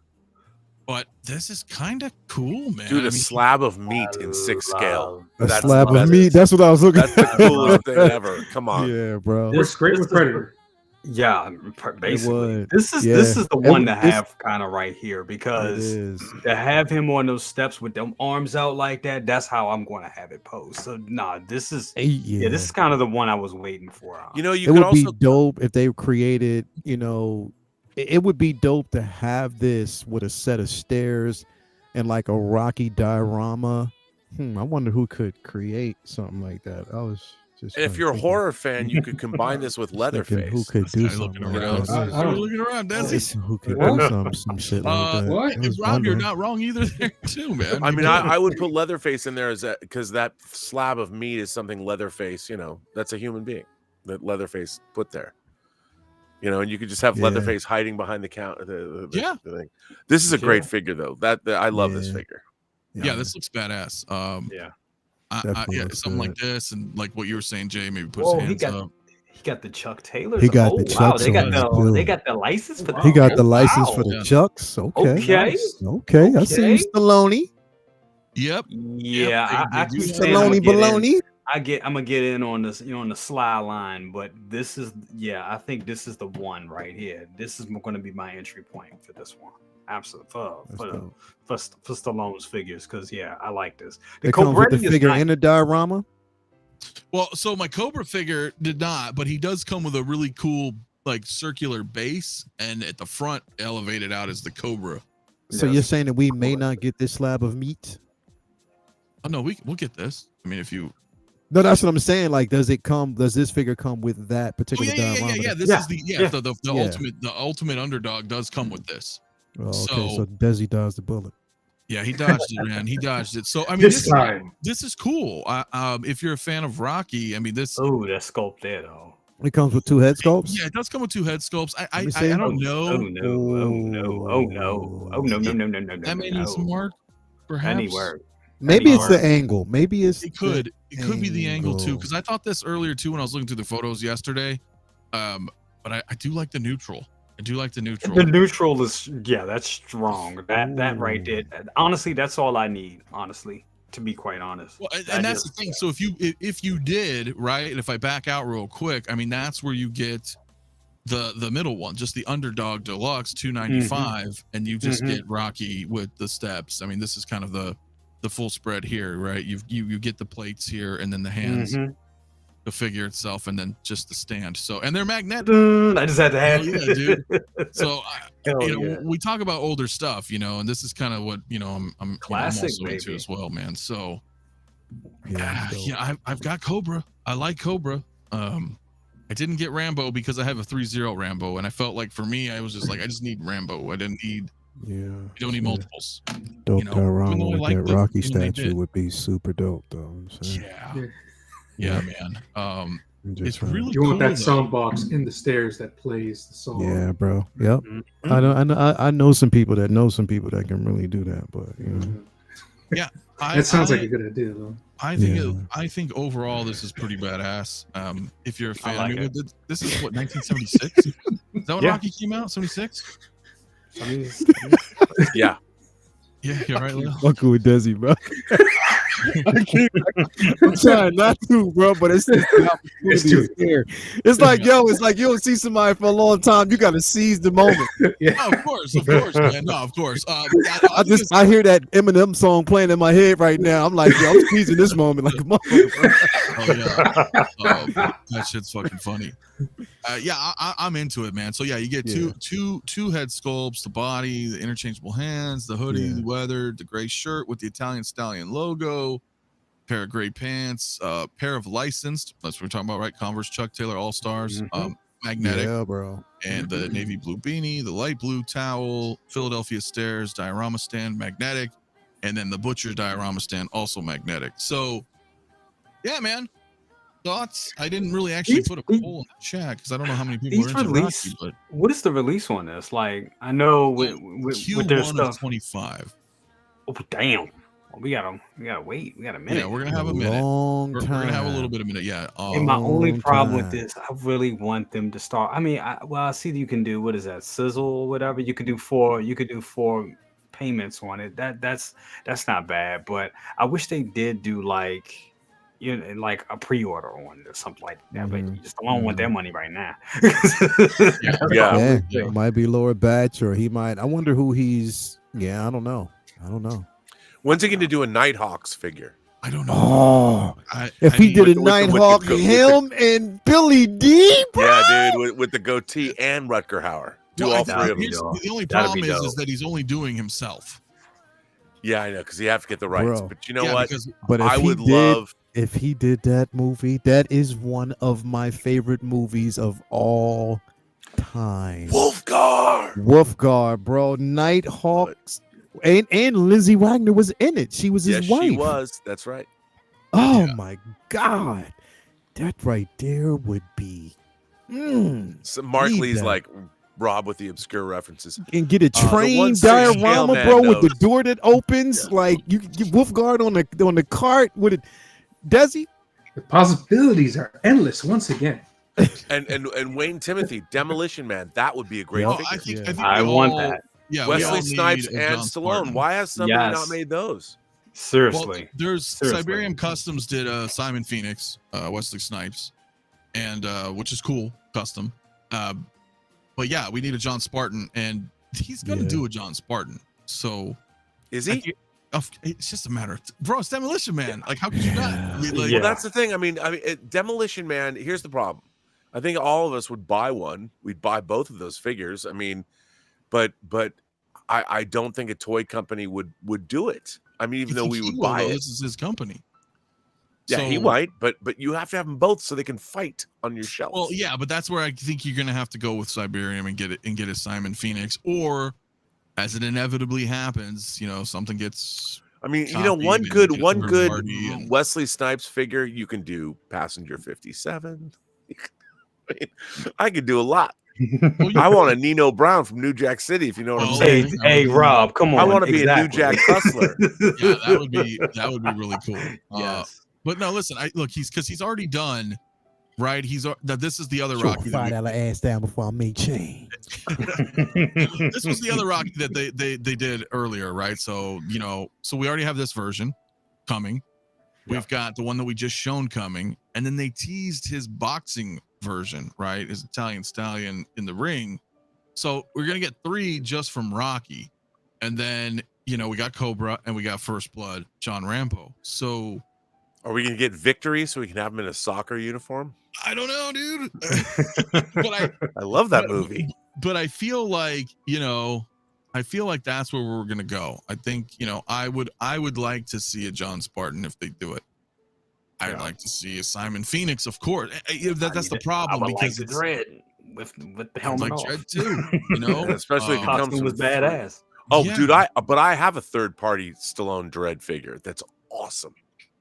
but this is kind of cool, man. Dude, a slab of meat in 6 scale. A slab of meat. That's what I was looking. That's the coolest thing ever. Come on. Yeah, bro. It's great with Predator. Yeah, basically, this is the one to have kind of right here, because to have him on those steps with them arms out like that, that's how I'm going to have it posed. So this is this is kind of the one I was waiting for. You know, it would be dope if they created, you know, it would be dope to have this with a set of stairs and like a Rocky diorama. I wonder who could create something like that. I was just if you're a horror fan, you could combine this with Leatherface. Who could do something like that? I'm looking around, Desi. Who could do some shit like that? What? Rob, you're not wrong either there too, man. I mean, I would put Leatherface in there as because that slab of meat is something Leatherface, you know, that's a human being that Leatherface put there. You know, and you could just have Leatherface hiding behind the counter. The thing. This is a great figure, though. I love this figure. Yeah, this looks badass. Something like this, and like what you were saying, Jay, maybe put his hands up. He got the Chuck Taylor. He got the Chucks. They got the license for that. He got the license for the Chucks. Okay. I see you, Stallone. Yep. Yeah, I keep Stallone baloney. I'm gonna get in on this, you know, on the sly line, but this is, I think this is the one right here. This is going to be my entry point for this one. Absolutely, for Stallone's figures, because I like this. It comes with the figure in the diorama. Well, so my Cobra figure did not, but he does come with a really cool like circular base, and at the front elevated out is the Cobra. So you're saying that we may not get this slab of meat? Oh no, we'll get this. I mean, if you. No, that's what I'm saying. Like, does this figure come with that particular diorama? Yeah. This is the ultimate underdog does come with this. Oh, okay, so Desi dodged the bullet. Yeah, he dodged it, man. He dodged it. So I mean, this is cool. If you're a fan of Rocky, I mean, this. Oh, that sculpt there though. It comes with 2 head sculpts. Yeah, it does come with 2 head sculpts. I don't know. Oh no. That may need some work, perhaps. Any work. Maybe it's the angle. Maybe it could be the angle too, because I thought this earlier too when I was looking through the photos yesterday. But I do like the neutral. The neutral is that's strong. That right there. Honestly, that's all I need. Honestly, to be quite honest. Well, and that's the thing. So if you did right, and if I back out real quick, I mean that's where you get the middle one, just the underdog deluxe $295, and you just get Rocky with the steps. I mean, this is kind of the full spread here, right? You get the plates here, and then the hands, the figure itself, and then just the stand. So, and they're magnetic. I just had to have dude. So, we talk about older stuff, you know, and this is kind of what I'm also into as well, man. So, Yeah, I've got Cobra. I like Cobra. I didn't get Rambo because I have a 3-0 Rambo, and I felt like for me, I was just like, I just need Rambo. I didn't need. Yeah. You don't need multiples. Dope You know, even though I with liked that it Rocky when they statue did. would be super dope, though. I'm saying. Yeah, man. I'm just It's saying. really You want cool, that though. sound box in the stairs that plays the song. Yeah, bro. Yep. Mhm. I know some people that can really do that, but you know. Yeah, That sounds like a good idea, though. I think Yeah. I think overall this is pretty badass. If you're a fan, like I mean, it. this is what 1976. Is that when Yeah. Rocky came out? 76. Yeah. Yeah, you're right, Lil. Fucking with Desi, bro. I'm trying not to, bro, but it's just the opportunity is there. It's like, yo, it's like you don't see somebody for a long time. You got to seize the moment. No, of course, man. No, of course. I hear that Eminem song playing in my head right now. I'm like, yo, I'm seizing this moment like a motherfucker. Oh yeah, that shit's fucking funny. Yeah, I'm into it, man. So yeah, you get two head sculpts, the body, the interchangeable hands, the hoodie, the weathered, the gray shirt with the Italian Stallion logo, pair of gray pants, pair of licensed. That's what we're talking about, right? Converse Chuck Taylor All Stars, magnetic, Yeah, bro. and the navy blue beanie, the light blue towel, Philadelphia Stairs diorama stand, magnetic, and then the Butcher's diorama stand, also magnetic. So, yeah, man. Thoughts? I didn't really actually put a poll in the chat because I don't know how many people are into Rocky, but what is the release on this? Like, I know with their Q1 stuff. of 25. Oh damn! We gotta wait. We got a minute. Yeah, we're gonna have a minute. We're gonna have a little bit of minute. Yeah. And my only problem with this, I really want them to start. I mean, I see that you can do, what is that, sizzle or whatever. You could do four payments on it. That's not bad. But I wish they did do like, like a pre-order on or something like that. But you just don't want their money right now. Yeah. It might be lower batch, or he might. I wonder who he's. Yeah, I don't know. When's he going to do a Nighthawks figure? I don't know. Oh, if he did a with Nighthawk, him and Billy D, bro. Yeah, dude, with the goatee and Rutger Hauer. Do all three of them. The only problem is that he's only doing himself. Yeah, I know, because you have to get the rights. Bro. But you know what? But I would love. If he did that movie, that is one of my favorite movies of all time. Wolfgar, bro. Nighthawks. And Lindsay Wagner was in it. She was his wife. She was. That's right. Oh my God. That right there would be. So Mark Lee's like Rob with the obscure references. And get a train diorama, bro, with the door that opens. Like you can get Wolfguard on the cart with it. Desi? The possibilities are endless once again. And Wayne Timothy, Demolition Man, that would be a great figure. I want that. Yeah, Wesley Snipes and Stallone. Why has somebody not made those? Seriously. Well, Siberian Customs did Simon Phoenix, Wesley Snipes, and which is cool, custom. But yeah, we need a John Spartan, and he's gonna do a John Spartan. So is he? It's just a matter of bro. It's Demolition Man. Like, how could you not? I mean, like, well, that's the thing. I mean, Demolition Man. Here's the problem. I think all of us would buy one. We'd buy both of those figures. I mean, but I don't think a toy company would do it. I mean, even though we would buy it, this is his company. Yeah, he might, but you have to have them both so they can fight on your shelf. Well, yeah, but that's where I think you're gonna have to go with Siberium and get a Simon Phoenix, or as it inevitably happens, something gets. I mean, one good Wesley Snipes figure, you can do Passenger 57. I could do a lot. I want a Nino Brown from New Jack City, if you know what I'm saying. Hey, Rob, come on! I want to be a New Jack Hustler. Yeah, that would be really cool. Yes. But no, listen, he's already done, right? This is the other Rocky. $5 ass down before I make change. This was the other Rocky that they did earlier, right? So so we already have this version coming. We've got the one that we just shown coming, and then they teased his boxing version, right? His Italian Stallion in the ring. So we're gonna get 3 just from Rocky, and then we got Cobra and we got First Blood, John Rambo. So are we gonna get Victory so we can have him in a soccer uniform? I don't know, dude. But I love that movie. But I feel like that's where we're gonna go. I think I would like to see a John Spartan if they do it. I'd like to see a Simon Phoenix, of course. That's the I problem would because like the it's Dread with the I'd helmet like off. Dread too, you know. Especially if it comes Costume was with badass. Oh, Yeah. dude, but I have a third-party Stallone Dread figure. That's awesome.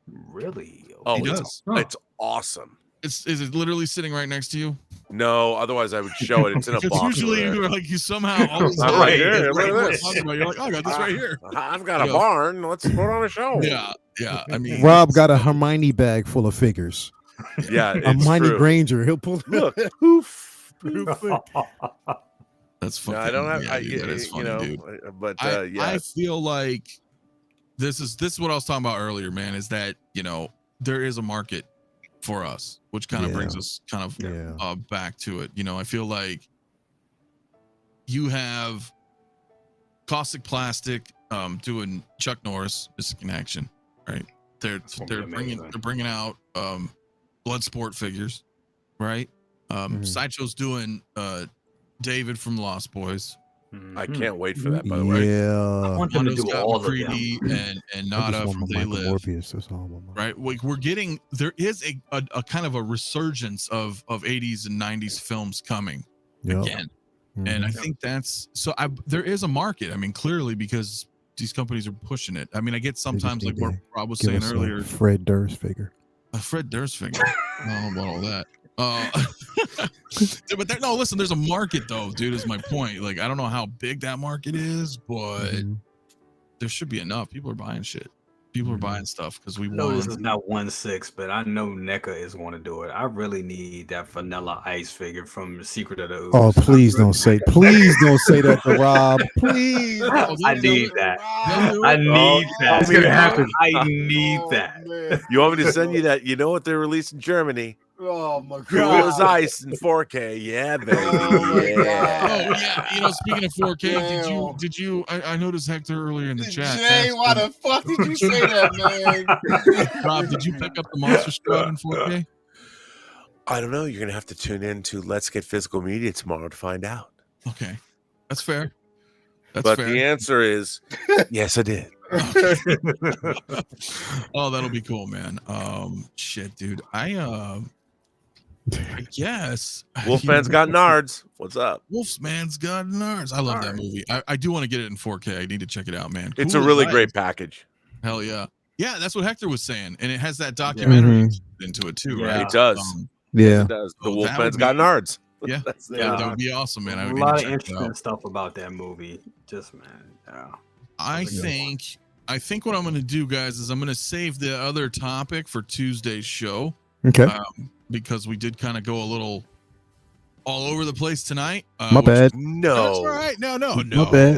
Really? Oh, He it's, does. it's awesome. Is it literally sitting right next to you? No, otherwise I would show it. It's in a Because box. usually over there. you're like you somehow always I'm have right it. here. It's Look at what I'm this. talking about. You're like, oh, I got this right here. I've got a Yeah. barn. Let's put on a show. Yeah. I mean, Rob got a Hermione bag full of figures. Yeah, it's Hermione true. Granger. He'll pull. Look. That's No, fucking. I don't have. Yeah, dude, that is funny, dude. But yeah, I feel like this is what I was talking about earlier, man. Is that there is a market for us, which kind of brings us kind of back to it. I feel like you have Caustic Plastic doing Chuck Norris Missing in Action, right? They're bringing out Bloodsport figures, right? Sideshow's doing David from Lost Boys. I can't wait for that. By the way, I want them to do all of them. and Nada from They Live. Right, we're getting there is a kind of a resurgence of 80s and 90s films coming again, and I think that's so. There is a market. I mean, clearly because these companies are pushing it. I mean, I get sometimes like what Rob was saying earlier. Fred Durst figure. A Fred Durst figure. I don't know about all that. But no, listen, there's a market though, dude, is my point. Like, I don't know how big that market is, but there should be enough. People are buying shit. People are buying stuff because we know want. This is not 1/6, but I know NECA is going to do it. I really need that Vanilla Ice figure from Secret of the Ooze. Oh, please don't say that to Rob. Please. I need that. I need that. It's gonna happen. I need that. you want me to send you that? You know what they released in Germany? Oh my Cool as ice in 4K. Yeah, baby. Oh yeah. Speaking of 4K, did you? I noticed Hector earlier in the chat. Jay, why the fuck did you say that, man? Rob, did you pick up the Monster Squad in 4K? I don't know. You're gonna have to tune in to Let's Get Physical Media tomorrow to find out. Okay, that's fair. But the answer is yes, I did. Oh, that'll be cool, man. Shit, dude. I guess Wolfman's got nards. What's up? Wolfman's got nards. I love that movie. I do want to get it in 4K. I need to check it out, man. It's a really great package. Hell yeah. Yeah, that's what Hector was saying. And it has that documentary into it too, right? It does. It does. The Wolfman's got nards. Yeah. That would be awesome, man. A lot of interesting stuff about that movie. Just, man. Yeah. I think what I'm going to do, guys, is I'm going to save the other topic for Tuesday's show. Okay. Because we did kind of go a little all over the place tonight. My bad. No. That's all right. No.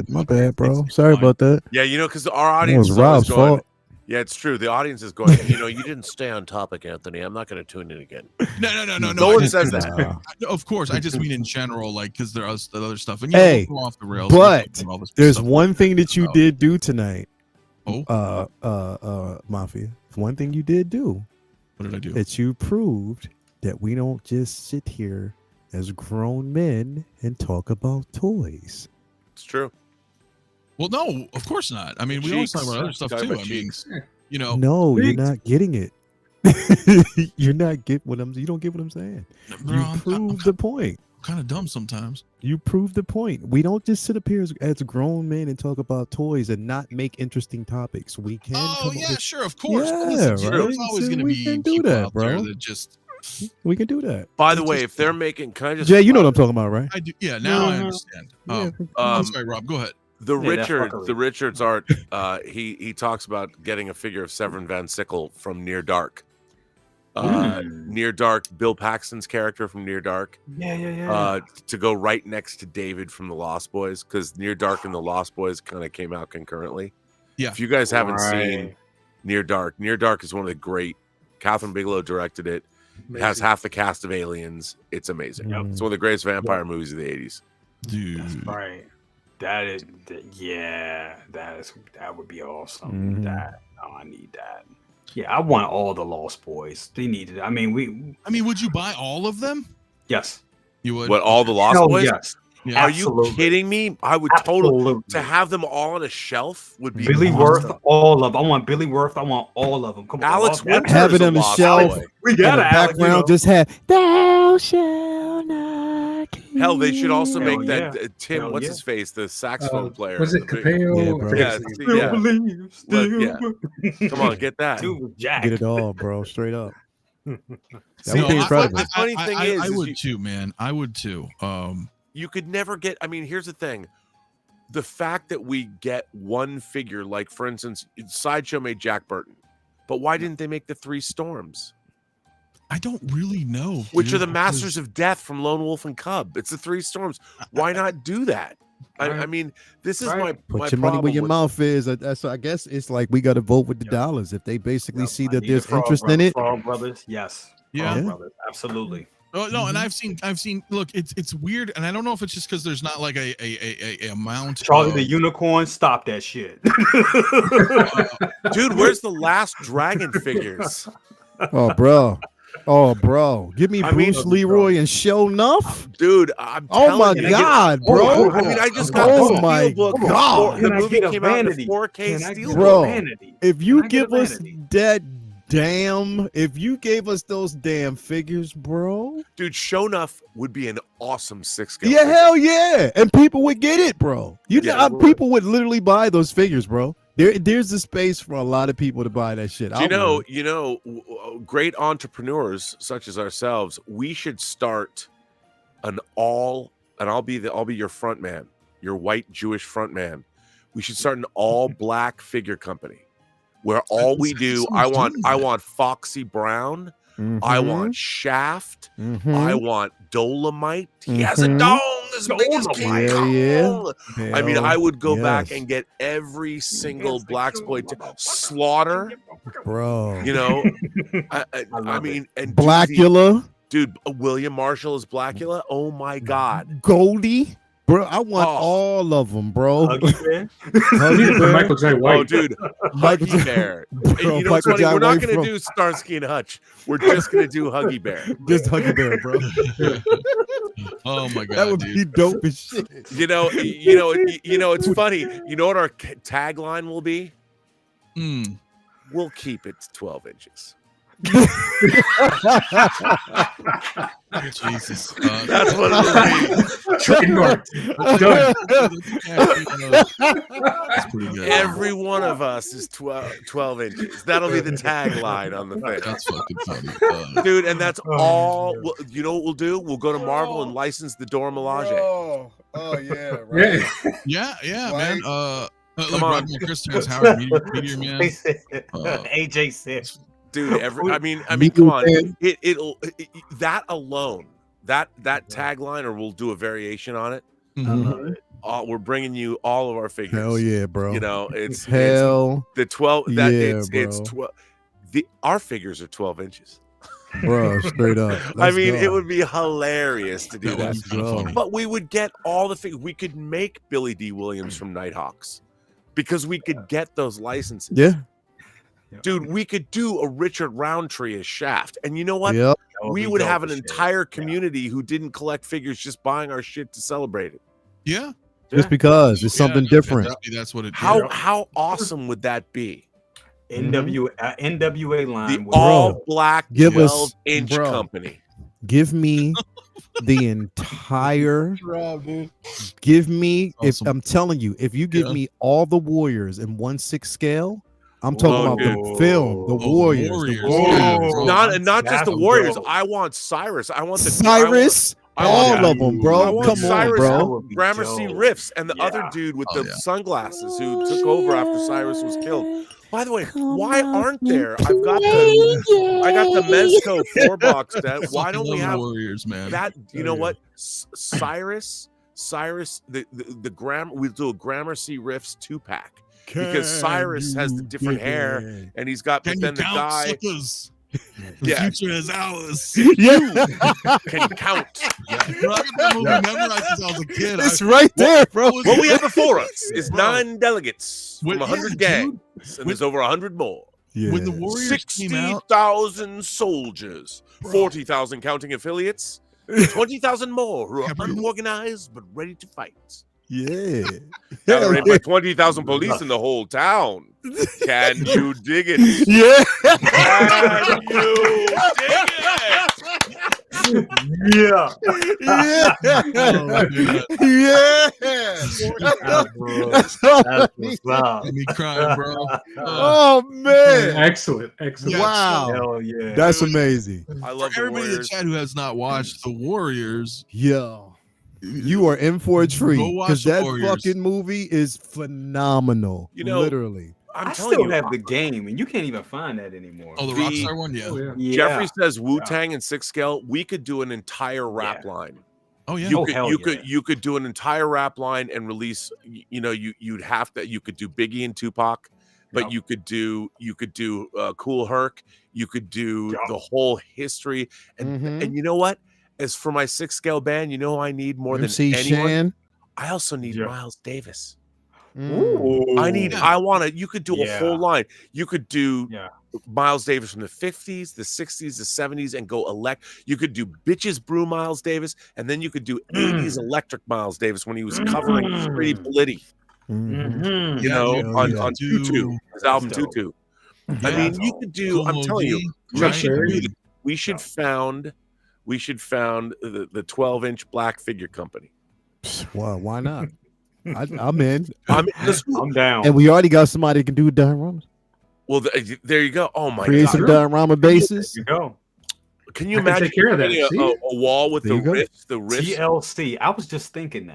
My bad, bro. Sorry about that. Yeah, because our audience was Rob's fault. Yeah, it's true. The audience is going, you didn't stay on topic, Anthony. I'm not going to tune in again. No. No one says that. Of course. I just mean in general, like, because there is other stuff. And hey, we'll go off the rails. But there's one thing that you did do tonight. Mafia. One thing you did do. What did I do? That you proved that we don't just sit here as grown men and talk about toys. It's true. Well, no, of course not. I mean, we always talk about other stuff too. I mean, no, you're not getting it. You're not get what I'm. You don't get what I'm saying. You proved the point. I'm kind of dumb sometimes. You proved the point. We don't just sit up here as grown men and talk about toys and not make interesting topics. We can. Oh yeah, sure, of course. Yeah, listen, right? There's always going to be can do people that, out bro. there that just. We can do that. By the way, if they're making, can I just? Jay, you know what I'm talking about, right? I do. Yeah, now I understand. That's right, Rob. Go ahead. The Richards art. He talks about getting a figure of Severin Van Sickle from Near Dark. Near Dark, Bill Paxton's character from Near Dark. Yeah. To go right next to David from the Lost Boys, because Near Dark and the Lost Boys kind of came out concurrently. Yeah. If you guys haven't seen Near Dark is one of the great. Catherine Bigelow directed it. Amazing. It has half the cast of Aliens. It's amazing. Yep. It's one of the greatest vampire movies of the 80s. Dude. That's right. That would be awesome. I need that. Yeah, I want all the Lost Boys. They needed it. I mean, would you buy all of them? Yes. You would? What, all the Lost Boys? Yes. Yeah. Are you kidding me? I would totally to have them all on a shelf would be Billy awesome. Worth, all of. I want Billy Worth. I want all of them. Come on, Alex Winter have is it a on the lost shelf. boy. we In got the to background just have thou shall not kill. Hell, they should also make Hell that Tim. Hell what's yeah. his face? The saxophone player. Was it The big- Capeo? Yeah, I bro. forget Yeah, his name. Still yeah. believe. Still Come on, get that. Dude, Jack. Get it all, bro. Straight up. That See, would be the incredible. funny thing is I would you- too, man. I would too. You could never get. I mean, here's the thing: the fact that we get one figure, like for instance, Sideshow made Jack Burton, but why didn't they make the 3 Storms, I don't really know. which dude, are the because- Masters of Death from Lone Wolf and Cub? It's the 3 Storms. Why not do that? I Right. mean, this is Right. Put my your money where problem your with- mouth is. That's, I guess it's like we got to vote with the dollars. If they basically see I that need there's the Frog interest in Brothers. it, Frog Brothers, yes. Yeah. Frog Brothers, absolutely. Oh, no, and I've seen. Look, it's weird, and I don't know if it's just because there's not like a amount. Charlie of, the Unicorn, stop that shit. Dude, where's the last Dragon figures? oh, bro, give me I mean- Bruce Leroy and Show Nuff. Dude, I'm Oh telling my you. God, bro! I mean, I just got Oh the my Steelbook God. before the Can I movie get a came out in vanity? 4K Can I get a Steelbook. Bro. vanity? If you Can I get give a us vanity? that if you gave us those damn figures, bro. Dude, Shonuff would be an awesome 6-scale. Yeah, figure. hell yeah, and people would get it, bro. Yeah, know, people would literally buy those figures, bro. There's a space for a lot of people to buy that shit. Great entrepreneurs such as ourselves, we should start and I'll be your front man, your white Jewish front man. We should start an all black figure company where all we do, I want Foxy Brown, I want Shaft, I want Dolomite. He has a dome as big as King Kong. Yeah. I mean, I would go back yes. and get every single blaxploit Slaughter. Bro. You know, I mean, and Blackula, dude, William Marshall is Blackula. Oh my God, Goldie, bro. I want all of them, bro. Huggy Bear? Huggy Bear. Michael J. White. oh dude, Huggy Bear. And you know what's Michael funny? J. We're not White going to from- do Starsky and Hutch. We're just going to do Huggy Bear. Just Huggy Bear, bro. Oh my God, That would dude. be dope as shit. You know, it's funny. You know what our tagline will be? Mm. We'll keep it to 12 inches. Jesus. That's what it'll be. Trademark. Done. That's pretty good. Every one of us is 12 inches. That'll be the tagline on the thing. That's fucking funny. Dude, and that's all. You know what we'll do? We'll go to Marvel and license the Dora Milaje. Oh yeah, right. Yeah. Yeah, Right. man. Come on. Chris Terrence Howard, Meteor Man. AJ said. Dude, I mean, come on. It'll that alone, that tagline, or we'll do a variation on it. Mhm. We're bringing you all of our figures. Hell yeah, bro. You know, it's Hell, the 12. That yeah, it's bro. 12. Our figures are 12 inches. bro. Straight up. I mean, Let's it go. would be hilarious to do That that. would be kinda go. funny. But we would get all the figures. We could make Billy D. Williams from Nighthawks because we could get those licenses. Yeah. Dude, we could do a Richard Roundtree as Shaft. And you know what? Yep. We would have an entire community who didn't collect figures just buying our shit to celebrate it. Yeah. Just because it's something Yeah, different. That's what it. How awesome would that be? NWA line. The was- all black give us- 12-inch bro. company. Give me the entire. Give me Awesome. if I'm telling you, if you give Yeah. me all the Warriors in 1/6 scale, I'm talking Oh, about the dude. film, the Oh, Warriors. Warriors. The Yeah, Warriors. bro. Not just the Battle, Warriors. bro. I want Cyrus. I want the Cyrus, I want- all of them, I bro. want Come Cyrus, on, bro. Gramercy Riffs, and the other dude with Oh, the yeah. sunglasses who took over after Cyrus was killed. By the way, why aren't there? I got the Mezco 4-box set. Why don't we Fucking love have Warriors, man? that? You know what? Cyrus, the we'll do a Gramercy Riffs 2-pack because Cyrus has the different hair and he's got. But Can then you the count guy, suckers? The yeah, future is ours. Yeah, can count. Bro, I got that movie memorized since I was a kid. it's right there, bro. What we have before us is 9 delegates from When- 100 yeah, gangs, dude. and there's over 100 more. When the Warriors came out, 60,000 soldiers, 40,000 counting affiliates. 20,000 more who are Capricorn. unorganized but ready to fight. Yeah. Now there Hell ain't but 20,000 police in the whole town. Can you dig it? yeah. Can you dig it? Yeah. Yeah. Oh, dude, Yeah. That's what's up. me crying, bro. Oh man. Excellent. Excellent. Yeah, Wow. Hell yeah. That's amazing. I For love the everybody in the Warriors. chat who has not watched The Warriors, Yo. You are in for a treat Go watch because The that Warriors. fucking movie is phenomenal. You know, literally. I'm I telling still you, have the game, and you can't even find that anymore. oh, the The- Rockstar one, yeah. Oh, yeah. Yeah. Jeffrey says Wu-Tang and 6 Scale. We could do an entire rap line. Oh yeah. You Oh, could hell you yeah. could you could do an entire rap line and release. You know, you'd have to. You could do Biggie and Tupac, but Yep. you could do Cool Herc. You could do Yep. the whole history. And Mhm. and you know what? As for my 6 Scale band, you know who I need more MC than anyone. Shan. I also need Yeah. Miles Davis. Mm. I need. Yeah. I want to. You could do a Yeah. whole line. You could do Yeah. Miles Davis from the 50s, the 60s, the 70s, and go elect. You could do Bitches Brew Miles Davis, and then you could do 80s electric Miles Davis when he was covering Pretty Blitty, Mhm. Mhm. you know, yeah, on, yeah. on Tutu, his album dope. Tutu. I Yeah. mean, you could do. I'm Como telling you, D, we right? should Sure. do the- we should found the 12-inch black figure company. Well, why not? I'm in. I mean, I'm down. And we already got somebody that can do dioramas. well, there you go. Oh my Create god! some diorama bases. There you go. Can you I can imagine take care of that, creating see? a wall with There the you go. riffs, the riffs? TLC. I was just thinking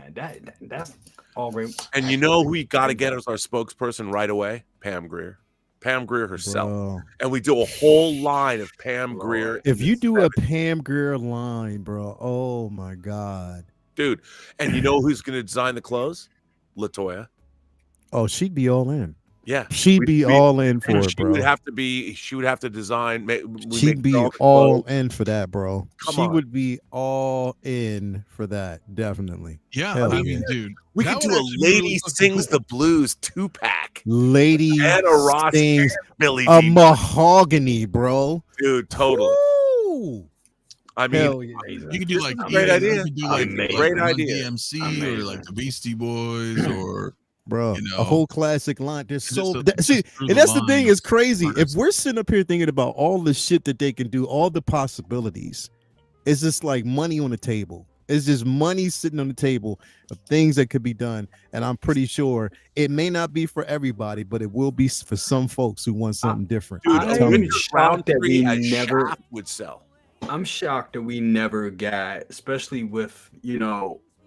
that's already. And you know who we got to get as our spokesperson right away? Pam Grier. Pam Grier herself. Bro. And we do a whole line of Pam Grier. If you do a Pam Grier line, bro, oh my God. Dude, and you know who's going to design the clothes? Latoya. Oh, she'd be all in. Yeah. She'd be all in for And it, she bro. would have to be. She would have to design. She'd be all the all clothes. in for that, bro. Come She on. would be all in for that, definitely. Yeah, Hell I yeah. mean, dude, We that could do would a actually be Lady really fucking Sings cool. the Blues 2-pack. Lady Anna Ross sings Billy a D. mahogany, bro. Dude, totally. Woo! I mean, Hell yeah. You could do like a great idea. You could do like, Amazing. Great Run idea. DMC or Amazing. like the Beastie Boys or Bro, you know, a whole classic line. There's just so a- see, just through and the that's the thing. line It's crazy. If artists. we're sitting up here thinking about all the shit that they can do, all the possibilities, it's just like money on the table. It's just money sitting on the table of things that could be done. And I'm pretty sure it may not be for everybody, but it will be for some folks who want something different. dude, I Tell am me. shocked that we Roundtree at never. Shaft would sell. I'm shocked that we never got, especially with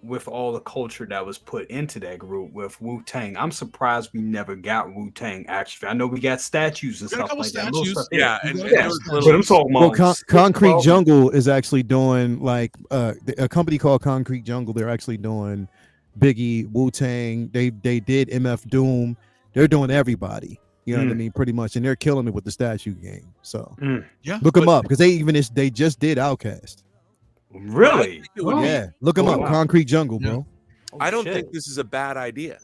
with all the culture that was put into that group with Wu-Tang. I'm surprised we never got Wu-Tang. Actually, I know we got statues and We got a stuff couple like that. Little statues. stuff, Yeah, and Yeah. there was But I'm talking Well, about Concrete well, Jungle is actually doing like a company called Concrete Jungle. They're actually doing Biggie, Wu-Tang. They did MF Doom. They're doing everybody. You know what I mean? Pretty much, and they're killing it with the statue game. So yeah. look them up because they just did Outcast. Really? it would Oh. be- Yeah, look them Oh, up. wow. Concrete Jungle, Yeah. bro. I don't shit. think this is a bad idea.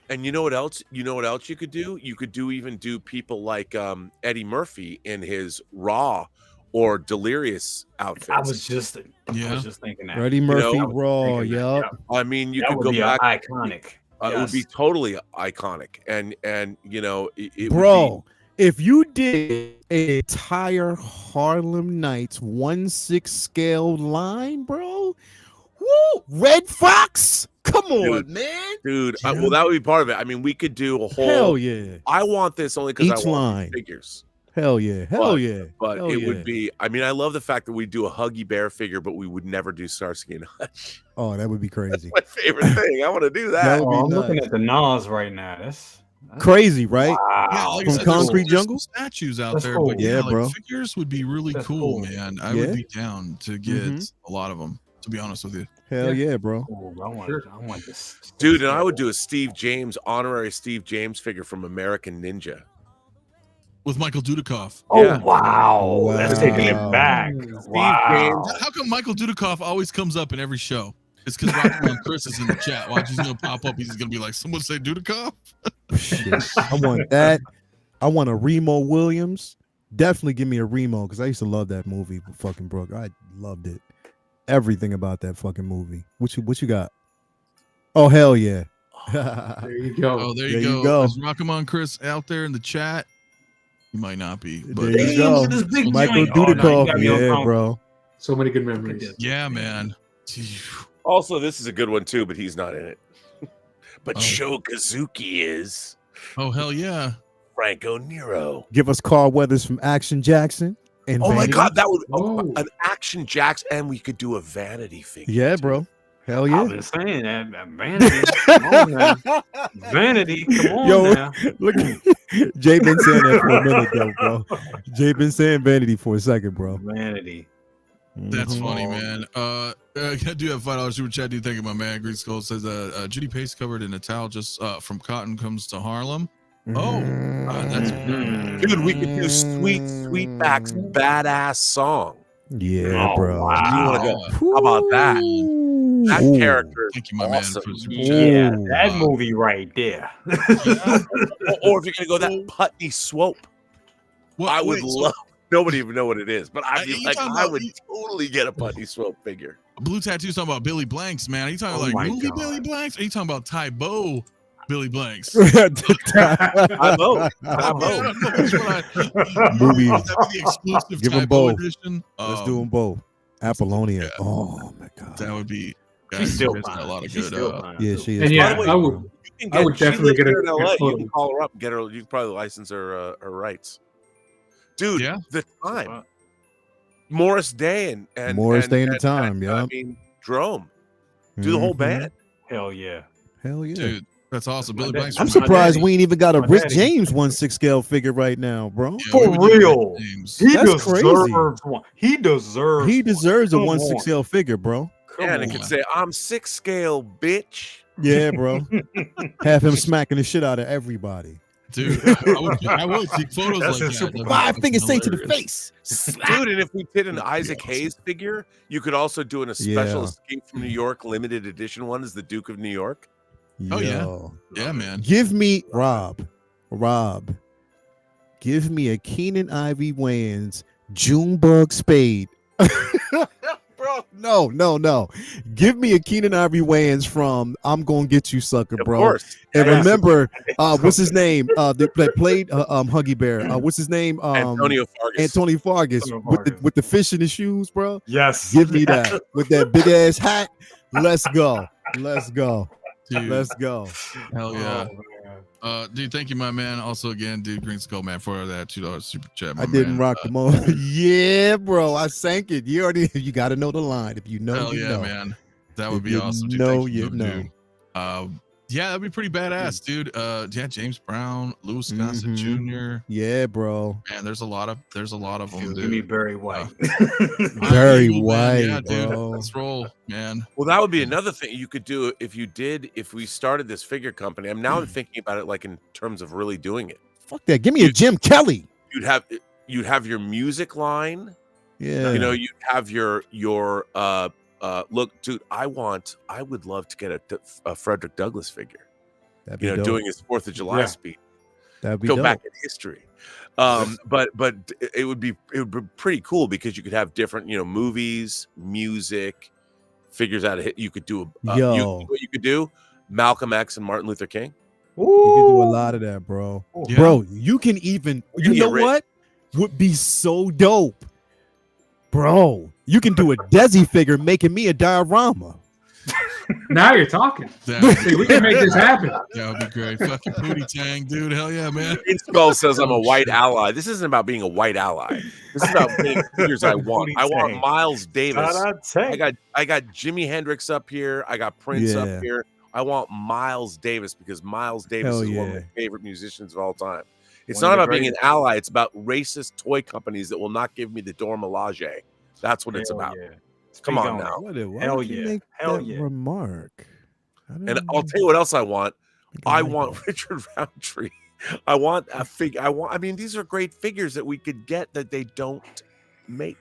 And you know what else? You know what else you could do? You could do people like Eddie Murphy in his Raw or Delirious outfits. I was just Yeah. thinking that. Freddie Murphy, know, Raw, thinking that, yup. I mean, you that could would go be back. iconic. It would be Yes. totally iconic, and you know, it would Bro, if you did an entire Harlem Nights 1/6 scale line, bro, woo, Red Fox, come on, man. be, dude. Well, that would be part of it. I mean, we could do a whole. Hell yeah, I want this only because I Each want line. figures. hell yeah, hell yeah. But Hell it yeah. would be. I mean, I love the fact that we do a Huggy Bear figure, but we would never do Starsky and Hutch. Oh, that would be crazy. My favorite thing. I want to do that. That would be I'm looking nuts. at the Nas right now. That's Crazy, right? Wow. Yeah, like I From said, Concrete there's Jungle? some statues out That's there, cool. but Yeah, like bro. figures would be really That's cool, cool. man. I Yeah. would be down to get Mhm. a lot of them. To be honest with you, Hell yeah, bro. Cool. I want this. Dude, and I would do a Steve James, honorary Steve James figure from American Ninja. with Michael Dudikoff. Oh Yeah. wow. That's taking it Wow. back. James. Wow. How come Michael Dudikoff always comes up in every show? It's because Rocky Chris is in the chat. Watch, he's gonna pop up. He's gonna be like, "Someone say Dudikoff." Shit. I want that. I want a Remo Williams. Definitely give me a Remo because I used to love that movie with fucking Brooke. I loved it. everything about that fucking movie. What you got? Oh hell yeah! There you go. Oh, there There you you go. go. Is Rockamon Chris out there in the chat? He might not be, but There you go. This big Michael joint. Oh, no, you Dudikoff. got me on Yeah, phone. bro. So many good memories. yeah, man. Also, this is a good one too, but he's not in it. But Oh. Sho Kazuki is Oh hell yeah! Franco Nero. Give us Carl Weathers from Action Jackson. And Oh my Vanity. God, that would Whoa. an Action Jacks, and we could do a vanity figure. Yeah, too. bro. Hell I've yeah. been saying that Vanity. Come on now. Vanity. Come on Yo, now. look, Jay been saying that for a minute though, bro. Jay been saying Vanity for a second, bro. Vanity. That's Mhm. funny, man. I do have $5 super chat. Do thank you, my man. Green Skull says, Judy Pace covered in a towel just from Cotton Comes to Harlem. Oh, that's Dude, we could do Sweetback's badass song. Yeah, Oh, bro. wow. You want to go? How about that? That Ooh. character is Thank you, my man, awesome. for the super chat. Yeah, Ooh. that movie right there. Or if you're gonna go that Putney Swope, What, I would wait, so love. Nobody even know what it is, but I'd be you like, talking I about- would totally get a Putney Swope figure. Blue Tattoo's talking about Billy Blanks, man. Are you talking Oh like my movie God. Billy Blanks? Or are you talking about Tybo Billy Blanks? I vote. I I vote. don't know which one Movie. Would that be the exclusive Give 'em Tybo both. edition? Let's do them both. Apollonia. yeah. Oh my god. That would be. She's still there's fine. a lot of She's good. still fine. Yeah, she is. And yeah, By the way, I would. You can I would she definitely lives get a here in LA. You photo. can call her up, get her. You can probably license her rights. Dude, Yeah. the time. Morris Day and Morris Day and the and- Time, yeah. I mean, Drome. Do the whole Mhm. band. Hell yeah. Hell yeah. Dude, that's awesome. Billy My Blanks. dad- I'm was my surprised daddy. we ain't even got a My Rick daddy. James 1/6 scale figure right now, bro. Yeah, For we would do real. Rick James. He That's deserves one. He deserves. He deserves a Come 1/6 on. scale figure, bro. Come Yeah, and it on. could say, "I'm 6 scale, bitch." Yeah, bro. Have him smacking the shit out of everybody. Dude, I would take photos That's like a that. super- That'd be Five fucking fingers straight to the hilarious. face. Dude, and if we did an That'd be Isaac awesome. Hayes figure, you could also do a special Yeah. Escape from New York limited edition one as the Duke of New York. Oh, yeah. Yo. Yeah, man. Give me Rob. Give me a Keenan Ivy Wayans Junebug Spade. Bro, no. Give me a Keenan Ivy Wayans from I'm Gonna Get You Sucker, Of bro. course. And Yeah. remember, what's his name? That played Huggy Bear. What's his name? Antonio Fargas. Anthony Fargas Antonio with the Fargas. with the fish in his shoes, bro. Yes. Give me that with that big ass hat. Let's go. Dude, Let's go. hell yeah. Oh, man. Dude, thank you, my man. Also, again, dude, Green Skull, man, for that $2 super chat. I my didn't man. rock them all. Yeah, bro. I sank it. You got to know the line. If you know, Hell you yeah, know. man. That would If be you awesome. Dude. know, Thank you dude. know. Yeah, that'd be pretty badass, dude. Yeah, James Brown, Louis Gossett Jr. Yeah, bro. Man, there's a lot of them, Give me dude. Barry White. Barry Eagle, man. White, Yeah, dude. bro. Let's roll, man. Well, that would be another thing you could do if we started this figure company. I'm thinking about it like in terms of really doing it. Fuck that. Give me a Jim Kelly. You'd have your music line. Yeah. You know, you'd have your look, dude. I would love to get a Frederick Douglass figure. That'd be You know, dope. doing his 4th of July Yeah. speech. That'd be Go dope. back in history. But it would be pretty cool because you could have different, movies, music, figures out of hit. You could do what you could do, Malcolm X and Martin Luther King. You can do a lot of that, bro. Yeah. Bro, you can even, We you can know get rich. what would be so dope? Bro, you can do a Desi figure making me a diorama. Now you're talking. That See, we can make this happen. would be great. Fucking Pootie Tang, dude. Hell yeah, man. Green Skull says I'm a white ally. This isn't about being a white ally. This is about being figures I want. I want Miles Davis. I got Jimi Hendrix up here. I got Prince Yeah. up here. I want Miles Davis because Miles Davis Hell is one of yeah. my favorite musicians of all time. It's One of not the about being an greatest. ally. It's about racist toy companies that will not give me the Dora Milaje. That's what it's Hell about. yeah. Come Speak on now. Why Hell would you yeah. make Hell that yeah. remark? And I'll tell you what else I want. I want Richard Roundtree. I want a figure. I mean, these are great figures that we could get that they don't make.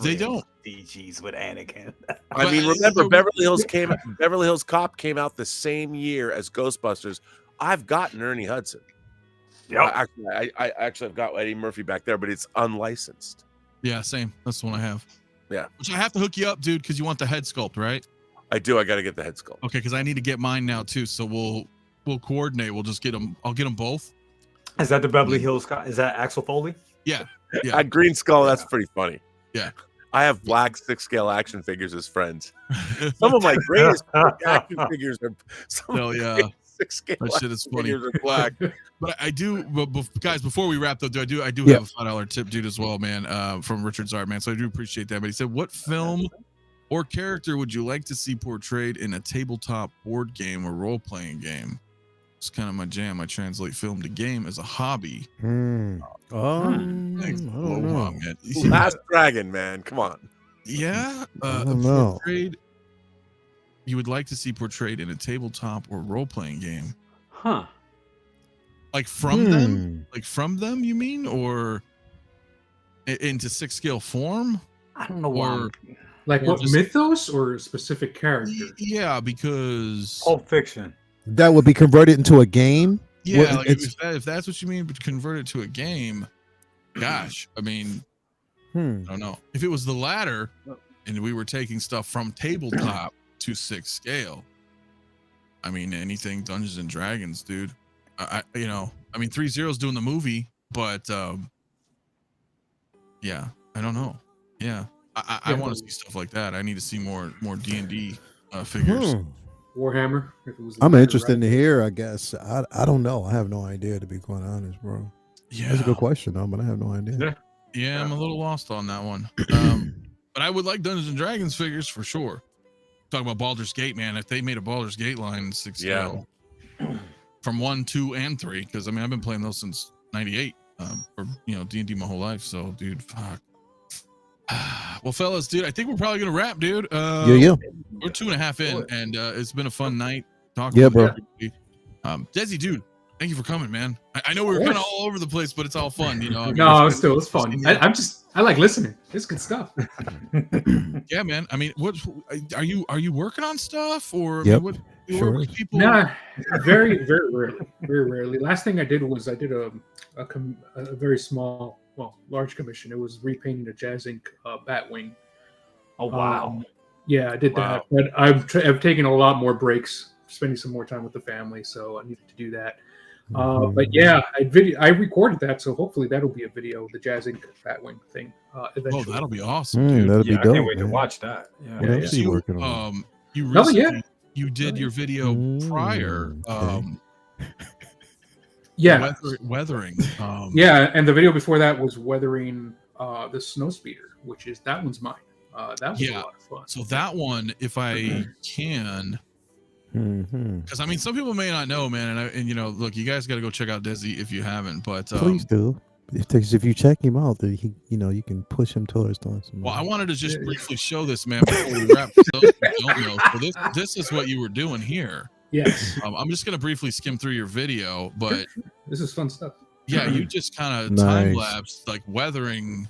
They don't. DGs with Anakin. I mean, remember Beverly Hills Cop came out the same year as Ghostbusters. I've gotten Ernie Hudson. Yep. I actually have got Eddie Murphy back there, but it's unlicensed. Yeah, same. That's the one I have. Yeah. Which I have to hook you up, dude, because you want the head sculpt, right? I do. I got to get the head sculpt. Okay, because I need to get mine now too. So we'll coordinate. We'll just get them. I'll get them both. Is that the Beverly Hills? Is that Axel Foley? Yeah. At Green Skull, that's pretty funny. Yeah. I have black 6-scale action figures as friends. Some of my greatest action figures are Hell yeah. 6-scale That shit is funny. figures are black. But I do, guys, before we wrap up, I do have a $5 tip, dude, as well, man, from @𝗕𝗘𝗢𝗢, man. So I do appreciate that. But he said, what film or character would you like to see portrayed in a tabletop board game or role-playing game? It's kind of my jam. I translate film to game as a hobby. I don't know. Man. Last Dragon, man. Come on. Yeah. I don't know. You would like to see portrayed in a tabletop or role-playing game? Huh. Like from them? Like from them, you mean? Or into 6-scale form? I don't know why. Like or what, just- mythos or a specific character? Yeah, because Pulp Fiction. That would be converted into a game. yeah, Well, like if that's what you mean, but convert it to a game. Gosh, I mean, I don't know. If it was the latter, and we were taking stuff from tabletop to 6-scale, I mean, anything Dungeons and Dragons, dude. I mean, 3-0's doing the movie, but yeah, I don't know. Yeah, I want to see stuff like that. I need to see more D&D figures. Warhammer. If it was I'm latter, interested right? to hear. I guess I don't know. I have no idea, to be quite honest, bro. Yeah, That's a good question, though, but I have no idea. Yeah, I'm a little lost on that one. But I would like Dungeons and Dragons figures for sure. Talk about Baldur's Gate, man. If they made a Baldur's Gate line in 6-scale, from 1, 2, and 3, because I mean I've been playing those since '98, or D&D my whole life. So, dude, fuck. Well, fellas, dude, I think we're probably gonna wrap, dude. Yeah. We're 2.5 in, and it's been a fun night talking. Yeah, with bro. everybody. Desi, dude, thank you for coming, man. I know we were kind of all over the place, but it's all fun, I mean, No, it's fun. I like listening. It's good stuff. yeah, man. I mean, what are you working on stuff or? Yep. What, Sure. with people? Nah, very rarely. Last thing I did was I did a very small, large commission. It was repainting a Jazz Inc. Batwing. Oh wow. Yeah, I did that. But I've taken a lot more breaks, spending some more time with the family, so I needed to do that. But yeah, I recorded that, so hopefully that'll be a video, the Jazz Inc. Batwing thing. Eventually. Oh, that'll be awesome, dude. That'll be I dope. can't wait to man. watch that. Yeah. What else are you working on? You Oh, recently, yeah. you did your video prior. Okay. Yeah, weathering. yeah, and the video before that was weathering the Snowspeeder, that one's mine. That was a lot of fun. So that one, if I can, because I mean, some people may not know, man, and look, you guys got to go check out Desi if you haven't. But Please do. If you check him out, then you can push him towards doing some. Well, I wanted to just briefly show this, man, before we wrap. For those who don't know, so this is what you were doing here. Yes. I'm just gonna briefly skim through your video, but This is fun stuff. yeah, you just kind of Nice. time lapsed like weathering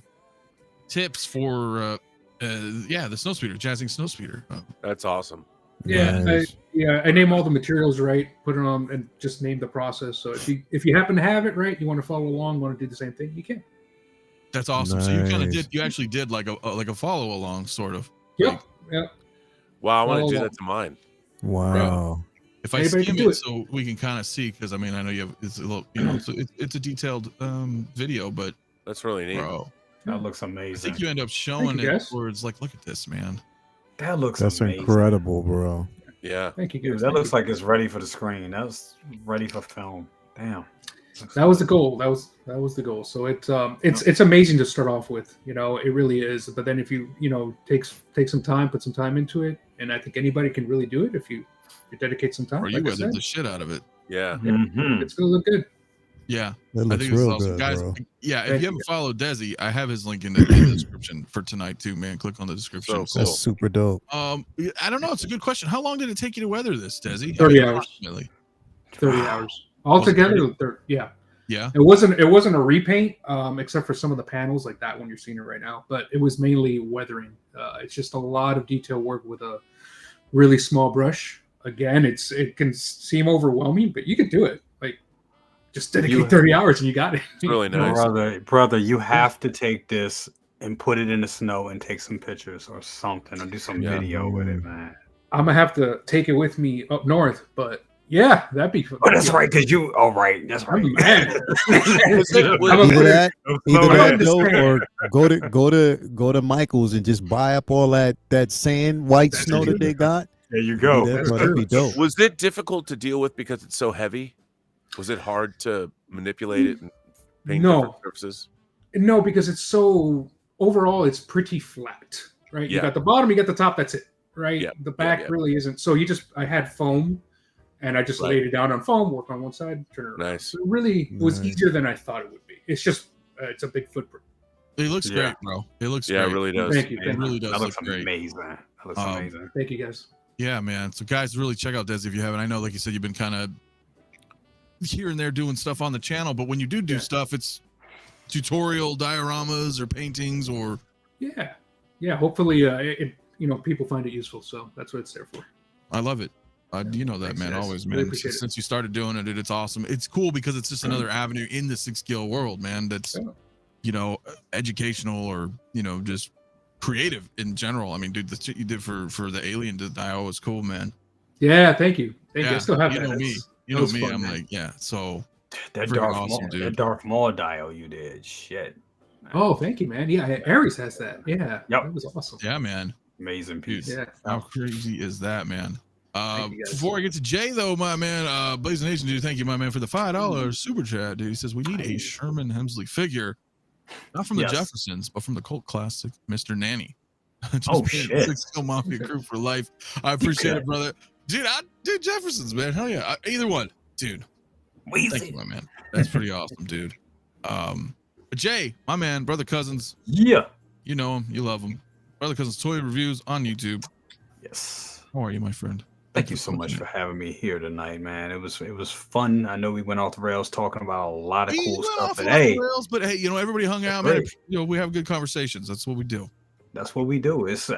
tips for the Snowspeeder, jazzing Snowspeeder. That's awesome. Yeah, Nice. I name all the materials right, put it on, and just name the process. So if you happen to have it right, you want to follow along, want to do the same thing, you can. That's awesome. So you kind of Nice. you actually did like a follow along sort of. Yep. Yep. Wow, I want Follow to do along. that to mine. Wow. If I Anybody skim can do it, so we can kind of see, because I mean I know you have it's a little so it's a detailed video, but That's really neat. bro, That looks I amazing. think you end up showing you, it guys. where it's like, look at this, man. That looks That's amazing. incredible, bro. Yeah. Thank you. Dude, Guys. that Thank looks you. like it's ready for the screen. That's ready for film. Damn. That was the goal. That was the goal. So it's amazing to start off with. It really is. But then if you take some time, put some time into it, and I think anybody can really do it if you dedicate some time. Or you like I weathered said. the shit out of it. Yeah. Mhm. It's gonna look good. Yeah. That I looks think this is real awesome. good, Guys, bro. yeah, if Thank you haven't followed Desi, I have his link in the description for tonight too, man. Click on the description. So That's super dope. I don't know. It's a good question. How long did it take you to weather this, Desi? 30 hours. Approximately. 30 hours altogether. Yeah. Yeah. It wasn't a repaint, except for some of the panels like that one you're seeing it right now. But it was mainly weathering. It's just a lot of detail work with a really small brush. Again, it can seem overwhelming, but you can do it. Like, just dedicate 30 hours and you got it. It's really nice. Brother, you have to take this and put it in the snow and take some pictures or something, or do some video with it, man. I'm gonna have to take it with me up north, but yeah, that'd be. Oh, that's right, because you. Oh, right, that's right. Man. Either that, or go to Michael's and just buy up all that sand, white snow that they got. There you go. That'd be dope. Was it difficult to deal with because it's so heavy? Was it hard to manipulate it and paint different surfaces? No, because it's so overall, it's pretty flat, right? You got the bottom, you got the top. That's it, right? Yeah. The back really isn't. So I had foam, and I just laid it down on foam, work on one side, turn it around. Nice. So it really was easier than I thought it would be. It's just it's a big footprint. It looks great, bro. It looks great. Yeah, it really does. Thank you. It really does That look looks great. amazing. That looks amazing. Thank you, guys. Yeah, man. So guys, really check out Des if you haven't. I know, like you said, you've been kind of here and there doing stuff on the channel, but when you do stuff, it's tutorial dioramas or paintings or hopefully people find it useful, so that's what it's there for. I love it. You know that, Thanks, man. guys. Always, Really man. appreciate Since you started doing it, it's awesome. It's cool because it's just another avenue in the 6-skill world, man. That's educational or just creative in general. I mean, dude, the shit you did for the alien dio was cool, man. Yeah, thank you. I still have that. You know me. I'm like, so that Darth Maul dio you did, shit. Man. Oh, thank you, man. Yeah, Ares has that. Yeah, that was awesome. Yeah, man. Amazing piece. Yeah. How crazy is that, man? Before I get to Jay, though, my man, Blazing Nation, dude, thank you, my man, for the $5 super chat, dude. He says we need a Sherman Hemsley figure, not from the Jeffersons, but from the cult classic, Mr. Nanny. Shit! 6-skill Mafia crew for life. I appreciate it, brother. Dude, Jeffersons, man. Hell yeah, either one, dude. Thank you, my man. That's pretty awesome, dude. Jay, my man, brother Cousins. Yeah, you know him, you love him. Brother Cousins Toy Reviews on YouTube. Yes. How are you, my friend? Thank you so much for having me here tonight, man. It was fun. I know we went off the rails talking about a lot of cool stuff, but hey, everybody hung out, man. We have good conversations. That's what we do. That's what we do. It's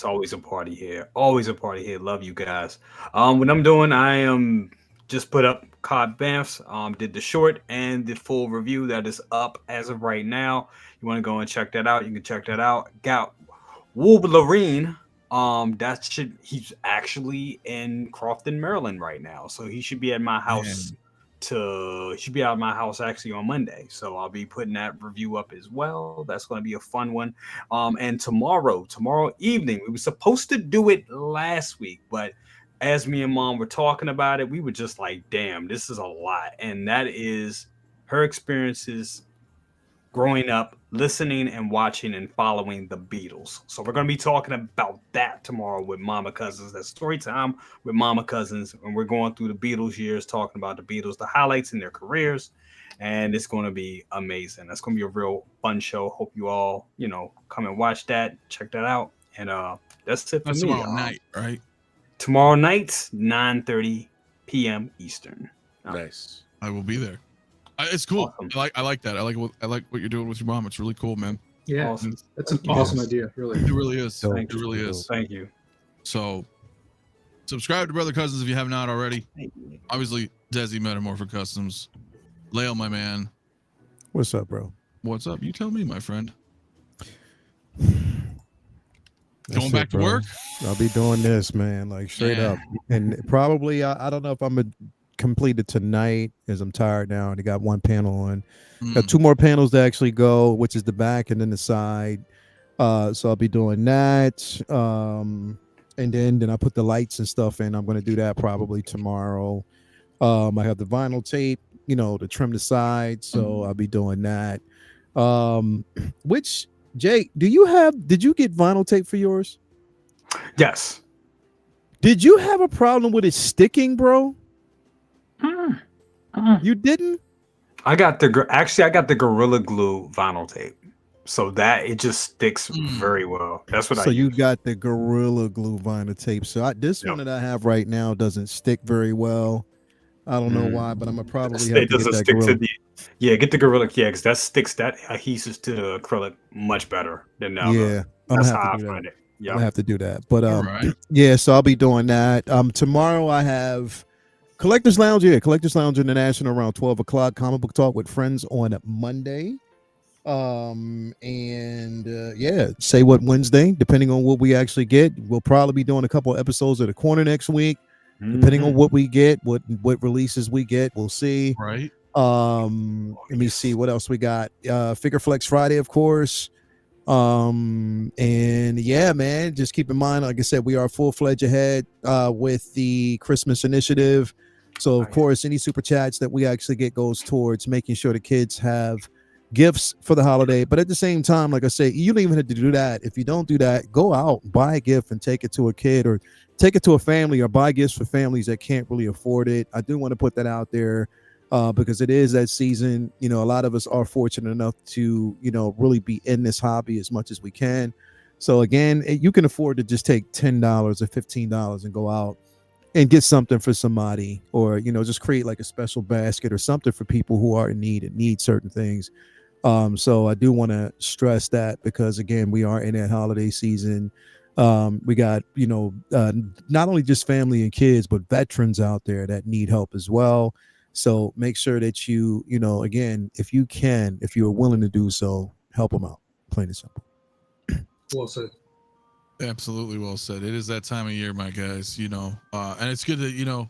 always a party here. Always a party here. Love you guys. What I'm doing, I am just put up COD Banffs. Did the short and the full review that is up as of right now. You want to go and check that out? You can check that out. Got Wolverine. He's actually in Crofton, Maryland right now. So he should be at my house he should be out of my house actually on Monday. So I'll be putting that review up as well. That's going to be a fun one. And tomorrow evening, we were supposed to do it last week, but as me and Mom were talking about it, we were just like, damn, this is a lot. And that is her experiences growing up, listening and watching and following the Beatles. So we're going to be talking about that tomorrow with Mama Cousins. That's story time with Mama Cousins. And we're going through the Beatles years, talking about the Beatles, the highlights in their careers. And it's going to be amazing. That's going to be a real fun show. Hope you all, come and watch that. Check that out. And that's it for me. Tomorrow night, right? Tomorrow night, 9:30 p.m. Eastern. Nice. I will be there. It's cool. Awesome. I like that. I like what you're doing with your mom. It's really cool, man. Yeah, awesome. That's an awesome idea. Really, it really is. Thank it really is. Thank you. So, subscribe to Brother Cousins if you have not already. Obviously, Desi Metamorphic Customs. Lale, my man. What's up, bro? What's up? You tell me, my friend. Going back to work? I'll be doing this, man, like straight up. And probably, I don't know if I'm going to complete it tonight as I'm tired now. I got one panel on. Got 2 more panels to actually go, which is the back and then the side. So I'll be doing that. And then I put the lights and stuff in. I'm going to do that probably tomorrow. I have the vinyl tape, to trim the side. So I'll be doing that. Which, Jay, did you get vinyl tape for yours? Yes. Did you have a problem with it sticking, bro? You didn't? I got the Gorilla Glue vinyl tape, so that it just sticks very well. That's what I. So you got the Gorilla Glue vinyl tape. So this one that I have right now doesn't stick very well. I don't know why, but I'm gonna probably have to get that Gorilla. Get the Gorilla, because that sticks that adhesive to the acrylic much better than now. Yeah, that's how I find it. Yeah, I have to do that. But so I'll be doing that. Tomorrow I have Collectors Lounge. Collectors Lounge International around 12 o'clock. Comic Book Talk with Friends on Monday. And yeah, say what Wednesday, depending on what we actually get. We'll probably be doing a couple of episodes of the corner next week, depending on what we get, what releases we get. We'll see. Right. Let me see what else we got. Figure Flex Friday, of course. And yeah, man, just keep in mind, like I said, we are full-fledged ahead with the Christmas initiative. So of course, any super chats that we actually get goes towards making sure the kids have gifts for the holiday. But at the same time, like I say, you don't even have to do that. If you don't do that, go out, buy a gift and take it to a kid, or take it to a family, or buy gifts for families that can't really afford it. I do want to put that out there. Because it is that season. You know, a lot of us are fortunate enough to, you know, really be in this hobby as much as we can. So again, you can afford to just take $10 or $15 and go out and get something for somebody, or, you know, just create like a special basket or something for people who are in need and need certain things. So I do want to stress that, because again, we are in that holiday season. We got, you know, not only just family and kids, but veterans out there that need help as well. So make sure that you know, again, if you are willing to do so, help them out. Plain and simple. Well said. Absolutely well said. It is that time of year, my guys, you know, and it's good that, you know,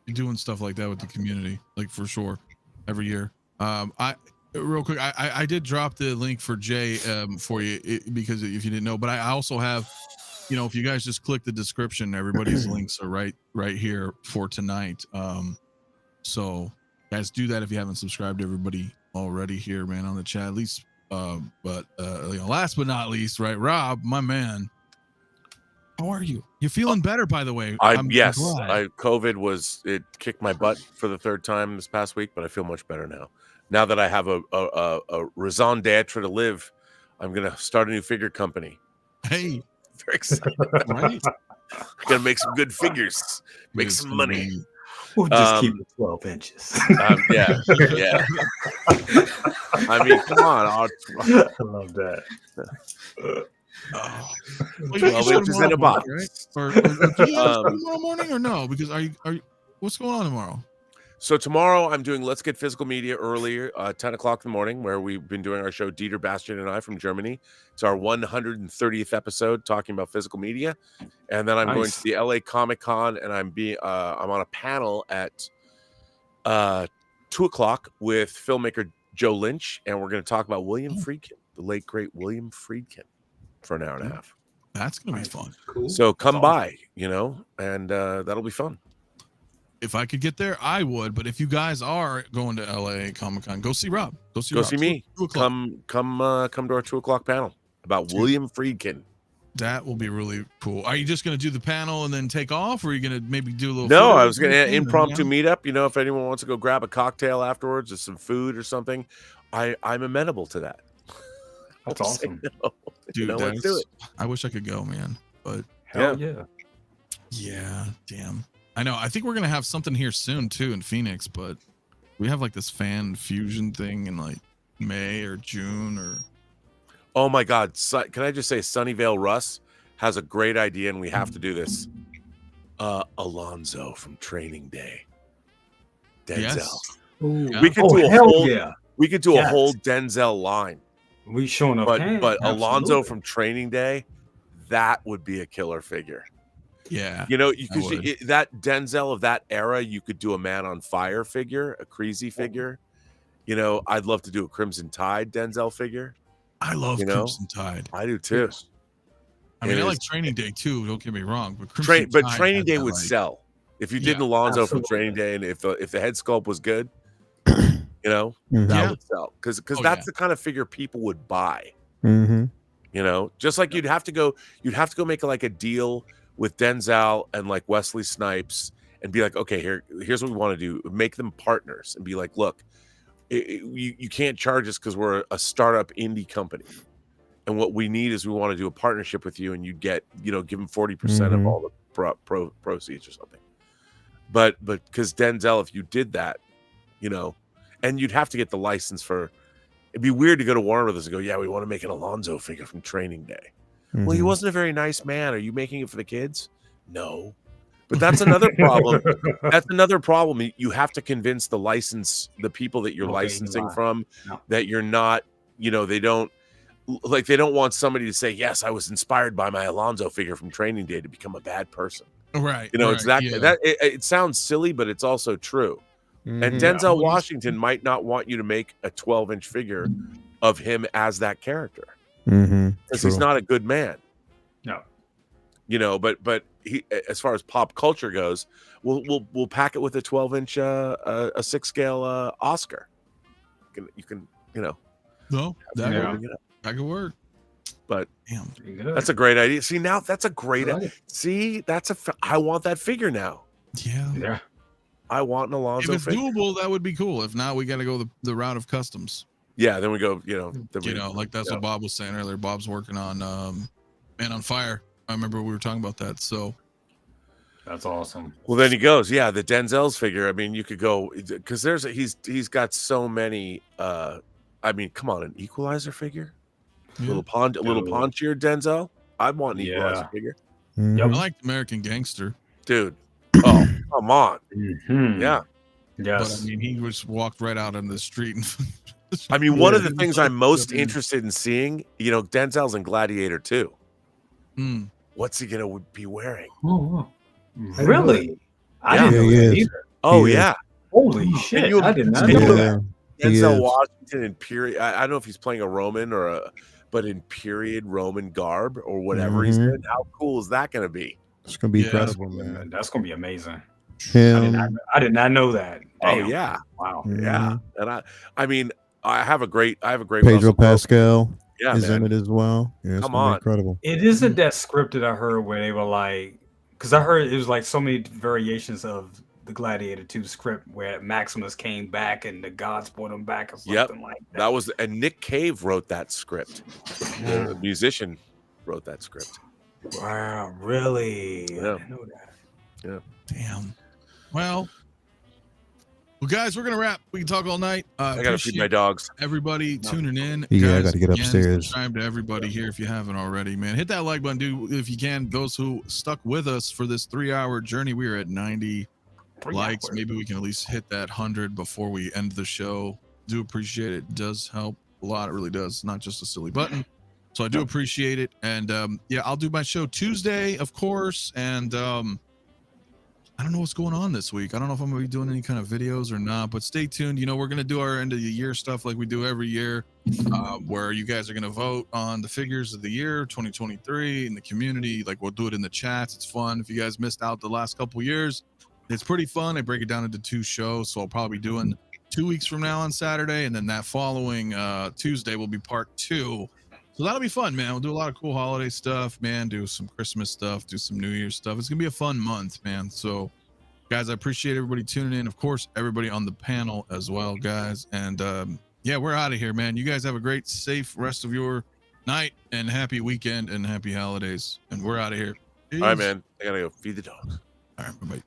you're doing stuff like that with the community, like for sure, every year. Real quick, I did drop the link for Jay for you, because if you didn't know, but I also have, you know, if you guys just click the description, everybody's links are right here for tonight. So guys, do that if you haven't subscribed to everybody already here, man, on the chat, at least. But you know, last but not least, right, Rob, my man, how are you? You're feeling better, by the way. Yes, COVID kicked my butt for the third time this past week, but I feel much better now. Now that I have a 𝗕𝗘𝗢𝗠𝗘 to live, I'm gonna start a new figure company. Hey, very excited. Right? Gonna make some good figures, make some money. We'll just keep it 12 inches. Yeah. I mean, come on. I love that. 12 inches in a box. Right? Or do you have tomorrow morning or no? Because are you what's going on tomorrow? So tomorrow I'm doing Let's Get Physical Media earlier, 10 o'clock in the morning, where we've been doing our show, Dieter, Bastian, and I from Germany. It's our 130th episode talking about physical media. And then I'm going to the LA Comic-Con, and I'm on a panel at 2 o'clock with filmmaker Joe Lynch, and we're going to talk about William Friedkin, the late, great William Friedkin, for an hour and a half. That's going to be fun. Cool. So come by, you know, and that'll be fun. If I could get there, I would. But if you guys are going to LA Comic-Con, go see Rob. Go see me. 2 o'clock. Come to our 2 o'clock panel about William Friedkin. That will be really cool. Are you just going to do the panel and then take off, or are you going to maybe do a little? No, I was going to impromptu meetup. You know, if anyone wants to go grab a cocktail afterwards or some food or something, I'm amenable to that. That's awesome, dude. Let's do it. I wish I could go, man. But hell yeah, damn. I know. I think we're gonna have something here soon too in Phoenix, but we have like this fan fusion thing in like May or June or. Oh my God! Can I just say, Sunnyvale Russ has a great idea, and we have to do this. Alonzo from Training Day, Denzel. Yes. Yeah. We could do a whole. Yeah. We could do a whole Denzel line. We showing up, but Alonzo from Training Day, that would be a killer figure. Yeah, you know, because that Denzel of that era, you could do a Man on Fire figure, a Creasy figure. You know, I'd love to do a Crimson Tide Denzel figure. I love Crimson Tide. I do too. I mean, I like Training Day too. Don't get me wrong, but Training Day would sell if you did an Alonzo from Training Day, and if the head sculpt was good, you know, that would sell because that's the kind of figure people would buy. Mm-hmm. You know, just like you'd have to go make like a deal with Denzel and like Wesley Snipes and be like, okay, here's what we want to do. Make them partners and be like, look, you can't charge us because we're a startup indie company. And what we need is we want to do a partnership with you, and you get, you know, give them 40% of all the proceeds or something. But because Denzel, if you did that, you know, and you'd have to get the license for, it'd be weird to go to Warner Brothers and go, yeah, we want to make an Alonzo figure from Training Day. Well, he wasn't a very nice man. Are you making it for the kids? No. But that's another problem. That's another problem. You have to convince the people that you're licensing from that you're not you know, they don't want somebody to say, yes, I was inspired by my Alonzo figure from Training Day to become a bad person. Right. You know, right, it's that yeah. that it sounds silly, but it's also true. And Denzel Washington might not want you to make a 12-inch figure of him as that character because he's not a good man. No. You know, but he, as far as pop culture goes, we'll pack it with a 12-inch a 6-scale Oscar. You can No, that yeah. could work. But damn, that's a great idea. See, now that's a great see, I want that figure now. Yeah. I want an Alonzo If it's figure. doable, that would be cool. If not, we got to go the route of customs. Yeah, then we go, Like that's what Bob was saying earlier. Bob's working on Man on Fire. I remember we were talking about that. So that's awesome. Well, then he goes, the Denzel's figure. I mean, you could go because he's got so many. I mean, come on, an Equalizer figure, little paunchier Denzel. I want an Equalizer figure. I like American Gangster, dude. Oh, come on. Yeah. Yes. But I mean, he just walked right out on the street. I mean, one of the things I'm most interested in seeing, Denzel's in Gladiator 2. What's he gonna be wearing? Oh, really? I didn't know that either. Oh yeah! Holy shit! I did not know that. Denzel Washington in period. I don't know if he's playing a Roman but in period Roman garb or whatever he's in. How cool is that gonna be? It's gonna be incredible, man. That's gonna be amazing. Him. I did not know that. Damn. Oh yeah! Wow. Yeah, and I mean, I have a great Pedro Pascal. Yeah, is in it as well. Yeah, come on, incredible. It isn't that scripted. I heard where they were like, because I heard it was like so many variations of the Gladiator 2 script where Maximus came back and the gods brought him back or something like that. That was, and Nick Cave wrote that script. The musician wrote that script. Wow, really? Yeah. I didn't know that. Yeah. Damn. Well, guys, we're gonna wrap. We can talk all night. I gotta feed my dogs. Everybody tuning in. Yeah, guys, I gotta get upstairs. Subscribe to everybody here if you haven't already, man. Hit that like button, dude, if you can. Those who stuck with us for this 3-hour journey, we are at 90 likes. Maybe we can at least hit that 100 before we end the show. Do appreciate it. It does help a lot. It really does. Not just a silly button. So I do appreciate it. And I'll do my show Tuesday, of course. And I don't know what's going on this week. I don't know if I'm going to be doing any kind of videos or not, but stay tuned. We're going to do our end of the year stuff like we do every year, where you guys are going to vote on the figures of the year 2023 in the community. Like, we'll do it in the chats. It's fun. If you guys missed out the last couple years, it's pretty fun. I break it down into 2 shows. So I'll probably be doing 2 weeks from now on Saturday. And then that following Tuesday will be part 2. So that'll be fun, man. We'll do a lot of cool holiday stuff, man. Do some Christmas stuff, do some New Year's stuff. It's going to be a fun month, man. So, guys, I appreciate everybody tuning in. Of course, everybody on the panel as well, guys. And, we're out of here, man. You guys have a great, safe rest of your night and happy weekend and happy holidays. And we're out of here. Peace. All right, man. I got to go feed the dogs. All right, bye-bye.